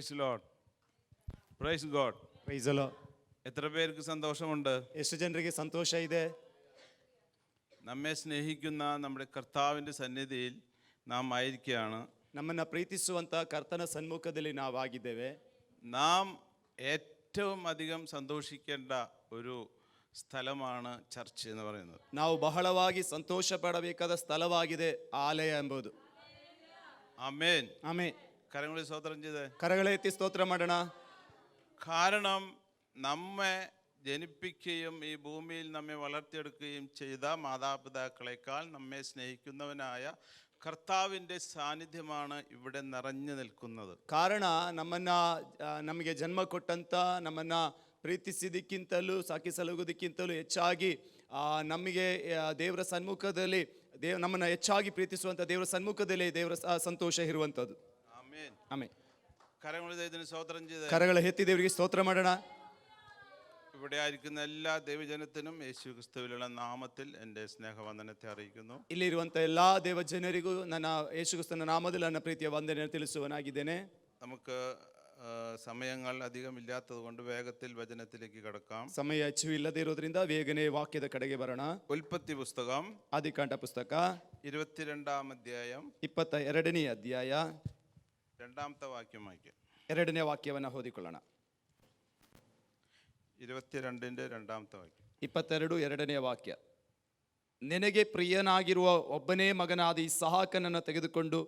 Price lord, praise god. Praise the lord. എത്ര പേർക്ക് സന്തോഷമുണ്ട്? ಎಷ್ಟು ಜನರಿಗೆ ಸಂತೋಷ ಇದೆ? നമ്മെ സ്നേഹിക്കുന്ന നമ്മുടെ കർത്താവിൻ്റെ സന്നിധിയിൽ നാം ആയിരിക്കുകയാണ്. ನಮ್ಮನ್ನ ಪ್ರೀತಿಸುವಂತ ಕರ್ತನ ಸನ್ಮುಖದಲ್ಲಿ ನಾವಾಗಿದ್ದೇವೆ. നാം ഏറ്റവും അധികം സന്തോഷിക്കേണ്ട ഒരു സ്ഥലമാണ് ചർച്ച് എന്ന് പറയുന്നത്. ನಾವು ಬಹಳವಾಗಿ ಸಂತೋಷ ಪಡಬೇಕಾದ ಸ್ಥಳವಾಗಿದೆ ಆಲಯ ಎಂಬುದು. ആമേൻ. ಆಮೆನ್. കരങ്ങളിൽ സ്തോത്രം ചെയ്ത് ಕರಗಳ ಎತ್ತಿ ಸ್ತೋತ್ರ ಮಾಡೋಣ. കാരണം നമ്മെ ജനിപ്പിക്കുകയും ഈ ഭൂമിയിൽ നമ്മെ വളർത്തിയെടുക്കുകയും ചെയ്ത മാതാപിതാക്കളെക്കാൾ നമ്മെ സ്നേഹിക്കുന്നവനായ കർത്താവിൻ്റെ സാന്നിധ്യമാണ് ഇവിടെ നിറഞ്ഞു നിൽക്കുന്നത്. ಕಾರಣ ನಮಗೆ ಜನ್ಮ ಕೊಟ್ಟಂತ ನಮ್ಮನ್ನ ಪ್ರೀತಿಸಿದಕ್ಕಿಂತಲೂ ಸಾಕಿ ಸಲುವುದಕ್ಕಿಂತಲೂ ಹೆಚ್ಚಾಗಿ ನಮಗೆ ದೇವರ ಸನ್ಮುಖದಲ್ಲಿ ನಮ್ಮನ್ನು ಹೆಚ್ಚಾಗಿ ಪ್ರೀತಿಸುವಂಥ ದೇವರ ಸನ್ಮುಖದಲ್ಲಿ ದೇವರ ಸಂತೋಷ ಇರುವಂಥದ್ದು. ಆಮೆನ್. ಆಮೆನ್. കരങ്ങളിൽ സ്തോത്രം ചെയ്ത് ಕರಗಳ ಎತ್ತಿ ದೇವರಿಗೆ ಸ್ತೋತ್ರ ಮಾಡೋಣ. ഇവിടെ ആയിരിക്കുന്ന എല്ലാ ദൈവജനത്തിനും യേശു ക്രിസ്തുവിലുള്ള നാമത്തിൽ എൻ്റെ സ്നേഹവന്ദനത്തെ അറിയിക്കുന്നു. ಇಲ್ಲಿರುವಂಥ എല്ലാ ದೇವಜನರಿಗೂ ನನ್ನ ಯೇಸು ಕ್ರಿಸ್ತನ ನಾಮದಲ್ಲಿ ನನ್ನ ಪ್ರೀತಿಯ ವಂದನೆ ತಿಳಿಸುವನಾಗಿದ್ದೇನೆ. നമുക്ക് സമയങ്ങൾ അധികമില്ലാത്തത് കൊണ്ട് വേഗത്തിൽ വചനത്തിലേക്ക് കടക്കാം. ಸಮಯ ಹೆಚ್ಚು ಇಲ್ಲದೆ ಇರೋದ್ರಿಂದ ಬೇಗನೆ ವಾಕ್ಯದ ಕಡೆಗೆ ಬರೋಣ. ഉൽപ്പത്തി പുസ്തകം ಆದಿಕಾಂಡ ಪುಸ್ತಕ 22 അധ്യായം 22ನೇ ಅಧ್ಯಾಯ 2ാമത്തെ വാക്യം വായിക്കാം. 2ನೇ ವಾಕ್ಯವನ್ನು ಓದಿಕೊಳ್ಳೋಣ. 22ന്റെ 2ാമത്തെ വാക്യം. 22 2ನೇ ವಾಕ್ಯ. ನಿನಗೆ ಪ್ರಿಯನಾಗಿರುವ ಒಬ್ಬನೇ ಮಗನಾದ ಇಸಾಕನನ್ನು ತೆಗೆದುಕೊಂಡು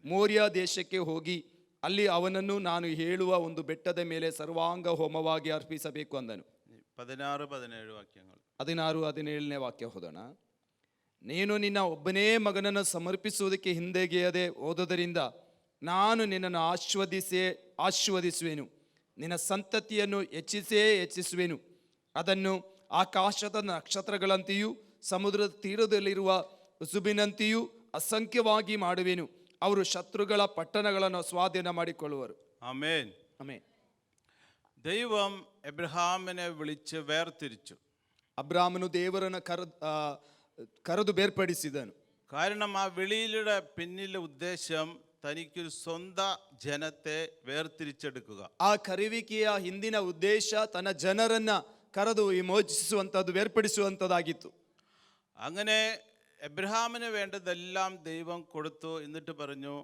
ಮೋರಿಯಾ ದೇಶಕ್ಕೆ ಹೋಗಿ ಅಲ್ಲಿ ಅವನನ್ನು ನಾನು ಹೇಳುವ ಒಂದು ಬೆಟ್ಟದ ಮೇಲೆ ಸರ್ವಾಂಗ ಹೋಮವಾಗಿ ಅರ್ಪಿಸಬೇಕು ಅಂದನು. 16-17 ವಾಕ್ಯಗಳು. 16-17ನೇ ವಾಕ್ಯ ಓದೋಣ. ನೀನು ನಿನ್ನ ಒಬ್ಬನೇ ಮಗನನ್ನು ಸಮರ್ಪಿಸುವುದಕ್ಕೆ ಹಿಂದೆಗೆಯದೆ ಹೋದುದರಿಂದ ನಾನು ನಿನ್ನನ್ನು ಆಶೀರ್ವದಿಸುವೆನು, ನಿನ್ನ ಸಂತತಿಯನ್ನು ಹೆಚ್ಚಿಸುವೆನು, ಅದನ್ನು ಆಕಾಶದ ನಕ್ಷತ್ರಗಳಂತೆಯೂ ಸಮುದ್ರದ ತೀರದಲ್ಲಿರುವ ಉಸುಬಿನಂತೆಯೂ ಅಸಂಖ್ಯವಾಗಿ ಮಾಡುವೆನು. ಅವರು ಶತ್ರುಗಳ ಪಟ್ಟಣಗಳನ್ನು ಸ್ವಾಧೀನ ಮಾಡಿಕೊಳ್ಳುವರು. ആമേൻ. ಆಮೆನ್. ദൈവം എബ്രഹാമിനെ വിളിച്ച് വേർതിരിച്ചു. ಅಬ್ರಾಮನು ದೇವರನ್ನು ಕರೆದು ಬೇರ್ಪಡಿಸಿದನು. കാരണം ആ വിളിയുടെ പിന്നിലെ ഉദ്ദേശം തനിക്കൊരു സ്വന്തം ജനത്തെ വേർതിരിച്ചെടുക്കുക. ಆ ಕರೆಯುವಿಕೆಯ ಹಿಂದಿನ ಉದ್ದೇಶ ತನ್ನ ಜನರನ್ನ ಕರೆದು ವಿಮೋಚಿಸುವಂಥದ್ದು, ಬೇರ್ಪಡಿಸುವಂಥದ್ದಾಗಿತ್ತು. അങ്ങനെ എബ്രഹാമിന് വേണ്ടതെല്ലാം ദൈവം കൊടുത്തു. എന്നിട്ട് പറഞ്ഞു,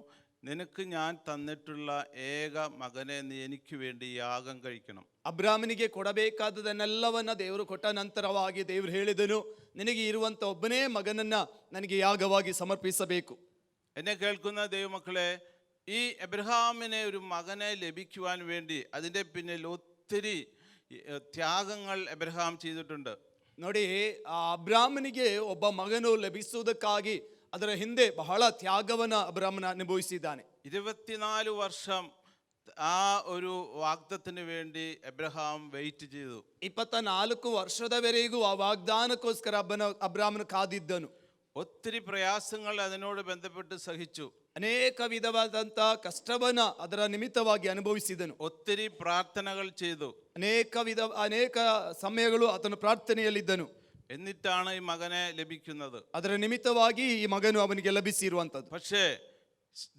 നിനക്ക് ഞാൻ തന്നിട്ടുള്ള ഏക മകനെ നീ എനിക്ക് വേണ്ടി യാഗം കഴിക്കണം. ಅಬ್ರಾಮನಿಗೆ ಕೊಡಬೇಕಾದದನ್ನೆಲ್ಲವನ್ನ ದೇವರು ಕೊಟ್ಟ ನಂತರವಾಗಿ ದೇವರು ಹೇಳಿದನು, ನಿನಗೆ ಇರುವಂತ ಒಬ್ಬನೇ ಮಗನನ್ನ ನನಗೆ ಯಾಗವಾಗಿ ಸಮರ್ಪಿಸಬೇಕು. എന്നെ കേൾക്കുന്ന ദൈവമക്കളെ, ഈ എബ്രഹാമിനെ ഒരു മകനെ ലഭിക്കുവാൻ വേണ്ടി അതിൻ്റെ പിന്നിൽ ഒത്തിരി ത്യാഗങ്ങൾ എബ്രഹാം ചെയ്തിട്ടുണ്ട്. ನೋಡಿ, ಆ ಅಬ್ರಾಮನಿಗೆ ಒಬ್ಬ ಮಗನು ಲಭಿಸುವುದಕ್ಕಾಗಿ ಅದರ ಹಿಂದೆ ಬಹಳ ತ್ಯಾಗವನ್ನ ಅಬ್ರಾಮನ ಅನುಭವಿಸಿದ್ದಾನೆ. 24 വർഷം ആ ഒരു വാഗ്ദത്തിന് വേണ്ടി എബ്രഹാം വെയിറ്റ് ചെയ്തു. 24 ವರ್ಷದವರೆಗೂ ಆ ವಾಗ್ದಾನಕ್ಕೋಸ್ಕರ ಅಬ್ರಾಮನು ಕಾದಿದ್ದನು. ഒത്തിരി പ്രയാസങ്ങൾ അതിനോട് ബന്ധപ്പെട്ട് സഹിച്ചു. ಅನೇಕ ವಿಧವಾದಂತ ಕಷ್ಟವನ್ನ ಅದರ ನಿಮಿತ್ತವಾಗಿ ಅನುಭವಿಸಿದನು. ഒത്തിരി പ്രാർത്ഥനകൾ ചെയ്തു. ಅನೇಕ ಸಮಯಗಳು ಆತನು ಪ್ರಾರ್ಥನೆಯಲ್ಲಿದ್ದನು. എന്നിട്ടാണ് ഈ മകനെ ലഭിക്കുന്നത്. ಅದರ ನಿಮಿತ್ತವಾಗಿ ಈ ಮಗನು ಅವನಿಗೆ ಲಭಿಸಿರುವಂತದ್ದು. പക്ഷേ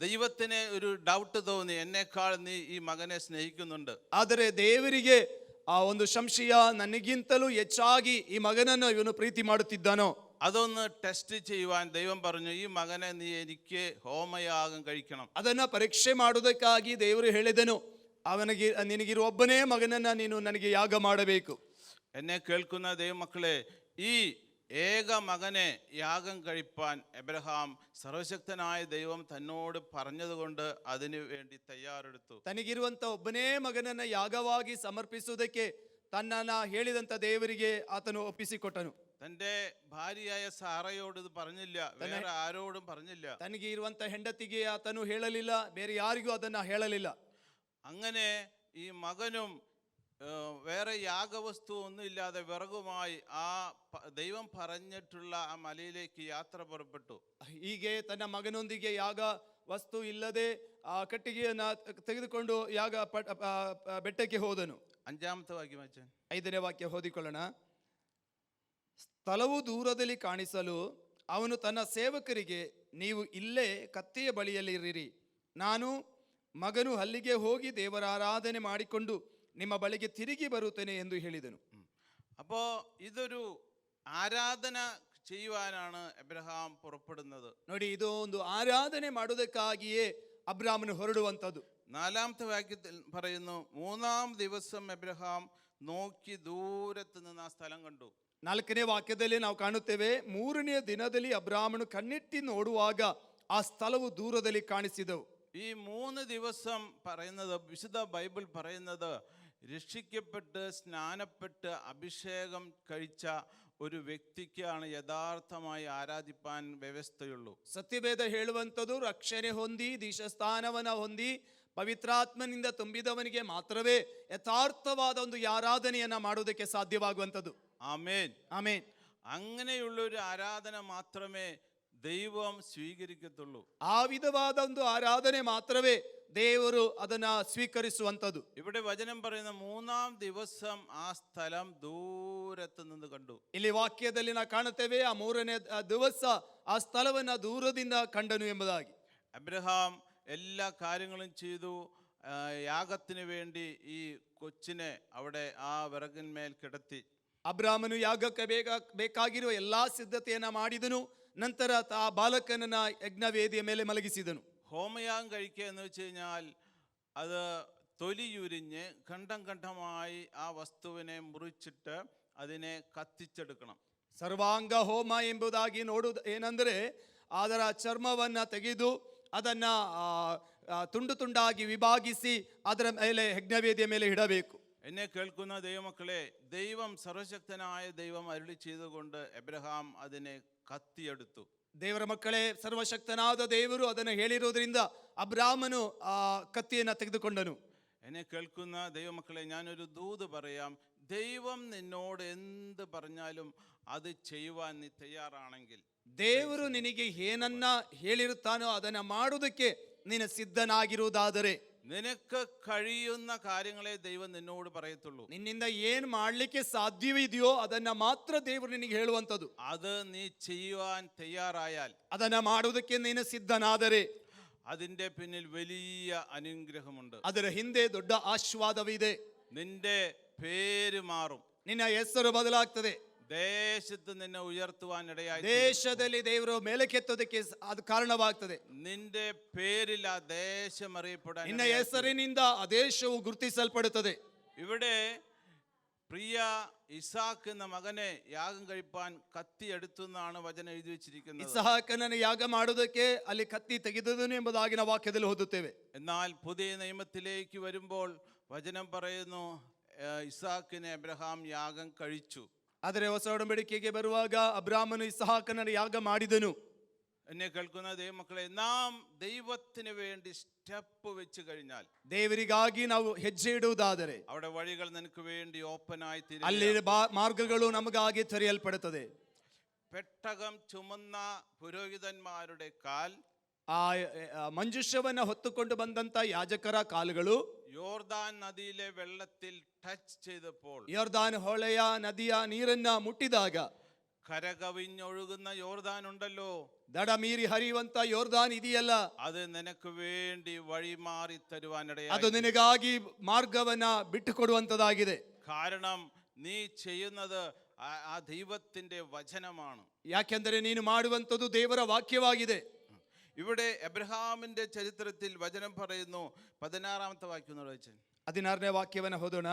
ദൈവത്തിന് ഒരു ഡൗട്ട് തോന്നി, എന്നെക്കാൾ നീ ഈ മകനെ സ്നേഹിക്കുന്നുണ്ട്. ಆದರೆ ದೇವರಿಗೆ ಆ ಒಂದು ಸಂಶಯ, ನನಗಿಂತಲೂ ಹೆಚ್ಚಾಗಿ ಈ ಮಗನನ್ನು ಇವನು ಪ್ರೀತಿ ಮಾಡುತ್ತಿದ್ದಾನೋ. അതൊന്ന് ടെസ്റ്റ് ചെയ്യുവാൻ ദൈവം പറഞ്ഞു, ഈ മകനെ നീ എനിക്ക് ഹോമയാഗം കഴിക്കണം. ಅದನ್ನ ಪರೀಕ್ಷೆ ಮಾಡುವುದಕ್ಕಾಗಿ ದೇವರು ಹೇಳಿದನು, ನಿನಗಿರುವ ಒಬ್ಬನೇ ಮಗನನ್ನ ನೀನು ನನಗೆ ಯಾಗ ಮಾಡಬೇಕು. എന്നെ കേൾക്കുന്ന ദൈവമക്കളെ, ഈ ഏക മകനെ യാഗം കഴിപ്പാൻ എബ്രഹാം സർവശക്തനായ ദൈവം തന്നോട് പറഞ്ഞതുകൊണ്ട് അതിനു വേണ്ടി തയ്യാറെടുത്തു. ತನಗಿರುವಂತ ಒಬ್ಬನೇ ಮಗನನ್ನ ಯಾಗವಾಗಿ ಸಮರ್ಪಿಸುವುದಕ್ಕೆ ತನ್ನನ್ನ ಹೇಳಿದಂತ ದೇವರಿಗೆ ಆತನು ಒಪ್ಪಿಸಿಕೊಟ್ಟನು. തന്റെ ഭാര്യയായ സാറയോട് ഇത് പറഞ്ഞില്ല, വേറെ ആരോടും പറഞ്ഞില്ല. ತನಗೆ ಇರುವಂತ ಹೆಂಡತಿಗೆ ಆತನು ಹೇಳಲಿಲ್ಲ, ಬೇರೆ ಯಾರಿಗೂ ಅದನ್ನ ಹೇಳಲಿಲ್ಲ. അങ്ങനെ ഈ മകനും വേറെ യാഗവസ്തു ഒന്നുമില്ലാതെ വിറകുമായി ആ ദൈവം പറഞ്ഞിട്ടുള്ള ആ മലയിലേക്ക് യാത്ര പുറപ്പെട്ടു. ಹೀಗೆ ತನ್ನ ಮಗನೊಂದಿಗೆ ಯಾಗ ವಸ್ತು ಇಲ್ಲದೆ ಆ ಕಟ್ಟಿಗೆಯನ್ನ ತೆಗೆದುಕೊಂಡು ಯಾಗ ಬೆಟ್ಟಕ್ಕೆ ಹೋದನು. 5ാമത്തെ വാക്യം വായിച്ചാൻ. 5ನೇ ವಾಕ್ಯ ಓದಿಕೊಳ್ಳೋಣ. ಸ್ಥಳವು ದೂರದಲ್ಲಿ ಕಾಣಿಸಲು ಅವನು ತನ್ನ ಸೇವಕರಿಗೆ, ನೀವು ಇಲ್ಲೇ ಕತ್ತೆಯ ಬಳಿಯಲ್ಲಿರಿರಿ, ನಾನು ಮಗನು ಅಲ್ಲಿಗೆ ಹೋಗಿ ದೇವರ ಆರಾಧನೆ ಮಾಡಿಕೊಂಡು ನಿಮ್ಮ ಬಳಿಗೆ ತಿರುಗಿ ಬರುತ್ತೇನೆ ಎಂದು ಹೇಳಿದನು. അപ്പോൾ ഇതൊരു ആരാധന ചെയ്യുവാനാണ് എബ്രഹാം പുറപ്പെടുന്നത്. ನೋಡಿ, ಇದು ಒಂದು ಆರಾಧನೆ ಮಾಡುವುದಕ್ಕಾಗಿಯೇ ಅಬ್ರಾಮನು ಹೊರಡುವಂಥದ್ದು. 4-ാമത്തെ വാക്യത്തിൽ പറയുന്നു, 3-ാം ദിവസം എബ്രഹാം നോക്കി ദൂരത്ത് നിന്ന് ആ സ്ഥലം കണ്ടു. 4ನೇ ವಾಕ್ಯದಲ್ಲಿ ನಾವು ಕಾಣುತ್ತೇವೆ, 3ನೇ ದಿನದಲ್ಲಿ ಅಬ್ರಾಮನು ಕಣ್ಣಿಟ್ಟಿ ನೋಡುವಾಗ ಆ ಸ್ಥಳವು ದೂರದಲ್ಲಿ ಕಾಣಿಸಿದವು. ഈ 3 ദിവസം പറയുന്നത്, വിശുദ്ധ ബൈബിൾ പറയുന്നത്, രക്ഷിക്കപ്പെട്ട് സ്നാനപ്പെട്ട് അഭിഷേകം കഴിച്ച ഒരു വ്യക്തിക്കാണ് യഥാർത്ഥമായി ആരാധിപ്പാൻ വ്യവസ്ഥയുള്ളൂ. ಸತ್ಯವೇದ ಹೇಳುವಂಥದ್ದು, ರಕ್ಷಣೆ ಹೊಂದಿ ದೀಕ್ಷಾಸ್ಥಾನವನ್ನ ಹೊಂದಿ ಪವಿತ್ರಾತ್ಮನಿಂದ ತುಂಬಿದವನಿಗೆ ಮಾತ್ರವೇ ಯಥಾರ್ಥವಾದ ಒಂದು ಆರಾಧನೆಯನ್ನ ಮಾಡುವುದಕ್ಕೆ ಸಾಧ್ಯವಾಗುವಂಥದ್ದು. ആമേൻ. ಆಮೇನ್. അങ്ങനെയുള്ള ഒരു ആരാധന മാത്രമേ ദൈവം സ്വീകരിക്കത്തുള്ളൂ. ಆ ವಿಧವಾದ ಒಂದು ಆರಾಧನೆ ಮಾತ್ರವೇ ದೇವರು ಅದನ್ನ ಸ್ವೀಕರಿಸುವಂಥದ್ದು. ഇവിടെ വചനം പറയുന്ന 3-ാം ദിവസം ആ സ്ഥലം ദൂരത്ത് നിന്ന് കണ്ടു. ಇಲ್ಲಿ ವಾಕ್ಯದಲ್ಲಿ ನಾವು ಕಾಣುತ್ತೇವೆ, ಆ 3ನೇ ದಿವಸ ಆ ಸ್ಥಳವನ್ನ ದೂರದಿಂದ ಕಂಡನು ಎಂಬುದಾಗಿ. അബ്രഹാം എല്ലാ കാര്യങ്ങളും ചെയ്തു. യാഗത്തിന് വേണ്ടി ഈ കൊച്ചിനെ അവിടെ ആ വിറകിന്മേൽ കിടത്തി. ಅಬ್ರಾಮನು ಯಾಗಕ್ಕೆ ಬೇಕಾಗಿರುವ ಎಲ್ಲಾ ಸಿದ್ಧತೆಯನ್ನ ಮಾಡಿದನು. ನಂತರ ಆ ಬಾಲಕನನ್ನ ಯಜ್ಞವೇದಿಯ ಮೇಲೆ ಮಲಗಿಸಿದನು. ഹോമയാഗം കഴിക്കുക എന്ന് വെച്ച് കഴിഞ്ഞാൽ അത് തൊലിയുരിഞ്ഞ് ഖണ്ഡം ഖണ്ഡമായി ആ വസ്തുവിനെ മുറിച്ചിട്ട് അതിനെ കത്തിച്ചെടുക്കണം. ಸರ್ವಾಂಗ ಹೋಮ ಎಂಬುದಾಗಿ ನೋಡುವುದು ಏನಂದ್ರೆ, ಅದರ ಚರ್ಮವನ್ನ ತೆಗೆದು ಅದನ್ನ ತುಂಡು ತುಂಡಾಗಿ ವಿಭಾಗಿಸಿ ಅದರ ಮೇಲೆ ಯಜ್ಞವೇದಿಯ ಮೇಲೆ ಇಡಬೇಕು. എന്നെ കേൾക്കുന്ന ദൈവമക്കളെ, ദൈവം സർവശക്തനായ ദൈവം അരുളി ചെയ്തുകൊണ്ട് എബ്രഹാം അതിനെ കത്തിയെടുത്തു. ದೇವರ ಮಕ್ಕಳೇ, ಸರ್ವಶಕ್ತನಾದ ದೇವರು ಅದನ್ನು ಹೇಳಿರುವುದರಿಂದ ಅಬ್ರಾಮನು ಆ ಕತ್ತಿಯನ್ನ ತೆಗೆದುಕೊಂಡನು. എന്നെ കേൾക്കുന്ന ദൈവമക്കളെ, ഞാനൊരു ദൂത് പറയാം. ദൈവം നിന്നോട് എന്ത് പറഞ്ഞാലും അത് ചെയ്യുവാൻ നീ തയ്യാറാണെങ്കിൽ, ದೇವರು ನಿನಗೆ ಏನನ್ನ ಹೇಳಿರುತ್ತಾನೋ ಅದನ್ನ ಮಾಡುವುದಕ್ಕೆ ನೀನು ಸಿದ್ಧನಾಗಿರುವುದಾದರೆ, നിനക്ക് കഴിയുന്ന കാര്യങ്ങളെ ദൈവം നിന്നോട് പറയത്തുള്ളൂ. ನಿನ್ನಿಂದ ಏನ್ ಮಾಡ್ಲಿಕ್ಕೆ ಸಾಧ್ಯವಿದೆಯೋ ಅದನ್ನ ಮಾತ್ರ ದೇವರು ನಿನಗೆ ಹೇಳುವಂಥದ್ದು. അത് നീ ചെയ്യുവാൻ തയ്യാറായാൽ, ಅದನ್ನ ಮಾಡುವುದಕ್ಕೆ ನೀನು ಸಿದ್ಧನಾದರೆ, അതിന്റെ പിന്നിൽ വലിയ അനുഗ്രഹമുണ്ട്. ಅದರ ಹಿಂದೆ ದೊಡ್ಡ ಆಶೀರ್ವಾದವಿದೆ. നിന്റെ പേര് മാറും. ನಿನ್ನ ಹೆಸರು ಬದಲಾಗ್ತದೆ. ദേശത്ത് നിന്നെ ഉയർത്തുവാൻ ഇടയായി. ದೇಶದಲ್ಲಿ ದೇವರು ಮೇಲಕ್ಕೆತ್ತೋದಕ್ಕೆ ಅದು ಕಾರಣವಾಗ್ತದೆ. നിന്റെ പേരിൽ ആ ദേശം അറിയപ്പെടാൻ, ನಿನ್ನ ಹೆಸರಿನಿಂದ ಆ ದೇಶವು ಗುರುತಿಸಲ್ಪಡುತ್ತದೆ. ഇവിടെ പ്രിയ ഇസാക്ക് എന്ന മകനെ യാഗം കഴിപ്പാൻ കത്തി എടുത്തു എന്നാണ് വചനം എഴുതി വെച്ചിരിക്കുന്നത്. ಇಸಾಕನನ್ನು ಯಾಗ ಮಾಡುವುದಕ್ಕೆ ಅಲ್ಲಿ ಕತ್ತಿ ತೆಗೆದನು ಎಂಬುದಾಗಿ ನಾವು ವಾಕ್ಯದಲ್ಲಿ ಓದುತ್ತೇವೆ. എന്നാൽ പുതിയ നിയമത്തിലേക്ക് വരുമ്പോൾ വചനം പറയുന്നു, ഇസാക്കിനെ അബ്രഹാം യാഗം കഴിച്ചു. ಆದರೆ ಹೊಸ ಒಡಂಬಡಿಕೆಗೆ ಬರುವಾಗ ಅಬ್ರಾಮನು ಇಸಾಕನನ್ನು ಯಾಗ ಮಾಡಿದನು. എന്നെ കേൾക്കുന്ന ദൈവമക്കളെ, നാം ദൈവത്തിന് വേണ്ടി സ്റ്റെപ്പ് വെച്ച് കഴിഞ്ഞാൽ, ದೇವರಿಗಾಗಿ ನಾವು ಹೆಜ್ಜೆ ಇಡುವುದಾದರೆ അവിടെ വഴികൾ നിനക്ക് വേണ്ടി ഓപ്പണായി ಅಲ್ಲಿ തീരും. ಮಾರ್ಗಗಳು ನಮಗಾಗಿ ತೆರೆಯಲ್ಪಡುತ್ತದೆ. പെട്ടകം ചുമന്ന പുരോഹിതന്മാരുടെ കാൽ ಆ ಮಂಜುಷವನ್ನ ಹೊತ್ತುಕೊಂಡು ಬಂದಂತ ಯಾಜಕರ ಕಾಲುಗಳು യോർദാൻ നദിയിലെ വെള്ളത്തിൽ ടച്ച് ചെയ്തപ്പോൾ, ಯೋರ್ದಾನ್ ಹೊಳೆಯ ನದಿಯ ನೀರನ್ನ ಮುಟ್ಟಿದಾಗ, കരകവിഞ്ഞൊഴുകുന്ന യോർദാൻ ഉണ്ടല്ലോ, ದಡ ಮೀರಿ ಹರಿಯುವಂತ ಯೋರ್ದಾನ್ ಇದೆಯಲ್ಲ, അത് നിനക്ക് വേണ്ടി വഴിമാറി ಅದು തരുവാനിടയായി. ನಿನಗಾಗಿ ಮಾರ್ಗವನ್ನ ಬಿಟ್ಟುಕೊಡುವಂತದಾಗಿದೆ. കാരണം നീ ചെയ്യുന്നത് ആ ദൈവത്തിന്റെ വചനമാണ്. ಯಾಕೆಂದರೆ ನೀನು ಮಾಡುವಂಥದ್ದು ದೇವರ ವಾಕ್ಯವಾಗಿದೆ. ഇവിടെ എബ്രഹാമിന്റെ ചരിത്രത്തിൽ വചനം പറയുന്നു, 16-ാമത്തെ വാക്യം വായിച്ചു. 16ನೇ ವಾಕ್ಯವನ್ನ ಓದೋಣ.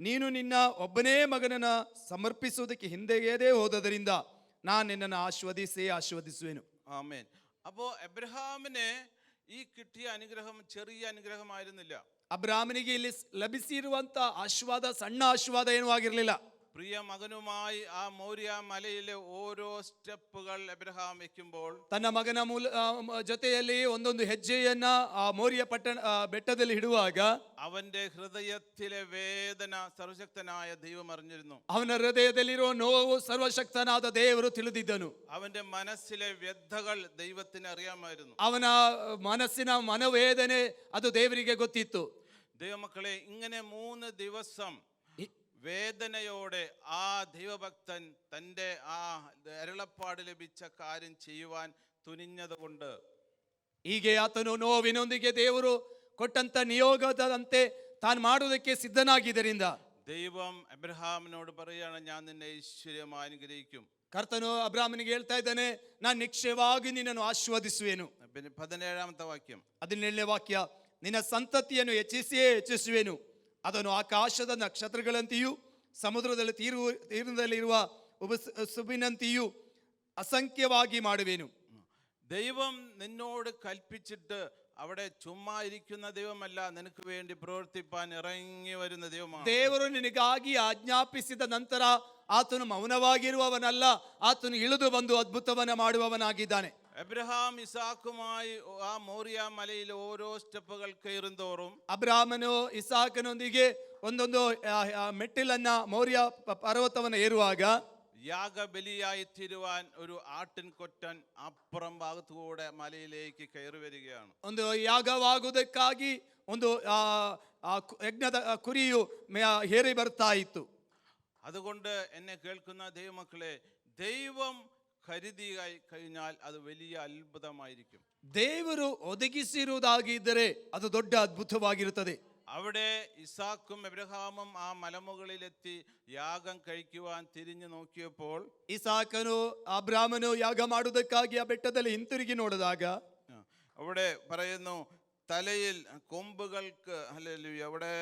ನೀನು ನಿನ್ನ ಒಬ್ಬನೇ ಮಗನನ್ನ ಸಮರ್ಪಿಸುವುದಕ್ಕೆ ಹಿಂದೆಯೇ ಹೋದದರಿಂದ ನಾನು ನಿನ್ನನ್ನು ಆಶೀರ್ವದಿಸುವೆನು. ആമേൻ. അപ്പോ എബ്രഹാമിന് ഈ കിട്ടിയ അനുഗ്രഹം ചെറിയ അനുഗ്രഹമായിരുന്നില്ല. ಅಬ್ರಾಮನಿಗೆ ಇಲ್ಲಿ ಲಭಿಸಿರುವಂತ ಆಶೀರ್ವಾದ ಸಣ್ಣ ಆಶೀರ್ವಾದ ಏನೂ ಆಗಿರಲಿಲ್ಲ. പ്രിയ മകനുമായി ആ മോരിയ മലയിലെ ഓരോ സ്റ്റെപ്പുകൾ എബ്രഹാം വെക്കുമ്പോൾ, ತನ್ನ ಮಗನ ಜೊತೆಯಲ್ಲಿ ಒಂದೊಂದು ಹೆಜ್ಜೆಯನ್ನ ಆ ಮೋರಿಯ ಬೆಟ್ಟದಲ್ಲಿ ಇಡುವಾಗ അവന്റെ ഹൃദയത്തിലെ വേദന സർവശക്തനായ ദൈവം അറിഞ്ഞിരുന്നു. ಅವನ ಹೃದಯದಲ್ಲಿರುವ ನೋವು ಸರ್ವಶಕ್ತನಾದ ದೇವರು ತಿಳಿದಿದ್ದನು. അവന്റെ മനസ്സിലെ വ്യഥകൾ ദൈവത്തിന് അറിയാമായിരുന്നു. ಅವನ ಮನಸ್ಸಿನ ಮನೋವೇದನೆ ಅದು ದೇವರಿಗೆ ಗೊತ್ತಿತ್ತು. ദൈവമക്കളെ, ഇങ്ങനെ 3 ദിവസം വേദനയോടെ ആ ദൈവഭക്തൻ തൻ്റെ ആ അരുളപ്പാട് ലഭിച്ച കാര്യം ചെയ്യുവാൻ തുനിഞ്ഞതുകൊണ്ട്, ಹೀಗೆ ಆತನು ನೋವಿನೊಂದಿಗೆ ದೇವರು ಕೊಟ್ಟಂತ ನಿಯೋಗದಂತೆ ತಾನು ಮಾಡುವುದಕ್ಕೆ ಸಿದ್ಧನಾಗಿದ್ದರಿಂದ ദൈവം എബ്രഹാമിനോട് പറയാണ്, ഞാൻ നിന്നെ ഐശ്വര്യമായി അനുഗ്രഹിക്കും. ಕರ್ತನು ಅಬ್ರಾಹ್ಮನಿಗೆ ಹೇಳ್ತಾ ಇದ್ದಾನೆ, ನಾನು ನಿಶ್ಚಯವಾಗಿ ನಿನ್ನನ್ನು ಆಶೀರ್ವದಿಸುವೆನು. പിന്നെ 17ാമത്തെ വാക്യം, 17ನೇ ವಾಕ್ಯ, ನಿನ್ನ ಸಂತತಿಯನ್ನು ಹೆಚ್ಚಿಸಿಯೇ ಹೆಚ್ಚಿಸುವೆನು, ಅದನ್ನು ಆಕಾಶದ ನಕ್ಷತ್ರಗಳಂತೆಯೂ ಸಮುದ್ರದಲ್ಲಿ ತೀರದಲ್ಲಿರುವ ಸುಬಿನಂತೆಯೂ അസംഖ്യವಾಗಿ ಮಾಡುವೆನು. ദൈവം നിന്നോട് കൽപ്പിച്ചിട്ട് അവിടെ ചുമ്മാ ഇരിക്കുന്ന ദൈവമല്ല, നിനക്ക് വേണ്ടി പ്രവർത്തിപ്പാൻ ഇറങ്ങി വരുന്ന ദൈവമാണ്. ದೇವರು ನಿನಗಾಗಿ ಆಜ್ಞಾಪಿಸಿದ ನಂತರ ಆತನು ಮೌನವಾಗಿರುವವನಲ್ಲ, ಆತನು ಇಳಿದು ಬಂದು ಅದ್ಭುತವನ್ನ ಮಾಡುವವನಾಗಿದ್ದಾನೆ. എബ്രഹാം ഇസാക്കുമായി ആ മോറിയ മലയിൽ ഓരോ സ്റ്റെപ്പുകൾ കയറുന്തോറും ಅಬ್ರಾಹ್ಮನು ಇಸಾಕನೊಂದಿಗೆ ಒಂದೊಂದು ಮೆಟ್ಟಿಲನ್ನ ಮೌರ್ಯ ಪರ್ವತವನ್ನು ಏರುವಾಗ യാഗബലിയായി തീരുവാൻ ഒരു ആട്ടിൻകൊറ്റൻ അപ്പുറം ഭാഗത്തുകൂടെ മലയിലേക്ക് കയറി വരികയാണ്. ಒಂದು ಯಾಗವಾಗುವುದಕ್ಕಾಗಿ ಒಂದು ಯಜ್ಞದ ಕುರಿಯು ಹೇರಿ ಬರ್ತಾ ಇತ್ತು. അതുകൊണ്ട് എന്നെ കേൾക്കുന്ന ദൈവമക്കളെ, ദൈവം കരുതിയായി കഴിഞ്ഞാൽ അത് വലിയ അത്ഭുതമായിരിക്കും. ದೇವರು ಒದಗಿಸಿರುವುದಾಗಿದ್ದರೆ ಅದು ದೊಡ್ಡ ಅದ್ಭುತವಾಗಿರುತ್ತದೆ. അവിടെ ഇസാക്കും എബ്രഹാമും ആ മലമുകളിലെത്തി യാഗം കഴിക്കുവാൻ തിരിഞ്ഞു നോക്കിയപ്പോൾ ಇಸಾಕನು ಅಬ್ರಾಹ್ಮನು ಯಾಗ ಮಾಡುವುದಕ್ಕಾಗಿ ಆ ಬೆಟ್ಟದಲ್ಲಿ ಹಿಂತಿರುಗಿ ನೋಡಿದಾಗ അവിടെ പറയുന്നു, തലയിൽ കൊമ്പുകൾക്ക് ഹല്ലേലൂയ. അവിടെ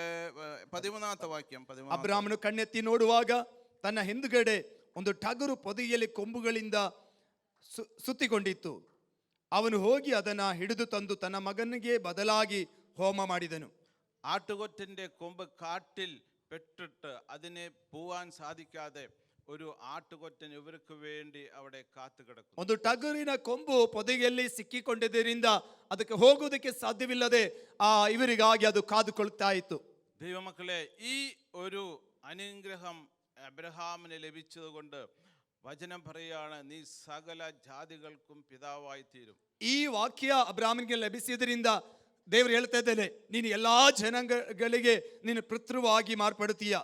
13ാമത്തെ വാക്യം, ಅಬ್ರಾಹ್ಮನು ಕಣ್ಣೆತ್ತಿ ನೋಡುವಾಗ ತನ್ನ ಹಿಂದುಗಡೆ ಒಂದು ಟಗರು ಪೊದೆಯಲ್ಲಿ ಕೊಂಬುಗಳಿಂದ ಸುತ್ತಿಕೊಂಡಿತ್ತು. ಅವನು ಹೋಗಿ ಅದನ್ನ ಹಿಡಿದು ತಂದು ತನ್ನ ಮಗನಿಗೆ ಬದಲಾಗಿ ಹೋಮ ಮಾಡಿದನು. ആട്ടുകൊറ്റന്റെ കൊമ്പ് കാട്ടിൽ പെട്ടിട്ട് അതിനെ പോവാൻ സാധിക്കാതെ ഒരു ആട്ടുകൊറ്റൻ ഇവർക്ക് വേണ്ടി അവിടെ കാത്തു കിടക്കും. ಒಂದು ಟಗರಿನ ಕೊಂಬು ಪೊದೆಯಲ್ಲಿ ಸಿಕ್ಕಿಕೊಂಡಿದ್ದರಿಂದ ಅದಕ್ಕೆ ಹೋಗುವುದಕ್ಕೆ ಸಾಧ್ಯವಿಲ್ಲದೆ ಇವರಿಗಾಗಿ ಅದು ಕಾದುಕೊಳ್ತಾ ಇತ್ತು. ദൈവമക്കളെ, ഈ ഒരു അനുഗ്രഹം അബ്രഹാമിന് ലഭിച്ചത് കൊണ്ട് വചനം പറയാണ്, നീ സകല ജാതികൾക്കും പിതാവായി തീരും. ಈ ವಾಕ್ಯ ಅಬ್ರಾಹ್ಮನಿಗೆ ಲಭಿಸಿದ್ರಿಂದ ದೇವರು ಹೇಳ್ತಾ ಇದ್ದಾನೆ, ನೀನು ಎಲ್ಲಾ ಜನಾಂಗಗಳಿಗೆ ನೀನು ಪಿತೃವಾಗಿ ಮಾರ್ಪಡುತ್ತೀಯ.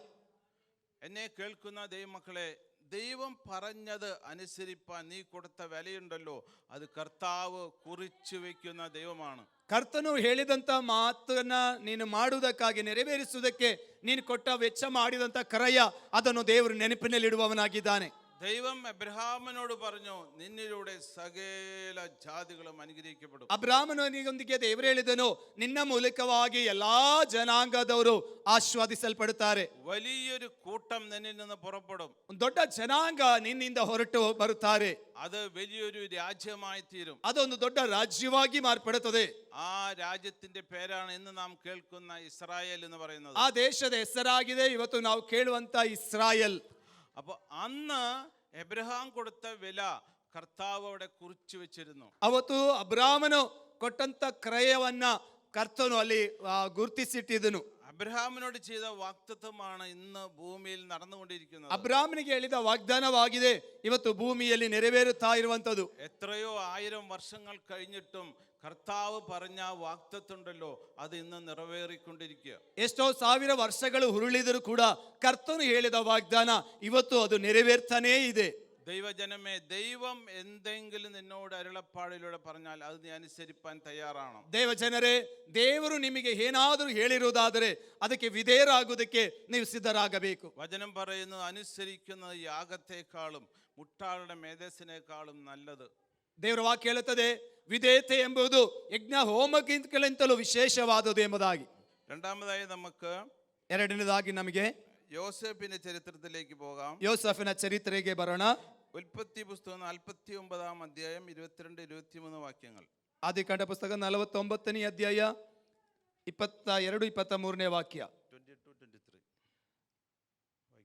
എന്നെ കേൾക്കുന്ന ദൈവമക്കളെ, ദൈവം പറഞ്ഞത് അനുസരിപ്പാൻ നീ കൊടുത്ത വിലയുണ്ടല്ലോ, അത് കർത്താവ് കുറിച്ചു വെക്കുന്ന ദൈവമാണ്. ಕರ್ತನು ಹೇಳಿದಂತ ಮಾತನ್ನ ನೀನು ಮಾಡುವುದಕ್ಕಾಗಿ ನೆರವೇರಿಸುವುದಕ್ಕೆ ನೀನು ಕೊಟ್ಟ ವೆಚ್ಚ ಮಾಡಿದಂತ ಕ್ರಯ ಅದನ್ನು ದೇವರು ನೆನಪಿನಲ್ಲಿಡುವವನಾಗಿದ್ದಾನೆ. ദൈവം എബ്രഹാമിനോട് പറഞ്ഞു, നിന്നിലൂടെ സകല ജാതികളും അനുഗ്രഹിക്കപ്പെടും. ಅಬ್ರಾಹ್ಮನಿಗೊಂದಿಗೆ ದೇವರು ಹೇಳಿದನು, ನಿನ್ನ ಮೂಲಕವಾಗಿ ಎಲ್ಲಾ ಜನಾಂಗದವರು ಆಶೀರ್ವದಿಸಲ್ಪಡುತ್ತಾರೆ. വലിയൊരു കൂട്ടം നിന്നിൽ നിന്ന് പുറപ്പെടും. ಒಂದು ದೊಡ್ಡ ಜನಾಂಗ ನಿನ್ನಿಂದ ಹೊರಟು ಬರುತ್ತಾರೆ. അത് വലിയൊരു രാജ്യമായി തീരും. ಅದೊಂದು ದೊಡ್ಡ ರಾಜ್ಯವಾಗಿ ಮಾರ್ಪಡುತ್ತದೆ. ആ രാജ്യത്തിന്റെ പേരാണ് ഇന്ന് നാം കേൾക്കുന്ന ഇസ്രായേൽ എന്ന് പറയുന്നത്. ಆ ದೇಶದ ಹೆಸರಾಗಿದೆ ಇವತ್ತು ನಾವು ಕೇಳುವಂತ ಇಸ್ರಾಯೇಲ್. അപ്പൊ അന്ന് എബ്രഹാം കൊടുത്ത വില കർത്താവ് അവിടെ കുറിച്ചു വെച്ചിരുന്നു. ಅವತ್ತು ಅಬ್ರಾಹ್ಮನು ಕೊಟ್ಟಂತ ಕ್ರಯವನ್ನ ಕರ್ತನು ಅಲ್ಲಿ ಗುರುತಿಸಿಟ್ಟಿದ್ದನು. അബ്രഹാമിനോട് ചെയ്ത വാഗ്ദത്തമാണ് ഇന്ന് ഭൂമിയിൽ നടന്നുകൊണ്ടിരിക്കുന്നത്. ಅಬ್ರಾಹ್ಮನಿಗೆ ಹೇಳಿದ ವಾಗ್ದಾನವಾಗಿದೆ ಇವತ್ತು ಭೂಮಿಯಲ್ಲಿ ನೆರವೇರುತ್ತಾ ಇರುವಂತದ್ದು. എത്രയോ 1000 വർഷങ്ങൾ കഴിഞ്ഞിട്ടും കർത്താവ് പറഞ്ഞ വാഗ്ദത്തമുണ്ടല്ലോ, അത് ഇന്ന് നിറവേറിക്കൊണ്ടിരിക്കുക. ಎಷ್ಟೋ ಸಾವಿರ ವರ್ಷಗಳು ಹುರುಳಿದರೂ ಕೂಡ ಕರ್ತನು ಹೇಳಿದ ವಾಗ್ದಾನ ಇವತ್ತು ಅದು ನೆರವೇರ್ತಾನೇ ಇದೆ. ദൈവജനമേ, ദൈവം എന്തെങ്കിലും നിന്നോട് അരുളപ്പാടിലൂടെ പറഞ്ഞാൽ അത് നീ അനുസരിപ്പാൻ തയ്യാറാണ്. ದೇವ ಜನರೇ, ದೇವರು ನಿಮಗೆ ಏನಾದರೂ ಹೇಳಿರುವುದಾದರೆ ಅದಕ್ಕೆ ವಿಧೇಯರಾಗುವುದಕ್ಕೆ ನೀವು ಸಿದ್ಧರಾಗಬೇಕು. വചനം പറയുന്നത്, അനുസരിക്കുന്നത് യാഗത്തെക്കാളും മുട്ടാളുടെ മേധസ്സിനേക്കാളും നല്ലത്. ದೇವರ ವಾಕ್ಯ ಹೇಳುತ್ತದೆ, ವಿಧೇಯತೆ ಎಂಬುದು ಯಜ್ಞ ಹೋಮಕ್ಕಿಂತಲೂ ವಿಶೇಷವಾದದ್ದು ಎಂಬುದಾಗಿ. രണ്ടാമതായി നമുക്ക് ಎರಡನೇದಾಗಿ ನಮಗೆ യോസേഫിന്റെ ചരിത്രത്തിലേക്ക് പോകാം. ಯೋಸೇಫನ ಚರಿತ್ರೆಗೆ ಬರೋಣ. ഉൽപ്പത്തി പുസ്തകം 49-ാം അധ്യായം 22-23 വാക്യങ്ങൾ. ಆದಿಕಾಂಡ ಪುಸ್ತಕ 49ನೇ ಅಧ್ಯಾಯ 22-23 ವಾಕ್ಯ.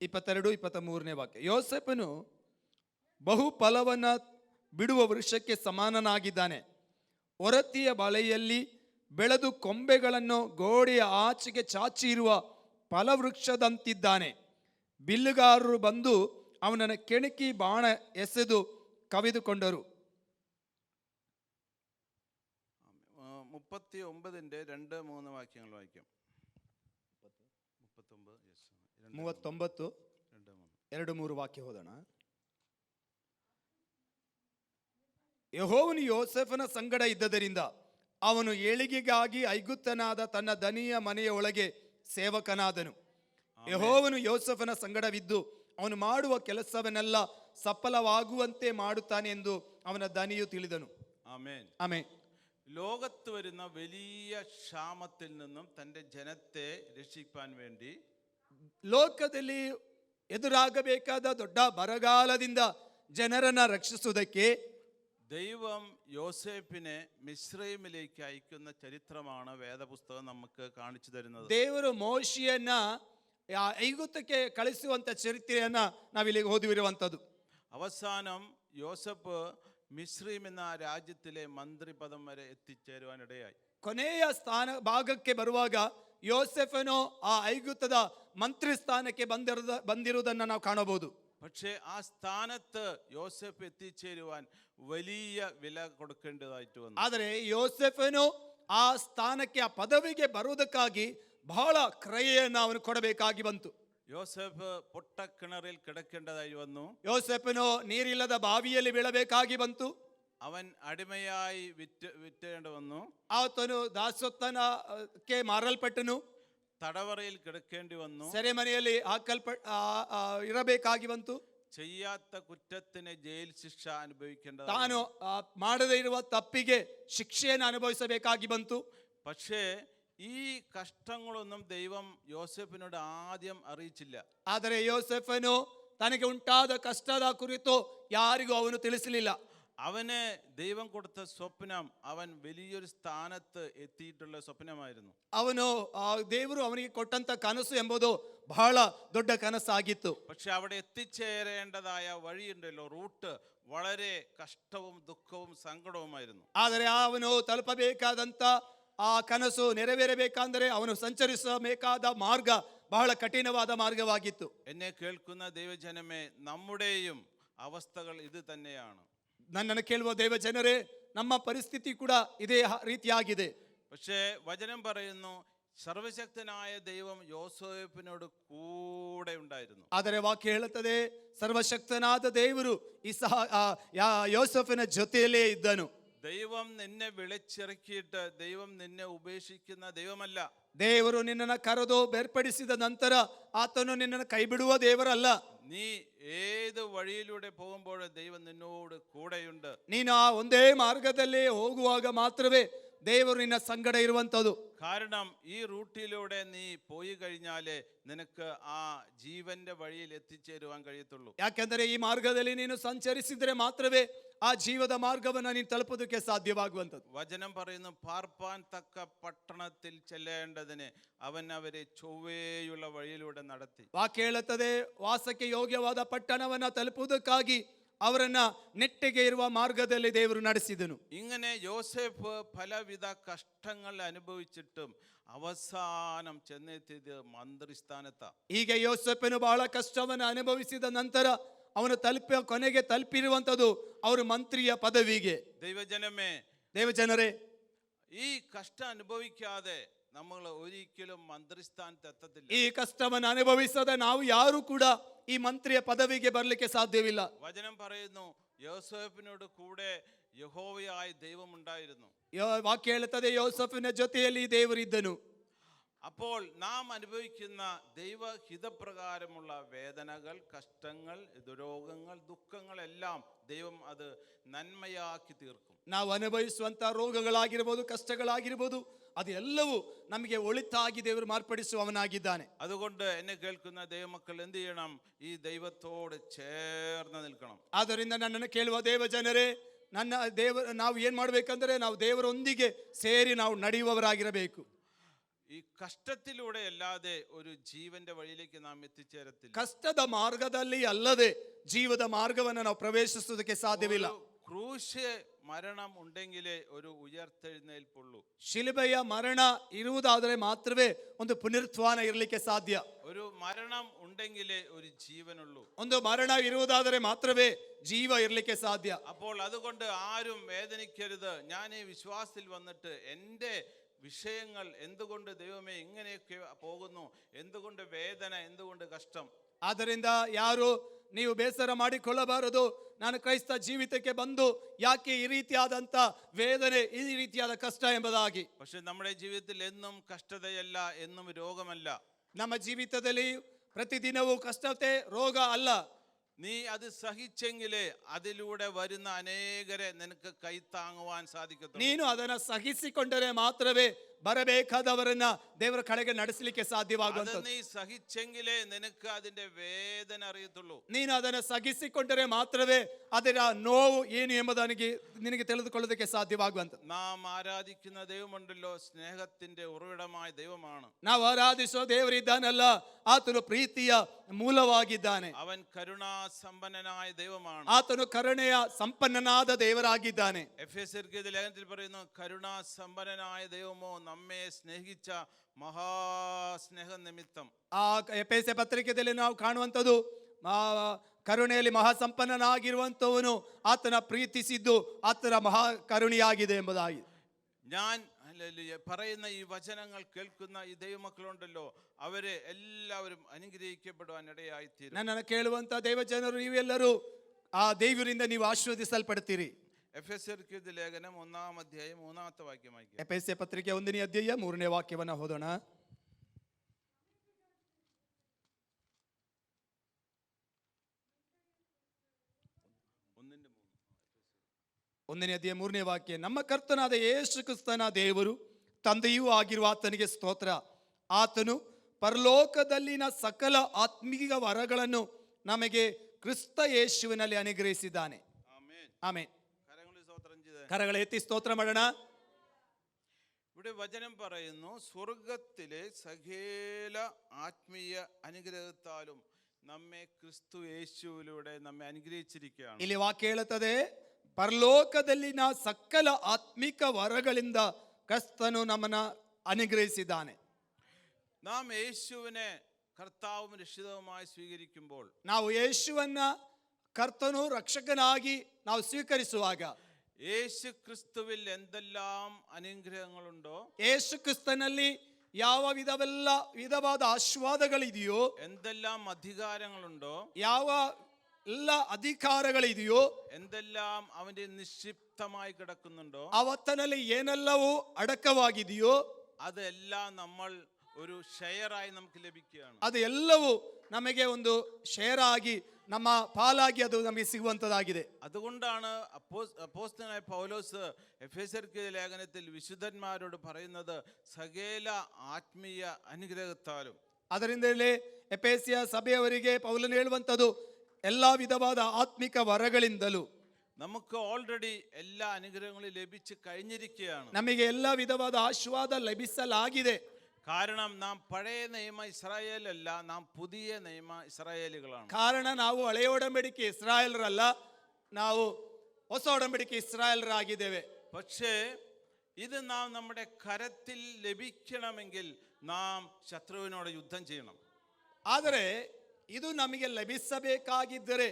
22-23 ವಾಕ್ಯ. ಯೋಸೇಫನು ಬಹು ಫಲವನ್ನ ಬಿಡುವ ವೃಕ್ಷಕ್ಕೆ ಸಮಾನನಾಗಿದ್ದಾನೆ. ಒರತಿಯ ಬಲೆಯಲ್ಲಿ ಬೆಳೆದು ಕೊಂಬೆಗಳನ್ನು ಗೋಡೆಯ ಆಚೆಗೆ ಚಾಚಿ ಇರುವ ಫಲವೃಕ್ಷದಂತಿದ್ದಾನೆ. ಬಿಲ್ಲುಗಾರರು ಬಂದು ಅವನನ್ನು ಕೆಣಕಿ ಬಾಣ ಎಸೆದು ಕವಿದುಕೊಂಡರು. 39-ന്റെ 2-3 വാക്യങ്ങൾ വായിക്കാം. 39 2-3 ವಾಕ್ಯ ಹೋದಣ. ಯೆಹೋವನು ಯೋಸೇಫನ ಸಂಗಡ ಇದ್ದದರಿಂದ ಅವನು ಏಳಿಗೆಗಾಗಿ ಐಗುಪ್ತನಾದ ತನ್ನ ದನಿಯ ಮನೆಯ ಒಳಗೆ ಸೇವಕನಾದನು. ಯೆಹೋವನು ಯೋಸೇಫನ ಸಂಗಡವಿದ್ದು ಅವನು ಮಾಡುವ ಕೆಲಸವನ್ನೆಲ್ಲ സഫലമാകുವಂತೆ ಮಾಡುತ್ತಾನೆ ಎಂದು അവನ ദനിയു ತಿಳಿದನು. ആമേൻ. ആമേൻ. ലോകത്ത് വരുന്ന വലിയ ക്ഷാമത്തിൽ നിന്നും തൻ്റെ ജനത്തെ രക്ഷിക്കാൻ വേണ്ടി ಲೋಕದಲ್ಲಿ ಎದುರಾಗಬೇಕಾದ ದೊಡ್ಡ ಬರಗಾಲದಿಂದ ಜನರನ್ನ ರಕ್ಷಿಸುವುದಕ್ಕೆ ദൈവം യോസേഫിനെ മിസ്രൈമിലേക്ക് അയക്കുന്ന ചരിത്രമാണ് വേദപുസ്തകം നമുക്ക് കാണിച്ചു തരുന്നത്. ದೇವರು ಮೋಶೆಯನ್ನ ಐಗುಪ್ತಕ್ಕೆ ಕಳಿಸುವಂತ ಚರಿತ್ರೆಯನ್ನ ನಾವಿಲ್ಲಿ ಓದಿರುವಂತದ್ದು. അവസാനം യോസഫ് മിസ്രൈം എന്ന ആ രാജ്യത്തിലെ മന്ത്രിപദം വരെ എത്തിച്ചേരുവാനിടയായി. ಕೊನೆಯ ಭಾಗಕ್ಕೆ ಬರುವಾಗ ಯೋಸೆಫನು ಆ ಐಗುಪ್ತದ ಮಂತ್ರಿ ಸ್ಥಾನಕ್ಕೆ ಬಂದಿರುವುದನ್ನು ನಾವು ಕಾಣಬಹುದು. പക്ഷേ ആ സ്ഥാനത്ത് യോസഫ് എത്തിച്ചേരുവാൻ വലിയ വില കൊടുക്കേണ്ടതായിട്ട് വന്നു. ಆದರೆ ಯೋಸೆಫನು ಆ ಸ್ಥಾನಕ್ಕೆ ಆ ಪದವಿಗೆ ಬರುವುದಕ್ಕಾಗಿ ಬಹಳ ಕ್ರಯೆಯನ್ನು ಅವನು ಕೊಡಬೇಕಾಗಿ ಬಂತು. യോസഫ് പൊട്ടക്കിണറിൽ കിടക്കേണ്ടതായി വന്നു. ಯೋಸೆಫನು ನೀರಿಲ್ಲದ ಬಾವಿಯಲ್ಲಿ ಬೀಳಬೇಕಾಗಿ ಬಂತು. അവൻ അടിമയായി വിറ്റേണ്ടി വന്നു. ಆತನು ದಾಸತ್ವಕ್ಕೆ ಮಾರಲ್ಪಟ್ಟನು. തടവറയിൽ കിടക്കേണ്ടി വന്നു. ಸೆರೆಮನೆಯಲ್ಲಿ ಇರಬೇಕಾಗಿ ಬಂತು. ചെയ്യാത്ത കുറ്റത്തിന് ജയിൽ ശിക്ഷ അനുഭവിക്കേണ്ടത്. ತಾನು ಮಾಡದೇ ಇರುವ ತಪ್ಪಿಗೆ ಶಿಕ್ಷೆಯನ್ನು ಅನುಭವಿಸಬೇಕಾಗಿ ಬಂತು. പക്ഷേ ഈ കഷ്ടങ്ങളൊന്നും ദൈവം യോസേഫിനോട് ആദ്യം അറിയിച്ചില്ല. ಆದರೆ ಯೋಸೆಫನು ತನಗೆ ಉಂಟಾದ ಕಷ್ಟದ ಕುರಿತು ಯಾರಿಗೂ ಅವನು ತಿಳಿಸಲಿಲ್ಲ. അവന് ദൈവം കൊടുത്ത സ്വപ്നം അവൻ വലിയൊരു സ്ഥാനത്ത് എത്തിയിട്ടുള്ള സ്വപ്നമായിരുന്നു. ಅವನು ದೇವರು ಅವನಿಗೆ ಕೊಟ್ಟಂತ ಕನಸು ಎಂಬುದು ಬಹಳ ದೊಡ್ಡ ಕನಸಾಗಿತ್ತು. പക്ഷെ അവിടെ എത്തിച്ചേരേണ്ടതായ വഴിയുണ്ടല്ലോ, റൂട്ട് വളരെ കഷ്ടവും ദുഃഖവും സങ്കടവുമായിരുന്നു. ಆದರೆ ಅವನು ತಲುಪಬೇಕಾದಂತ ಆ ಕನಸು ನೆರವೇರಬೇಕಂದರೆ ಅವನು ಸಂಚರಿಸಬೇಕಾದ ಮಾರ್ಗ ಬಹಳ ಕಠಿಣವಾದ ಮಾರ್ಗವಾಗಿತ್ತು. എന്നെ കേൾക്കുന്ന ദൈവജനമേ, നമ്മുടെയും അവസ്ഥകൾ ഇത് തന്നെയാണ്. ನನ್ನನ್ನು ಕೇಳುವ ದೇವ ಜನರೇ, ನಮ್ಮ ಪರಿಸ್ಥಿತಿ ಕೂಡ ಇದೇ ರೀತಿಯಾಗಿದೆ. പക്ഷേ വചനം പറയുന്നു, സർവശക്തനായ ദൈവം യോസേഫിനോട് കൂടെ ഉണ്ടായിരുന്നു. ಆದರೆ ವಾಕ್ಯ ಹೇಳುತ್ತದೆ, ಸರ್ವಶಕ್ತನಾದ ದೇವರು ಯೋಸೇಫನ ಜೊತೆಯಲ್ಲೇ ಇದ್ದನು. ദൈവം നിന്നെ വിളിച്ചിറക്കിയിട്ട് ദൈവം നിന്നെ ഉപേക്ഷിക്കുന്ന ദൈവമല്ല. ದೇವರು ನಿನ್ನನ್ನು ಕರೆದು ಬೇರ್ಪಡಿಸಿದ ನಂತರ ಆತನು ನಿನ್ನನ್ನು ಕೈ ಬಿಡುವ ದೇವರಲ್ಲ. നീ ഏത് വഴിയിലൂടെ പോകുമ്പോൾ ദൈവം നിന്നോട് കൂടെയുണ്ട്. ನೀನು ಆ ಒಂದೇ ಮಾರ್ಗದಲ್ಲಿ ಹೋಗುವಾಗ ಮಾತ್ರವೇ ದೇವರು ನಿನ್ನ ಸಂಗಡ ಇರುವಂತದ್ದು. കാരണം ഈ റൂട്ടിലൂടെ നീ പോയി കഴിഞ്ഞാലേ നിനക്ക് ആ ജീവന്റെ വഴിയിൽ എത്തിച്ചേരുവാൻ കഴിയത്തുള്ളൂ. ಯಾಕೆಂದರೆ ಈ ಮಾರ್ಗದಲ್ಲಿ ನೀನು ಸಂಚರಿಸಿದರೆ ಮಾತ್ರವೇ ಆ ಜೀವದ ಮಾರ್ಗವನ್ನು ನೀನು ತಲುಪೋದಕ್ಕೆ ಸಾಧ್ಯವಾಗುವಂಥದ್ದು. വചനം പറയുന്നു, പാർപ്പാൻ തക്ക പട്ടണത്തിൽ ചെല്ലേണ്ടതിന് അവൻ അവരെ ചൊവ്വേയുള്ള വഴിയിലൂടെ നടത്തി. ವಾಕ್ಯ ಹೇಳುತ್ತದೆ, ವಾಸಕ್ಕೆ ಯೋಗ್ಯವಾದ ಪಟ್ಟಣವನ್ನ ತಲುಪುವುದಕ್ಕಾಗಿ ಅವರನ್ನ ನೆಟ್ಟಿಗೆ ಇರುವ ಮಾರ್ಗದಲ್ಲಿ ದೇವರು ನಡೆಸಿದನು. ഇങ്ങനെ യോസേഫ് പലവിധ കഷ്ടങ്ങൾ അനുഭവിച്ചിട്ടും അവസാനം ചെന്നെത്തിയത് മന്ത്രിസ്ഥാനത്താ. ಈಗ ಯೋಸೇಫನು ಬಹಳ ಕಷ್ಟವನ್ನು ಅನುಭವಿಸಿದ ನಂತರ ಅವನು ಕೊನೆಗೆ ತಲುಪಿರುವಂತದ್ದು ಅವರು ಮಂತ್ರಿಯ ಪದವಿಗೆ. ദൈവജനമേ, ದೇವಜನರೇ, ഈ കഷ്ടം അനുഭവിക്കാതെ നമ്മൾ ഒരിക്കലും മന്ത്രിസ്ഥാനത്ത് എത്തത്തില്ല. ಈ ಕಷ್ಟವನ್ನು ಅನುಭವಿಸದ ನಾವು ಯಾರು ಕೂಡ ಈ ಮಂತ್ರಿಯ ಪದವಿಗೆ ಬರಲಿಕ್ಕೆ ಸಾಧ್ಯವಿಲ್ಲ. വചനം പറയുന്നു, യോസേഫിനോട് കൂടെ യഹോവയായ ദൈവം ഉണ്ടായിരുന്നു. ವಾಕ್ಯ ಹೇಳುತ್ತದೆ, ಯೋಸೇಫನ ಜೊತೆಯಲ್ಲಿ ದೇವರಿದ್ದನು. അപ്പോൾ നാം അനുഭവിക്കുന്ന ദൈവഹിതപ്രകാരമുള്ള വേദനകൾ, കഷ്ടങ്ങൾ, രോഗങ്ങൾ, ദുഃഖങ്ങൾ എല്ലാം ദൈവം അത് നന്മയാക്കി തീർക്കും. ನಾವು ಅನುಭವಿಸುವಂತ ರೋಗಗಳಾಗಿರ್ಬೋದು, ಕಷ್ಟಗಳಾಗಿರ್ಬೋದು, ಅದೆಲ್ಲವೂ ನಮಗೆ ಒಳಿತಾಗಿ ದೇವರು ಮಾರ್ಪಡಿಸುವವನಾಗಿದ್ದಾನೆ. അതുകൊണ്ട് എന്നെ കേൾക്കുന്ന ദൈവമക്കൾ എന്ത് ചെയ്യണം? ഈ ദൈവത്തോട് ചേർന്ന് നിൽക്കണം. ಆದ್ದರಿಂದ ನನ್ನನ್ನು ಕೇಳುವ ದೇವ ಜನರೇ, ನಾವು ಏನ್ ಮಾಡ್ಬೇಕಂದ್ರೆ ನಾವು ದೇವರೊಂದಿಗೆ ಸೇರಿ ನಾವು ನಡೆಯುವವರಾಗಿರಬೇಕು. ഈ കഷ്ടത്തിലൂടെ അല്ലാതെ ഒരു ജീവന്റെ വഴിയിലേക്ക് നാം എത്തിച്ചേരത്തില്ല. ಕಷ್ಟದ ಮಾರ್ಗದಲ್ಲಿ ಅಲ್ಲದೆ ಜೀವದ ಮಾರ್ಗವನ್ನು ನಾವು ಪ್ರವೇಶಿಸುವುದಕ್ಕೆ ಸಾಧ್ಯವಿಲ್ಲ. ക്രൂശ് മരണം ഉണ്ടെങ്കിലേ ഒരു ഉയർത്തെഴുന്നേൽപ്പുള്ളൂ. ಶಿಲುಬೆಯ ಮರಣ ಇರುವುದಾದರೆ ಮಾತ್ರವೇ ಒಂದು ಪುನರುತ್ಥಾನ ಇರಲಿಕ್ಕೆ ಸಾಧ್ಯ. ഒരു മരണം ഉണ്ടെങ്കിലേ ഒരു ജീവനുള്ളൂ. ಒಂದು ಮರಣ ಇರುವುದಾದರೆ ಮಾತ್ರವೇ ಜೀವ ಇರಲಿಕ್ಕೆ ಸಾಧ್ಯ. അപ്പോൾ അതുകൊണ്ട് ആരും വേദനിക്കരുത്. ഞാൻ ഈ വിശ്വാസത്തിൽ വന്നിട്ട് എൻ്റെ വിഷയങ്ങൾ എന്തുകൊണ്ട് ദൈവമേ ഇങ്ങനെയൊക്കെ പോകുന്നു, എന്തുകൊണ്ട് വേദന, എന്തുകൊണ്ട് കഷ്ടം. ಆದ್ದರಿಂದ ಯಾರು ನೀವು ಬೇಸರ ಮಾಡಿಕೊಳ್ಳಬಾರದು. ನಾನು ಕ್ರೈಸ್ತ ಜೀವಿತಕ್ಕೆ ಬಂದು ಯಾಕೆ ಈ ರೀತಿಯಾದಂಥ ವೇದನೆ, ಈ ರೀತಿಯಾದ ಕಷ್ಟ ಎಂಬುದಾಗಿ. പക്ഷെ നമ്മുടെ ജീവിതത്തിൽ എന്നും കഷ്ടതയല്ല, എന്നും രോഗമല്ല. ನಮ್ಮ ಜೀವಿತದಲ್ಲಿ ಪ್ರತಿದಿನವೂ ಕಷ್ಟತೆ, ರೋಗ ಅಲ್ಲ. നീ അത് സഹിച്ചെങ്കിലേ അതിലൂടെ വരുന്ന അനേകരെ നിനക്ക് കൈത്താങ്ങുവാൻ സാധിക്കത്തുള്ളൂ. ನೀನು ಅದನ್ನ ಸಹಿಸಿಕೊಂಡರೆ ಮಾತ್ರವೇ ಬರಬೇಕಾದವರನ್ನ ದೇವರ ಕಡೆಗೆ ನಡೆಸಲಿಕ್ಕೆ അത് ಸಾಧ್ಯವಾಗುವಂಥದ್ದು. നീ സഹിച്ചെങ്കിലേ നിനക്ക് അതിന്റെ വേദന അറിയത്തുള്ളൂ. ನೀನು ಅದನ್ನು ಸಹಿಸಿಕೊಂಡರೆ ಮಾತ್ರವೇ ಅದರ ನೋವು ಏನು ಎಂಬುದನಿಗೆ ನಿನಗೆ ತಿಳಿದುಕೊಳ್ಳೋದಕ್ಕೆ ಸಾಧ್ಯವಾಗುವಂಥದ್ದು. നാം ആരാധിക്കുന്ന ദൈവമുണ്ടല്ലോ, സ്നേഹത്തിന്റെ ഉറവിടമായ ദൈവമാണ്. ನಾವು ಆರಾಧಿಸುವ ದೇವರಿದ್ದಾನಲ್ಲ, ಆತನು ಪ್ರೀತಿಯ ಮೂಲವಾಗಿದ್ದಾನೆ. അവൻ കരുണാസമ്പന്നനായ ദൈവമാണ്. ಆತನು ಕರುಣೆಯ ಸಂಪನ್ನನಾದ ದೇವರಾಗಿದ್ದಾನೆ. എഫെസ്യർക്ക് ലേഖനത്തിൽ പറയുന്നു, കരുണാസമ്പന്നനായ ദൈവമോ നമ്മെ സ്നേഹിച്ച മഹാസ്നേഹ നിമിത്തം. ಆ ಎಫೆಸ ಪತ್ರಿಕೆಯಲ್ಲಿ ನಾವು ಕಾಣುವಂಥದ್ದು, ಕರುಣೆಯಲ್ಲಿ ಮಹಾಸಂಪನ್ನನಾಗಿರುವಂಥವನು ಆತನ ಪ್ರೀತಿಸಿದ್ದು ಆತನ ಮಹಾ ಕರುಣೆಯಾಗಿದೆ ಎಂಬುದಾಗಿ. ഞാൻ പറയുന്ന ഈ വചനങ്ങൾ കേൾക്കുന്ന ഈ ദൈവമക്കളുണ്ടല്ലോ, അവരെ എല്ലാവരും അനുഗ്രഹിക്കപ്പെടുവാൻ ഇടയായിത്തീരും. ನನ್ನನ್ನು ಕೇಳುವಂತ ದೈವಜನರು ನೀವೆಲ್ಲರೂ ಆ ದೇವರಿಂದ ನೀವು ಆಶೀರ್ವದಿಸಲ್ಪಡ್ತೀರಿ. എഫെസ്യർക്ക് ലേഖനം 1-ാം അധ്യായം 3-ാമത്തെ വാക്യം വായിക്കാം. ಎಫೆಸ ಪತ್ರಿಕೆ 1ನೇ ಅಧ್ಯಾಯ 3ನೇ ವಾಕ್ಯವನ್ನ ಓದೋಣ. 1ನೇ ಅಧ್ಯಾಯ 3ನೇ ವಾಕ್ಯ. ನಮ್ಮ ಕರ್ತನಾದ ಯೇಸು ಕ್ರಿಸ್ತನ ದೇವರು ತಂದೆಯೂ ಆಗಿರುವ ಆತನಿಗೆ ಸ್ತೋತ್ರ. ಆತನು ಪರಲೋಕದಲ್ಲಿನ ಸಕಲ ಆತ್ಮೀಯ ವರಗಳನ್ನು ನಮಗೆ ಕ್ರಿಸ್ತ ಯೇಸುವಿನಲ್ಲಿ ಅನುಗ್ರಹಿಸಿದ್ದಾನೆ. ആമേൻ. ಆಮೆನ್. കരങ്ങളിൽ സ്തോത്രം ചെയ്ത് ಕರಗಳ ಎತ್ತಿ ಸ್ತೋತ್ರ ಮಾಡೋಣ. ഇവിടെ വചനം പറയുന്നു, സ്വർഗത്തിലെ സകല ആത്മീയ അനുഗ്രഹത്താലും നമ്മെ ക്രിസ്തു യേശുവിലൂടെ നമ്മെ അനുഗ്രഹിച്ചിരിക്കുകയാണ്. ಇಲ್ಲಿ ವಾಕ್ಯ ಹೇಳುತ್ತದೆ, ಪರಲೋಕದಲ್ಲಿನ ಸಕಲ ಆತ್ಮಿಕ ವರಗಳಿಂದ ಕ್ರಿಸ್ತನು ನಮ್ಮನ್ನ ಅನುಗ್ರಹಿಸಿದ್ದಾನೆ. നാം യേശുവിനെ കർത്താവും രക്ഷിതാവുമായി സ്വീകരിക്കുമ്പോൾ, ನಾವು ಯೇಸುವನ್ನ ಕರ್ತನು ರಕ್ಷಕನಾಗಿ ನಾವು ಸ್ವೀಕರಿಸುವಾಗ, യേശു ക്രിസ്തുവിൽ എന്തെല്ലാം അനുഗ്രഹങ്ങളുണ്ടോ, ಯೇಸು ಕ್ರಿಸ್ತನಲ್ಲಿ ಯಾವ ವಿಧವಾದ ಆಶೀರ್ವಾದಗಳಿದೆಯೋ, എന്തെല്ലാം അധികാരങ്ങളുണ്ടോ, ಯಾವ ಎಲ್ಲ ಅಧಿಕಾರಗಳಿದೆಯೋ, എന്തെല്ലാം അവന്റെ നിക്ഷിപ്തമായി കിടക്കുന്നുണ്ടോ, ಅವತ್ತನಲ್ಲಿ ಏನೆಲ್ಲವೂ ಅಡಕವಾಗಿದೆಯೋ അതെല്ലാം നമ്മൾ ഒരു ഷെയറായി നമുക്ക് ലഭിക്കുകയാണ്. ಅದು ಎಲ್ಲವೂ ನಮಗೆ ಒಂದು ಶೇರ್ ಆಗಿ, ನಮ್ಮ ಪಾಲಾಗಿ ಅದು ನಮಗೆ ಸಿಗುವಂತದ್ದಾಗಿದೆ. അതുകൊണ്ടാണ് അപ്പോസ്തലനായ പൗലോസ് എഫെസ്യർക്ക് ലേഖനത്തിൽ വിശുദ്ധന്മാരോട് പറയുന്നത്, സകല ആത്മീയ അനുഗ്രഹത്താലും. ಅದರಿಂದಲೇ ಎಫೆಸಿಯ ಸಭೆಯವರಿಗೆ ಪೌಲನು ಹೇಳುವಂಥದ್ದು, ಎಲ್ಲ ವಿಧವಾದ ಆತ್ಮಿಕ ವರಗಳಿಂದಲೂ നമുക്ക് ഓൾറെഡി എല്ലാ അനുഗ്രഹങ്ങളും ലഭിച്ചു കഴിഞ്ഞിരിക്കുകയാണ്. ನಮಗೆ ಎಲ್ಲ ವಿಧವಾದ ಆಶೀರ್ವಾದ ಲಭಿಸಲಾಗಿದೆ. കാരണം നാം പഴയ നിയമ ഇസ്രായേലല്ല, നാം പുതിയ നിയമ ഇസ്രായേലുകളാണ്. ಕಾರಣ ನಾವು ಹಳೆಯ ಒಡಂಬಡಿಕೆ ಇಸ್ರಾಯೇಲರಲ್ಲ, ನಾವು ಹೊಸ ಒಡಂಬಡಿಕೆ ಇಸ್ರಾಯೇಲರಾಗಿದ್ದೇವೆ. പക്ഷേ ഇത് നാം നമ്മുടെ കരത്തിൽ ലഭിക്കണമെങ്കിൽ നാം ശത്രുവിനോട് യുദ്ധം ചെയ്യണം. ಆದರೆ ಇದು ನಮಗೆ ಲಭಿಸಬೇಕಾಗಿದ್ದರೆ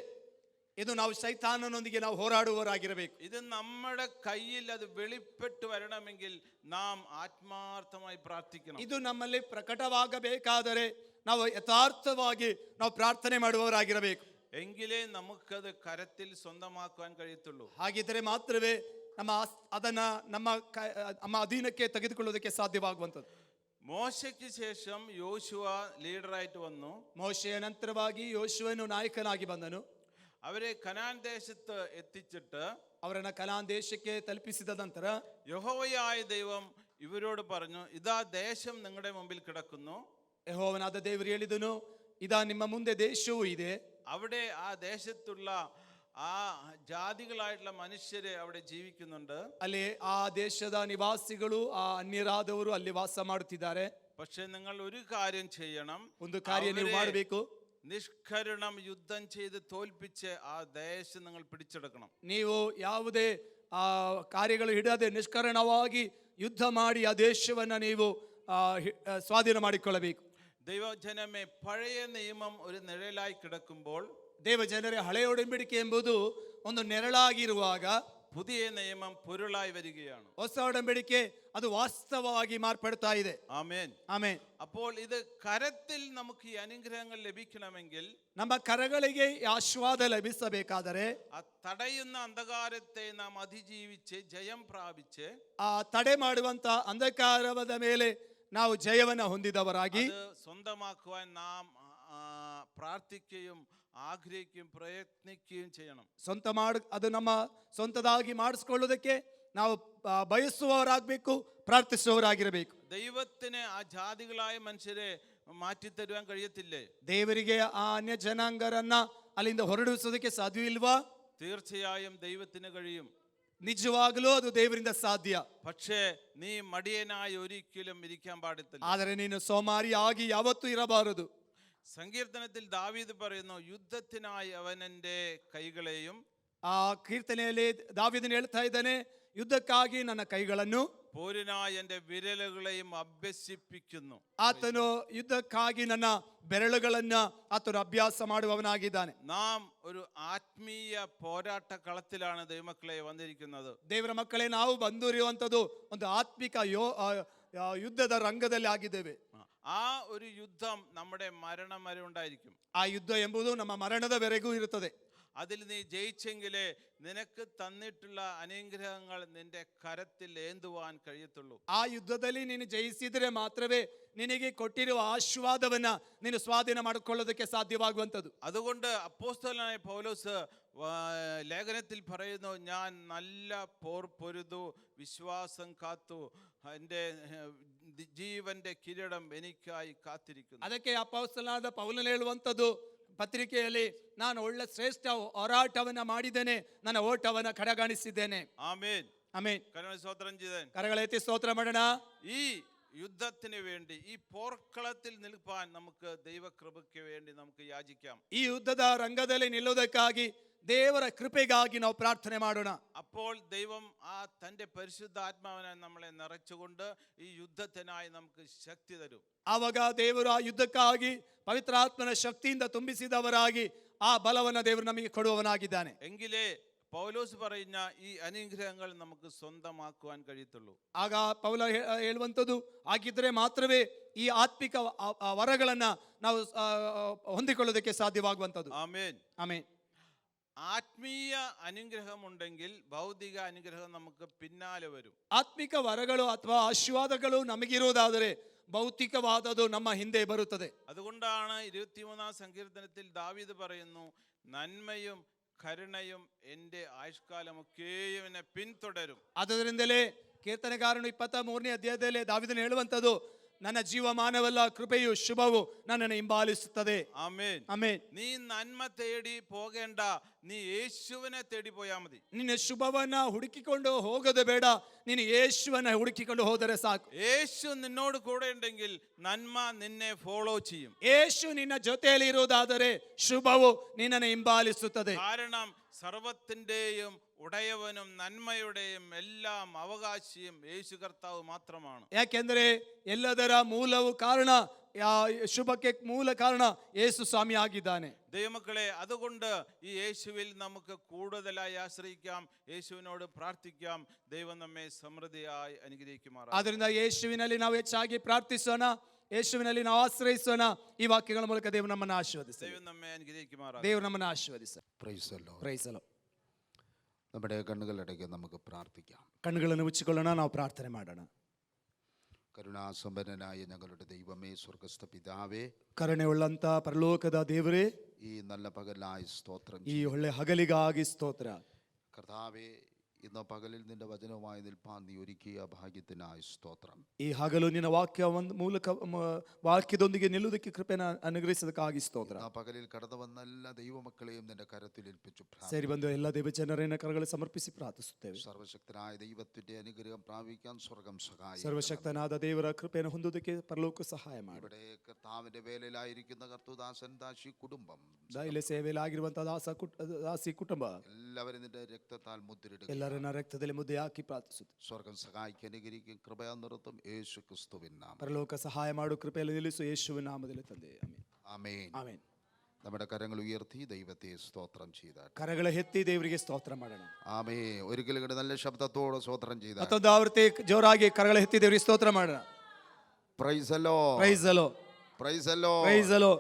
ಇದು ನಾವು ಸೈತಾನನೊಂದಿಗೆ ನಾವು ಹೋರಾಡುವವರಾಗಿರಬೇಕು. ഇത് നമ്മുടെ കയ്യിൽ അത് വെളിപ്പെട്ട് വരണമെങ്കിൽ നാം ആത്മാർത്ഥമായി പ്രാർത്ഥിക്കണം. ಇದು ನಮ್ಮಲ್ಲಿ ಪ್ರಕಟವಾಗಬೇಕಾದರೆ ನಾವು ಯಥಾರ್ಥವಾಗಿ ನಾವು ಪ್ರಾರ್ಥನೆ ಮಾಡುವವರಾಗಿರಬೇಕು. എങ്കിലേ നമുക്കത് കരത്തിൽ സ്വന്തമാക്കുവാൻ കഴിയത്തുള്ളൂ. ಹಾಗಿದ್ದರೆ ಮಾತ್ರವೇ ಅದನ್ನ ನಮ್ಮ ಅಧೀನಕ್ಕೆ ತೆಗೆದುಕೊಳ್ಳೋದಕ್ಕೆ ಸಾಧ್ಯವಾಗುವಂಥದ್ದು. മോശയ്ക്ക് ശേഷം യോശുവ ലീഡറായിട്ട് വന്നു. ಮೋಶೆಯ ನಂತರವಾಗಿ ಯೋಶುವನು ನಾಯಕನಾಗಿ ಬಂದನು. അവരെ കനാൻ ദേശത്ത് എത്തിച്ചിട്ട് ಅವರನ್ನ ಕನಾನ್ ದೇಶಕ್ಕೆ ತಲುಪಿಸಿದ ನಂತರ യഹോവയായ ദൈവം ഇവരോട് പറഞ്ഞു, ഇതാ ദേശം നിങ്ങളുടെ മുമ്പിൽ കിടക്കുന്നു. ಯೆಹೋವನಾದ ದೇವರು ಹೇಳಿದನು, ಇದಾ ನಿಮ್ಮ ಮುಂದೆ ದೇಶವೂ ಇದೆ. അവിടെ ആ ദേശത്തുള്ള ആ ജാതികളായിട്ടുള്ള മനുഷ്യരെ അവിടെ ജീവിക്കുന്നുണ്ട്. ಅಲ್ಲಿ ಆ ದೇಶದ ನಿವಾಸಿಗಳು, ಆ ಅನ್ಯರಾದವರು ಅಲ್ಲಿ ವಾಸ ಮಾಡುತ್ತಿದ್ದಾರೆ. പക്ഷെ നിങ്ങൾ ഒരു കാര്യം ചെയ്യണം, ಒಂದು ಕಾರ್ಯ ನೀವು ಮಾಡಬೇಕು. നിഷ്കരുണം യുദ്ധം ചെയ്ത് തോൽപ്പിച്ച് ആ ദേശം നിങ്ങൾ പിടിച്ചെടുക്കണം. ನೀವು ಯಾವುದೇ ಕಾರ್ಯಗಳು ಹಿಡದೆ ನಿಷ್ಕರಣವಾಗಿ ಯುದ್ಧ ಮಾಡಿ ಆ ದೇಶವನ್ನ ನೀವು ಸ್ವಾಧೀನ ಮಾಡಿಕೊಳ್ಳಬೇಕು. ദൈവജനമേ, പഴയ നിയമം ഒരു നിഴലായി കിടക്കുമ്പോൾ, ದೇವ ಜನರೇ, ಹಳೆಯ ಒಡಂಬಡಿಕೆ ಎಂಬುದು ಒಂದು ನೆರಳಾಗಿರುವಾಗ, പുതിയ നിയമം പൊരുളായി വരികയാണ്. ಹೊಸ ಒಡಂಬಡಿಕೆ ಅದು ವಾಸ್ತವವಾಗಿ ಮಾರ್ಪಡ್ತಾ ಇದೆ. ആമേൻ. ಆಮೆನ್. അപ്പോൾ ഇത് കരത്തിൽ നമുക്ക് ഈ അനുഗ്രഹങ്ങൾ ലഭിക്കണമെങ്കിൽ ನಮ್ಮ ಕರಗಳಿಗೆ ಈ ಆಶೀರ್ವಾದ ಲಭಿಸಬೇಕಾದರೆ ആ തടയുന്ന അന്ധകാരത്തെ നാം അതിജീവിച്ച് ജയം പ്രാപിച്ച് ಆ ತಡೆ ಮಾಡುವಂತ ಅಂಧಕಾರದ ಮೇಲೆ ನಾವು ಜಯವನ್ನು ಹೊಂದಿದವರಾಗಿ അത് സ്വന്തമാക്കുവാൻ നാം പ്രാർത്ഥിക്കുകയും ആഗ്രഹിക്കുകയും പ്രയത്നിക്കുകയും ചെയ്യണം. ಅದು ನಮ್ಮ ಸ್ವಂತದಾಗಿ ಮಾಡಿಸ್ಕೊಳ್ಳೋದಕ್ಕೆ ನಾವು ಬಯಸುವವರಾಗಬೇಕು, ಪ್ರಾರ್ಥಿಸುವವರಾಗಿರಬೇಕು. ദൈവത്തിന് ആ ജാതികളായ മനുഷ്യരെ മാറ്റിത്തരുവാൻ കഴിയത്തില്ലേ? ದೇವರಿಗೆ ಆ ಅನ್ಯ ಜನಾಂಗರನ್ನ ಅಲ್ಲಿಂದ ಹೊರಡಿಸೋದಕ್ಕೆ ಸಾಧ್ಯವಿಲ್ವಾ? തീർച്ചയായും ദൈവത്തിന് കഴിയും. ನಿಜವಾಗಲೂ ಅದು ದೇವರಿಂದ ಸಾಧ್ಯ. പക്ഷേ നീ മടിയനായി ഒരിക്കലും ഇരിക്കാൻ പാടില്ല. ಆದರೆ ನೀನು ಸೋಮಾರಿಯಾಗಿ ಯಾವತ್ತೂ ಇರಬಾರದು. സങ്കീർത്തനത്തിൽ ദാവീദ് പറയുന്നു, യുദ്ധത്തിനായി അവൻ എൻ്റെ കൈകളെയും, ಆ ಕೀರ್ತನೆಯಲ್ಲಿ ದಾವೀದನು ಹೇಳ್ತಾ ಇದ್ದಾನೆ, ಯುದ್ಧಕ್ಕಾಗಿ ನನ್ನ ಕೈಗಳನ್ನು, പോരിനായി എൻ്റെ വിരലുകളെയും അഭ്യസിപ്പിക്കുന്നു. ಆತನು ಯುದ್ಧಕ್ಕಾಗಿ ನನ್ನ ಬೆರಳುಗಳನ್ನ ಆತನು ಅಭ್ಯಾಸ ಮಾಡುವವನಾಗಿದ್ದಾನೆ. നാം ഒരു ആത്മീയ പോരാട്ട കളത്തിലാണ് ദൈവമക്കളെ വന്നിരിക്കുന്നത്. ದೇವರ ಮಕ್ಕಳೇ, ನಾವು ಬಂದಿರುವಂಥದ್ದು ಒಂದು ಆತ್ಮಿಕ ಯುದ್ಧದ ರಂಗದಲ್ಲಿ ಆಗಿದ್ದೇವೆ. ആ ഒരു യുദ്ധം നമ്മുടെ മരണം വരെ ഉണ്ടായിരിക്കും. ಆ ಯುದ್ಧ ಎಂಬುದು ನಮ್ಮ ಮರಣದವರೆಗೂ ಇರುತ್ತದೆ. അതിൽ നീ ജയിച്ചെങ്കിലേ നിനക്ക് തന്നിട്ടുള്ള അനുഗ്രഹങ്ങൾ നിന്റെ കരത്തിൽ ഏന്തുവാൻ കഴിയത്തുള്ളൂ. ಆ ಯುದ್ಧದಲ್ಲಿ ನೀನು ಜಯಿಸಿದರೆ ಮಾತ್ರವೇ ನಿನಗೆ ಕೊಟ್ಟಿರುವ ಆಶೀರ್ವಾದವನ್ನ ನೀನು ಸ್ವಾಧೀನ ಮಾಡಿಕೊಳ್ಳೋದಕ್ಕೆ ಸಾಧ್ಯವಾಗುವಂಥದ್ದು. അതുകൊണ്ട് അപ്പോസ്തലനായ പൗലോസ് ലേഖനത്തിൽ പറയുന്നു, ഞാൻ നല്ല പോർ പൊരുതു, വിശ്വാസം കാത്തു, എൻ്റെ ജീവന്റെ കിരീടം എനിക്കായി കാത്തിരിക്കുന്നു. ಅದಕ್ಕೆ ಅಪೊಸ್ತಲನಾದ ಪೌಲನು ಹೇಳುವಂಥದ್ದು ಪತ್ರಿಕೆಯಲ್ಲಿ, ನಾನು ಒಳ್ಳೆ ಶ್ರೇಷ್ಠ ಹೋರಾಟವನ್ನ ಮಾಡಿದ್ದೇನೆ, ನನ್ನ ಓಟವನ್ನ ಕಡೆಗಣಿಸಿದ್ದೇನೆ. ആമേൻ. ಆಮೆನ್. കരങ്ങളെ സ്തോത്രം ചെയ്തേൻ. ಕರಗಳೆತ್ತಿ ಸ್ತೋತ್ರ ಮಾಡೋಣ. ഈ യുദ്ധത്തിന് വേണ്ടി, ഈ പോർക്കളത്തിൽ നിൽപ്പാൻ നമുക്ക് ദൈവകൃപയ്ക്ക് വേണ്ടി നമുക്ക് യാചിക്കാം. ಈ ಯುದ್ಧದ ರಂಗದಲ್ಲಿ ನಿಲ್ಲುವುದಕ್ಕಾಗಿ ದೇವರ ಕೃಪೆಗಾಗಿ ನಾವು ಪ್ರಾರ್ಥನೆ ಮಾಡೋಣ. അപ്പോൾ ദൈവം ആ തൻ്റെ പരിശുദ്ധാത്മാവിനെ നമ്മളെ നിറച്ചുകൊണ്ട് ഈ യുദ്ധത്തിനായി നമുക്ക് ശക്തി തരും. ಆವಾಗ ದೇವರು ಆ ಯುದ್ಧಕ್ಕಾಗಿ ಪವಿತ್ರಾತ್ಮನ ಶಕ್ತಿಯಿಂದ ತುಂಬಿಸಿದವರಾಗಿ ಆ ಬಲವನ್ನು ದೇವರು ನಮಗೆ ಕೊಡುವವನಾಗಿದ್ದಾನೆ. എങ്കിലേ പൗലോസ് പറയുന്ന ഈ അനുഗ്രഹങ്ങൾ നമുക്ക് സ്വന്തമാക്കുവാൻ കഴിയത്തുള്ളൂ. ಆಗ ಪೌಲ ಹೇಳುವಂಥದ್ದು, ಆಗಿದ್ರೆ ಮಾತ್ರವೇ ಈ ಆತ್ಮಿಕ ವರಗಳನ್ನ ನಾವು ಹೊಂದಿಕೊಳ್ಳೋದಕ್ಕೆ ಸಾಧ್ಯವಾಗುವಂಥದ್ದು. ആമേൻ. ಆಮೆನ್. ആത്മീയ അനുഗ്രഹമുണ്ടെങ്കിൽ ഭൗതിക അനുഗ്രഹം നമുക്ക് പിന്നാലെ വരും. ಆತ್ಮಿಕ ವರಗಳು ಅಥವಾ ಆಶೀರ್ವಾದಗಳು ನಮಗಿರುವುದಾದರೆ ಭೌತಿಕವಾದದ್ದು ನಮ್ಮ ಹಿಂದೆ ಬರುತ್ತದೆ. അതുകൊണ്ടാണ് 23-ാം സങ്കീർത്തനത്തിൽ ദാവീദ് പറയുന്നു, നന്മയും കരുണയും എൻ്റെ ആയുഷ്കാലമൊക്കെയും എന്നെ പിന്തുടരും. ಆದ್ದರಿಂದಲೇ ಕೀರ್ತನೆಗಾರನು 23ನೇ ಅಧ್ಯಾಯದಲ್ಲಿ ದಾವೀದನು ಹೇಳುವಂಥದ್ದು, ನನ್ನ ಜೀವಮಾನವೆಲ್ಲ ಕೃಪೆಯು ಶುಭವು ನನ್ನನ್ನು ಹಿಂಬಾಲಿಸುತ್ತದೆ. ആമേൻ. ಆಮೆನ್. നീ നന്മ തേടി പോകേണ്ട, നീ യേശുവിനെ തേടി പോയാൽ മതി. ನಿನ್ನ ಶುಭವನ್ನ ಹುಡುಕಿಕೊಂಡು ಹೋಗೋದು ಬೇಡ, ನೀನು ಯೇಸುವನ್ನ ಹುಡುಕಿಕೊಂಡು ಹೋದರೆ ಸಾಕು. യേശു നിന്നോട് കൂടെ ഉണ്ടെങ്കിൽ നന്മ നിന്നെ ഫോളോ ചെയ്യും. ಯೇಸು ನಿನ್ನ ಜೊತೆಯಲ್ಲಿ ಇರುವುದಾದರೆ ಶುಭವು ನಿನ್ನನ್ನು ಹಿಂಬಾಲಿಸುತ್ತದೆ. കാരണം സർവത്തിൻ്റെയും ഉടയവനും നന്മയുടെയും എല്ലാം അവകാശിയും യേശു കർത്താവ് മാത്രമാണ്. ಯಾಕೆಂದರೆ ಎಲ್ಲದರ ಮೂಲವು ಕಾರಣ, ಶುಭಕ್ಕೆ ಮೂಲ ಕಾರಣ ಯೇಸು ಸ್ವಾಮಿ ಆಗಿದ್ದಾನೆ. ദൈവമക്കളെ, അതുകൊണ്ട് ഈ യേശുവിൽ നമുക്ക് കൂടുതലായി ആശ്രയിക്കാം, യേശുവിനോട് പ്രാർത്ഥിക്കാം. ദൈവം നമ്മെ സമൃദ്ധിയായി അനുഗ്രഹിക്കുമാറാകട്ടെ. ಆದ್ದರಿಂದ ಯೇಸುವಿನಲ್ಲಿ ನಾವು ಹೆಚ್ಚಾಗಿ ಪ್ರಾರ್ಥಿಸೋಣ, ಯೇಸುವಿನಲ್ಲಿ ನಾವು ಆಶ್ರಯಿಸೋಣ. ಈ ವಾಕ್ಯಗಳ ಮೂಲಕ ದೇವರು ನಮ್ಮನ್ನು ಆಶೀರ್ವದಿಸಲಿ. ദൈവം നമ്മെ അനുഗ്രഹിക്കുമാറാകട്ടെ. ದೇವರು ನಮ್ಮನ್ನು ಆಶೀರ್ವದಿಸಲಿ. Praise the Lord. Praise the Lord. നമ്മുടെ കണ്ണുകളടയ്ക്ക് നമുക്ക് പ്രാർത്ഥിക്കാം. ಕಣ್ಣುಗಳನ್ನು ಮುಚ್ಚಿಕೊಳ್ಳೋಣ, ನಾವು ಪ್ರಾರ್ಥನೆ ಮಾಡೋಣ. കരുണാസമ്പന്നനായ ഞങ്ങളുടെ ദൈവമേ, സ്വർഗസ്ഥ പിതാവേ, ಕರುಣೆಯುಳ್ಳಂತ ಪರಲೋಕದ ದೇವರೇ, ഈ നല്ല പകലായി സ്തോത്രം. ಈ ಒಳ್ಳೆ ಹಗಲಿಗಾಗಿ ಸ್ತೋತ್ರ. കർത്താവേ, ഇന്ന് പകലിൽ നിന്റെ വചനവുമായി നിൽപ്പാൻ നീ ഒരുക്കിയ ഭാഗ്യത്തിനായി സ്തോത്രം. ಈ ಹಗಲು ನಿನ್ನ ವಾಕ್ಯ ಮೂಲಕ ವಾಕ್ಯದೊಂದಿಗೆ ನಿಲ್ಲುವುದಕ್ಕೆ ಕೃಪೆನ ಅನುಗ್ರಹಿಸೋದಕ್ಕಾಗಿ ಸ್ತೋತ್ರ. ആ പകലിൽ കടന്നു വന്ന എല്ലാ ദൈവമക്കളെയും നിന്റെ കരത്തിൽ ഏൽപ്പിച്ചു ಸೇರಿ ಬಂದು ಎಲ್ಲ ದೇವಜನರನ್ನ ಕರಗಳು ಸಮರ್ಪಿಸಿ ಪ್ರಾರ್ಥಿಸುತ್ತೇವೆ. സർവശക്തനായ ദൈവത്തിന്റെ അനുഗ്രഹം പ്രാപിക്കാൻ സ്വർഗം സഹായിക്കും. ಸರ್ವಶಕ್ತನಾದ ದೇವರ ಕೃಪೆಯನ್ನು ಹೊಂದುವುದಕ್ಕೆ ಪರಲೋಕ ಸಹಾಯ ಮಾಡಿ. ഇവിടെ കർത്താവിന്റെ വേലയിലായിരിക്കുന്ന കർത്തുദാസൻ ദാസി കുടുംബം, ಇಲ್ಲಿ ಸೇವೆಯಲ್ಲಿ ಆಗಿರುವಂತಹ ದಾಸಿ ಕುಟುಂಬ എല്ലാവരും നിന്റെ രക്തത്താൽ മുദ്രയിടുക. ಎಲ್ಲರನ್ನ ರಕ್ತದಲ್ಲಿ ಮುದ್ದೆ ಹಾಕಿ ಪ್ರಾರ್ಥಿಸುತ್ತೆ. സ്വർഗം സഹായിക്കാൻ അനുഗ്രഹിക്കും. കൃപയാ നിർത്തും യേശു ക്രിസ്തുവിൻ നാമത്തിൽ. ಪರಲೋಕ ಸಹಾಯ ಮಾಡು, ಕೃಪೆಯಲ್ಲಿ ನಿಲ್ಲಿಸು, ಯೇಸುವಿನ ನಾಮದಲ್ಲಿ ತಂದೆ. ಆಮೆನ್. ആമേൻ. ಆಮೆನ್. നമ്മുടെ കരങ്ങൾ ഉയർത്തി ദൈവത്തെ സ്തോത്രം ചെയ്ത ಕರಗಳ ಎತ್ತಿ ದೇವರಿಗೆ ಸ್ತೋತ್ರ ಮಾಡೋಣ. ആമേ. ഒരിക്കലും കൂടെ നല്ല ശബ്ദത്തോടെ സ്തോത്രം ചെയ്ത ಮತ್ತೊಂದು ಆವೃತ್ತಿ ಜೋರಾಗಿ ಕರಗಳ ಎತ್ತಿ ದೇವರಿಗೆ ಸ್ತೋತ್ರ ಮಾಡೋಣ. പ്രൈസ് അല്ലോ, ಪ್ರೈಸ್ ಅಲೋ, പ്രൈസ് അല്ലോ, ಪ್ರೈಸ್ ಅಲೋ.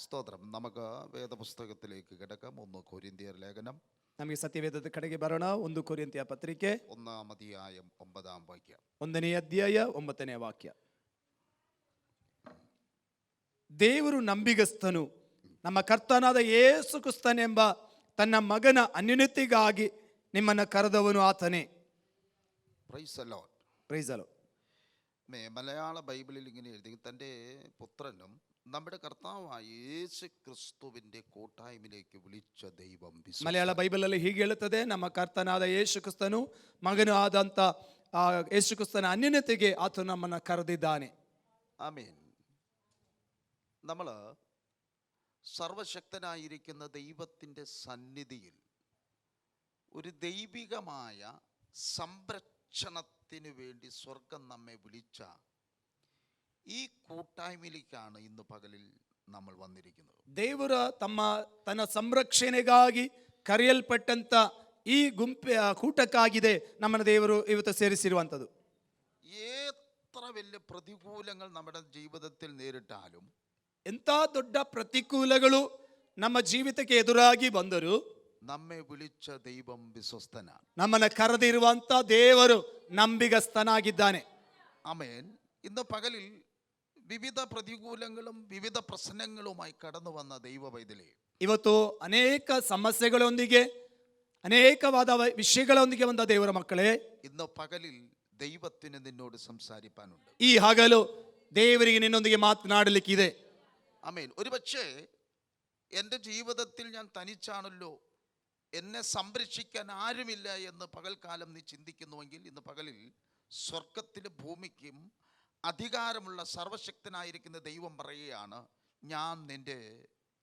സ്തോത്രം. നമുക്ക് വേദപുസ്തകത്തിലേക്ക് കിടക്കാം. 1 കൊരിന്ത്യർ ലേഖനം ನಮಗೆ ಸತ್ಯವೇದದ ಕಡೆಗೆ ಬರೋಣ. 1 ಕೊರಿಂಥಿಯ ಪತ್ರಿಕೆ 1-ാം അധ്യായം 9-ാം വാക്യം. 1ನೇ ಅಧ್ಯಾಯ 9ನೇ ವಾಕ್ಯ. ದೇವರು ನಂಬಿಗಸ್ತನು, ನಮ್ಮ ಕರ್ತನಾದ ಯೇಸು ಕ್ರಿಸ್ತನೆಂಬ ತನ್ನ ಮಗನ ಅನ್ಯೋನ್ಯತೆಗಾಗಿ ನಿಮ್ಮನ್ನು ಕರೆದವನು ಆತನೇ. പ്രൈസ് അല്ലോ. ಪ್ರೈಸ್ ಅಲೋ. മലയാള ബൈബിളിൽ ഇങ്ങനെ എഴുതി, തൻ്റെ പുത്രനും നമ്മുടെ കർത്താവായ യേശു ക്രിസ്തുവിൻ്റെ കൂട്ടായ്മയിലേക്ക് വിളിച്ച ദൈവം വിശ്വസ്തൻ. ಮಲಯಾಳ ಬೈಬಲಲ್ಲಿ ಹೀಗೆ ಹೇಳುತ್ತದೆ, ನಮ್ಮ ಕರ್ತನಾದ ಯೇಸು ಕ್ರಿಸ್ತನು ಮಗನು ಆದಂತ ಯೇಸು ಕ್ರಿಸ್ತನ ಅನ್ಯೋನ್ಯತೆಗೆ ಆತನು ನಮ್ಮನ್ನು ಕರೆದಿದ್ದಾನೆ. ആമേൻ. നമ്മൾ സർവശക്തനായിരിക്കുന്ന ദൈവത്തിൻ്റെ സന്നിധിയിൽ ഒരു ദൈവികമായ സംരക്ഷണത്തിന് വേണ്ടി സ്വർഗം നമ്മെ വിളിച്ച ഈ കൂട്ടായ്മയിലേക്കാണ് ഇന്ന് പകലിൽ നമ്മൾ വന്നിരിക്കുന്നത്. ದೇವರ ತನ್ನ ಸಂರಕ್ಷಣೆಗಾಗಿ ಕರೆಯಲ್ಪಟ್ಟಂತ ಈ ಕೂಟಕ್ಕಾಗಿದೆ ನಮ್ಮನ್ನು ದೇವರು ಇವತ್ತು ಸೇರಿಸಿರುವಂಥದ್ದು. എത്ര വലിയ പ്രതികൂലങ്ങൾ നമ്മുടെ ജീവിതത്തിൽ നേരിട്ടാലും, ಎಂಥ ದೊಡ್ಡ ಪ್ರತಿಕೂಲಗಳು ನಮ್ಮ ಜೀವಿತಕ್ಕೆ ಎದುರಾಗಿ ಬಂದರೂ നമ്മെ വിളിച്ച ദൈവം വിശ്വസ്തനാണ്. ನಮ್ಮನ್ನು ಕರೆದಿರುವಂತ ದೇವರು ನಂಬಿಗಸ್ತನಾಗಿದ್ದಾನೆ. ആമേൻ. ഇന്ന് പകലിൽ വിവിധ പ്രതികൂലങ്ങളും വിവിധ പ്രശ്നങ്ങളുമായി കടന്നു വന്ന ദൈവ പൈതലേ, ಇವತ್ತು ಅನೇಕ ಸಮಸ್ಯೆಗಳೊಂದಿಗೆ ಅನೇಕವಾದ ವಿಷಯಗಳೊಂದಿಗೆ ಬಂದ ದೇವರ ಮಕ್ಕಳೇ, ഇന്ന് പകലിൽ ദൈവത്തിന് നിന്നോട് സംസാരിപ്പാനുണ്ട്. ಈ ಹಗಲು ದೇವರಿಗೆ ನಿನ್ನೊಂದಿಗೆ ಮಾತನಾಡಲಿಕ್ಕಿದೆ. ആമേൻ. ഒരുപക്ഷേ എൻ്റെ ജീവിതത്തിൽ ഞാൻ തനിച്ചാണല്ലോ, എന്നെ സംരക്ഷിക്കാൻ ആരുമില്ല എന്ന് പകൽക്കാലം നീ ചിന്തിക്കുന്നുവെങ്കിൽ, ഇന്ന് പകലിൽ സ്വർഗത്തിലും ഭൂമിക്കും അധികാരമുള്ള സർവശക്തനായിരിക്കുന്ന ദൈവം പറയുകയാണ്, ഞാൻ നിന്റെ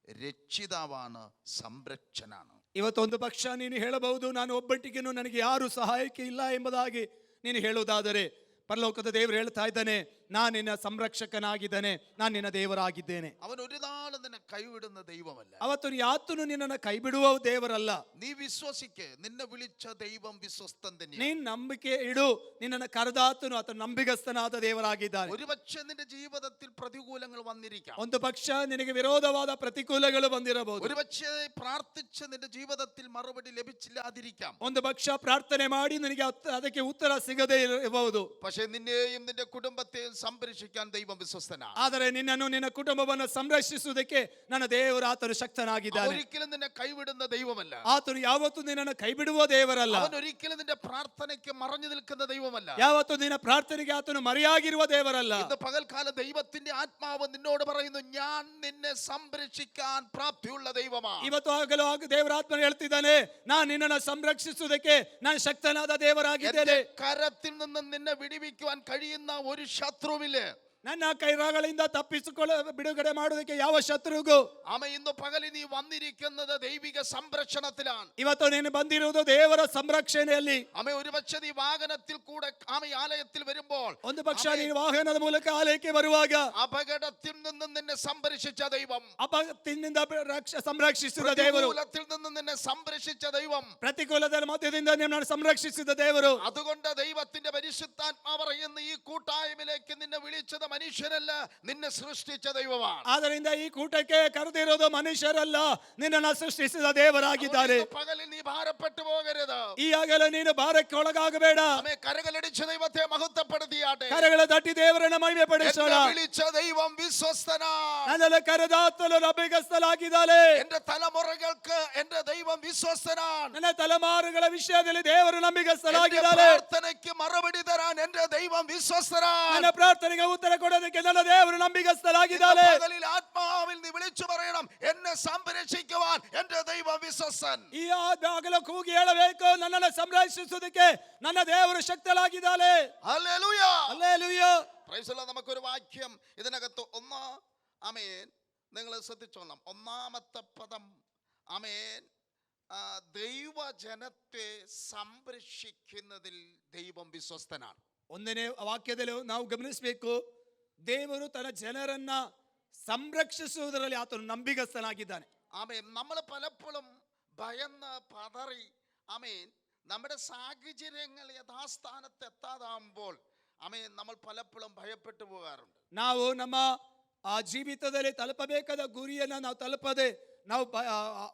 രക്ഷിതാവാണ്, സംരക്ഷനാണ്. ಇವತ್ತೊಂದು ಪಕ್ಷ ನೀನು ಹೇಳಬಹುದು, ನಾನು ಒಬ್ಬಟ್ಟಿಗೆನು ನನಗೆ ಯಾರು ಸಹಾಯಕ್ಕೆ ಇಲ್ಲ ಎಂಬುದಾಗಿ ನೀನು ಹೇಳುವುದಾದರೆ, ಪರಲೋಕದ ದೇವರು ಹೇಳ್ತಾ ಇದ್ದಾನೆ, ನಾನು ನಿನ್ನ ಸಂರಕ್ಷಕನಾಗಿದ್ದಾನೆ, ನಾನು ನಿನ್ನ ದೇವರಾಗಿದ್ದೇನೆ. അവൻ ഒരു നാളും നിന്നെ കൈവിടുന്ന ദൈവമല്ല. ಅವತ್ತು ಯಾತನು ನಿನ್ನನ್ನು ಕೈ ಬಿಡುವ ದೇವರಲ್ಲ. നീ വിശ്വസിക്ക്, നിന്നെ വിളിച്ച ദൈവം വിശ്വസ്തൻ തന്നെയാണ്. ನೀನ್ ನಂಬಿಕೆ ಇಡು, ನಿನ್ನನ್ನು ಕರೆದಾತನು ಆತನು ನಂಬಿಗಸ್ತನಾದ ದೇವರಾಗಿದ್ದಾನೆ. ഒരുപക്ഷെ നിന്റെ ജീവിതത്തിൽ പ്രതികൂലങ്ങൾ വന്നിരിക്കാം. ಒಂದು ಪಕ್ಷ ನಿನಗೆ ವಿರೋಧವಾದ ಪ್ರತಿಕೂಲಗಳು ಬಂದಿರಬಹುದು. ഒരുപക്ഷെ പ്രാർത്ഥിച്ച് നിന്റെ ജീവിതത്തിൽ മറുപടി ലഭിച്ചില്ലാതിരിക്കാം. ಒಂದು ಪಕ್ಷ ಪ್ರಾರ್ಥನೆ ಮಾಡಿ ನಿನಗೆ ಅದಕ್ಕೆ ಉತ್ತರ ಸಿಗದೇ ಇರಬಹುದು. പക്ഷെ നിന്നെയും നിന്റെ കുടുംബത്തെയും സംരക്ഷിക്കാൻ ദൈവം വിശ്വസ്തനാണ്. ಆದರೆ ನಿನ್ನನ್ನು ನಿನ್ನ ಕುಟುಂಬವನ್ನು ಸಂರಕ್ಷಿಸುವುದಕ್ಕೆ ನನ್ನ ದೇವರು ಆತನು ಶಕ್ತನಾಗಿದ್ದಾನೆ. ഒരിക്കലും നിന്നെ കൈവിടുന്ന ദൈവമല്ല. ಆತನು ಯಾವತ್ತೂ ನಿನ್ನನ್ನು ಕೈ ಬಿಡುವ ದೇವರಲ್ಲ. അവൻ ഒരിക്കലും നിന്റെ പ്രാർത്ഥനയ്ക്ക് മറഞ്ഞു നിൽക്കുന്ന ദൈവമല്ല. ಯಾವತ್ತೂ ನಿನ್ನ ಪ್ರಾರ್ಥನೆಗೆ ಆತನು ಮರೆಯಾಗಿರುವ ದೇವರಲ್ಲ. ഇന്ന് പകൽക്കാലം ദൈവത്തിന്റെ ആത്മാവ് നിന്നോട് പറയുന്നു, ഞാൻ നിന്നെ സംരക്ഷിക്കാൻ പ്രാപ്തിയുള്ള ദൈവമാണ്. ಇವತ್ತು ಆಗಲೂ ದೇವರ ಆತ್ಮನು ಹೇಳ್ತಿದ್ದಾನೆ, ನಾನು ನಿನ್ನನ್ನು ಸಂರಕ್ಷಿಸುವುದಕ್ಕೆ ನಾನು ಶಕ್ತನಾದ ದೇವರಾಗಿದ್ದೇನೆ. കരത്തിൽ നിന്ന് നിന്നെ വിടിവിക്കുവാൻ കഴിയുന്ന ഒരു ശത്രുവില്ല. ನನ್ನ ಕೈಗಳಿಂದ ಬಿಡುಗಡೆ ಮಾಡುವುದಕ್ಕೆ ಯಾವ ಶತ್ರುಗೂ. ആമേ. ഇന്ന് പകലിൽ നീ വന്നിരിക്കുന്നത് ദൈവിക സംരക്ഷണത്തിലാണ്. ಇವತ್ತು ನೀನು ಬಂದಿರುವುದು ದೇವರ ಸಂರಕ್ಷಣೆಯಲ್ಲಿ. ആമേ. ഒരുപക്ഷെ നീ വാഹനത്തിൽ കൂടെ ആലയത്തിൽ വരുമ്പോൾ, ಒಂದು ಪಕ್ಷ ನೀನು ವಾಹನದ ಮೂಲಕ ಆಲಯಕ್ಕೆ ಬರುವಾಗ അപകടത്തിൽ നിന്നും നിന്നെ സംരക്ഷിച്ച ദൈവം, ಅಪಘಾತದಿಂದ ಸಂರಕ್ಷಿಸಿದ ದೇವರು, പ്രതികൂലത്തിൽ നിന്നും നിന്നെ സംരക്ഷിച്ച ദൈവം, ಪ್ರತಿಕೂಲದ ಮಧ್ಯದಿಂದ ನಿನ್ನನ್ನು ಸಂರಕ್ಷಿಸಿದ ದೇವರು. അതുകൊണ്ട് ദൈവത്തിന്റെ പരിശുദ്ധാത്മാവ് പറയുന്ന ഈ കൂട്ടായ്മയിലേക്ക് നിന്നെ വിളിച്ചത് മനുഷ്യരല്ല, നിന്നെ സൃഷ്ടിച്ച ദൈവമാണ്. ಆದ್ದರಿಂದ ಈ ಕೂಟಕ್ಕೆ ಕರೆದಿರೋದು ಮನುಷ್ಯರಲ್ಲ, ನಿನ್ನನ್ನು ಸೃಷ್ಟಿಸಿದ ದೇವರಾಗಿದ್ದಾರೆ. പകലിൽ നീ ഭാരപ്പെട്ടു പോകരുത്. ಈ ಆಗಲೂ ನೀನು ಭಾರಕ್ಕೆ ಒಳಗಾಗಬೇಡ. ആമേ. കരകളടിച്ച ദൈവത്തെ മഹത്വപ്പെടുത്തിയാട്ടെ. ಕರಗಳ ತಟ್ಟಿ ದೇವರನ್ನ ಮಹಿಮೆ ಪಡಿಸೋಣ. എന്നെ വിളിച്ച ദൈവം വിശ്വസ്തനാണ്. ನನ್ನನ್ನು ಕರೆದಾತನು ನಂಬಿಗಸ್ತನಾಗಿದ್ದಾನೆ. എന്റെ തലമുറകൾക്ക് എന്റെ ദൈവം വിശ്വസ്തനാണ്. ನನ್ನ ತಲೆಮಾರುಗಳ ವಿಷಯದಲ್ಲಿ ದೇವರು എന്റെ ನಂಬಿಗಸ್ತನಾಗಿದ್ದಾನೆ. പ്രാർത്ഥനയ്ക്ക് മറുപടി തരാൻ എന്റെ ദൈവം വിശ്വസ്തനാണ്. ನನ್ನ ಪ್ರಾರ್ಥನೆಗೆ ಉತ್ತರ ಕೊಡೋದಕ್ಕೆ ನನ್ನ ದೇವರು ನಂಬಿಗಸ್ತನಾಗಿದ್ದಾನೆ. ഇന്ന് പകലിൽ ആത്മാവിൽ നീ വിളിച്ചു പറയണം, എന്നെ സംരക്ഷിക്കുവാൻ എന്റെ ദൈവം വിശ്വസ്തൻ. ಈ ಆಗಲೂ ಕೂಗಿ ಹೇಳಬೇಕು, ನನ್ನನ್ನು ಸಂರಕ್ಷಿಸುವುದಕ್ಕೆ ನನ್ನ ದೇವರು ಶಕ್ತನಾಗಿದ್ದಾನೆ. ഹല്ലേലൂയ. ಹಲ್ಲೆಲೂಯ. Praise the Lord. നമുക്കൊരു വാക്യം ഇതിനകത്ത് ആമേൻ, നിങ്ങൾ ശ്രദ്ധിച്ചോളാം. ഒന്നാമത്തെ പദം, ആമേൻ, ദൈവജനത്തെ സംരക്ഷിക്കുന്നതിൽ ദൈവം വിശ്വസ്തനാണ്. ಒಂದನೇ ವಾಕ್ಯದಲ್ಲಿ ನಾವು ಗಮನಿಸಬೇಕು, ದೇವರು ತನ್ನ ಜನರನ್ನ ಸಂರಕ್ಷಿಸುವುದರಲ್ಲಿ ಆತನು ನಂಬಿಗಸ್ತನಾಗಿದ್ದಾನೆ. ആമേൻ. നമ്മൾ പലപ്പോഴും ഭയന്ന് പതറി, ആമേൻ, നമ്മുടെ സാഹചര്യങ്ങൾ യഥാസ്ഥാനത്ത് എത്താതാകുമ്പോൾ, ആമേൻ, നമ്മൾ പലപ്പോഴും ഭയപ്പെട്ടു പോകാറുണ്ട്. ನಾವು ನಮ್ಮ ಆ ಜೀವಿತದಲ್ಲಿ ತಲುಪಬೇಕಾದ ಗುರಿಯನ್ನು ನಾವು ತಲುಪದೆ ನಾವು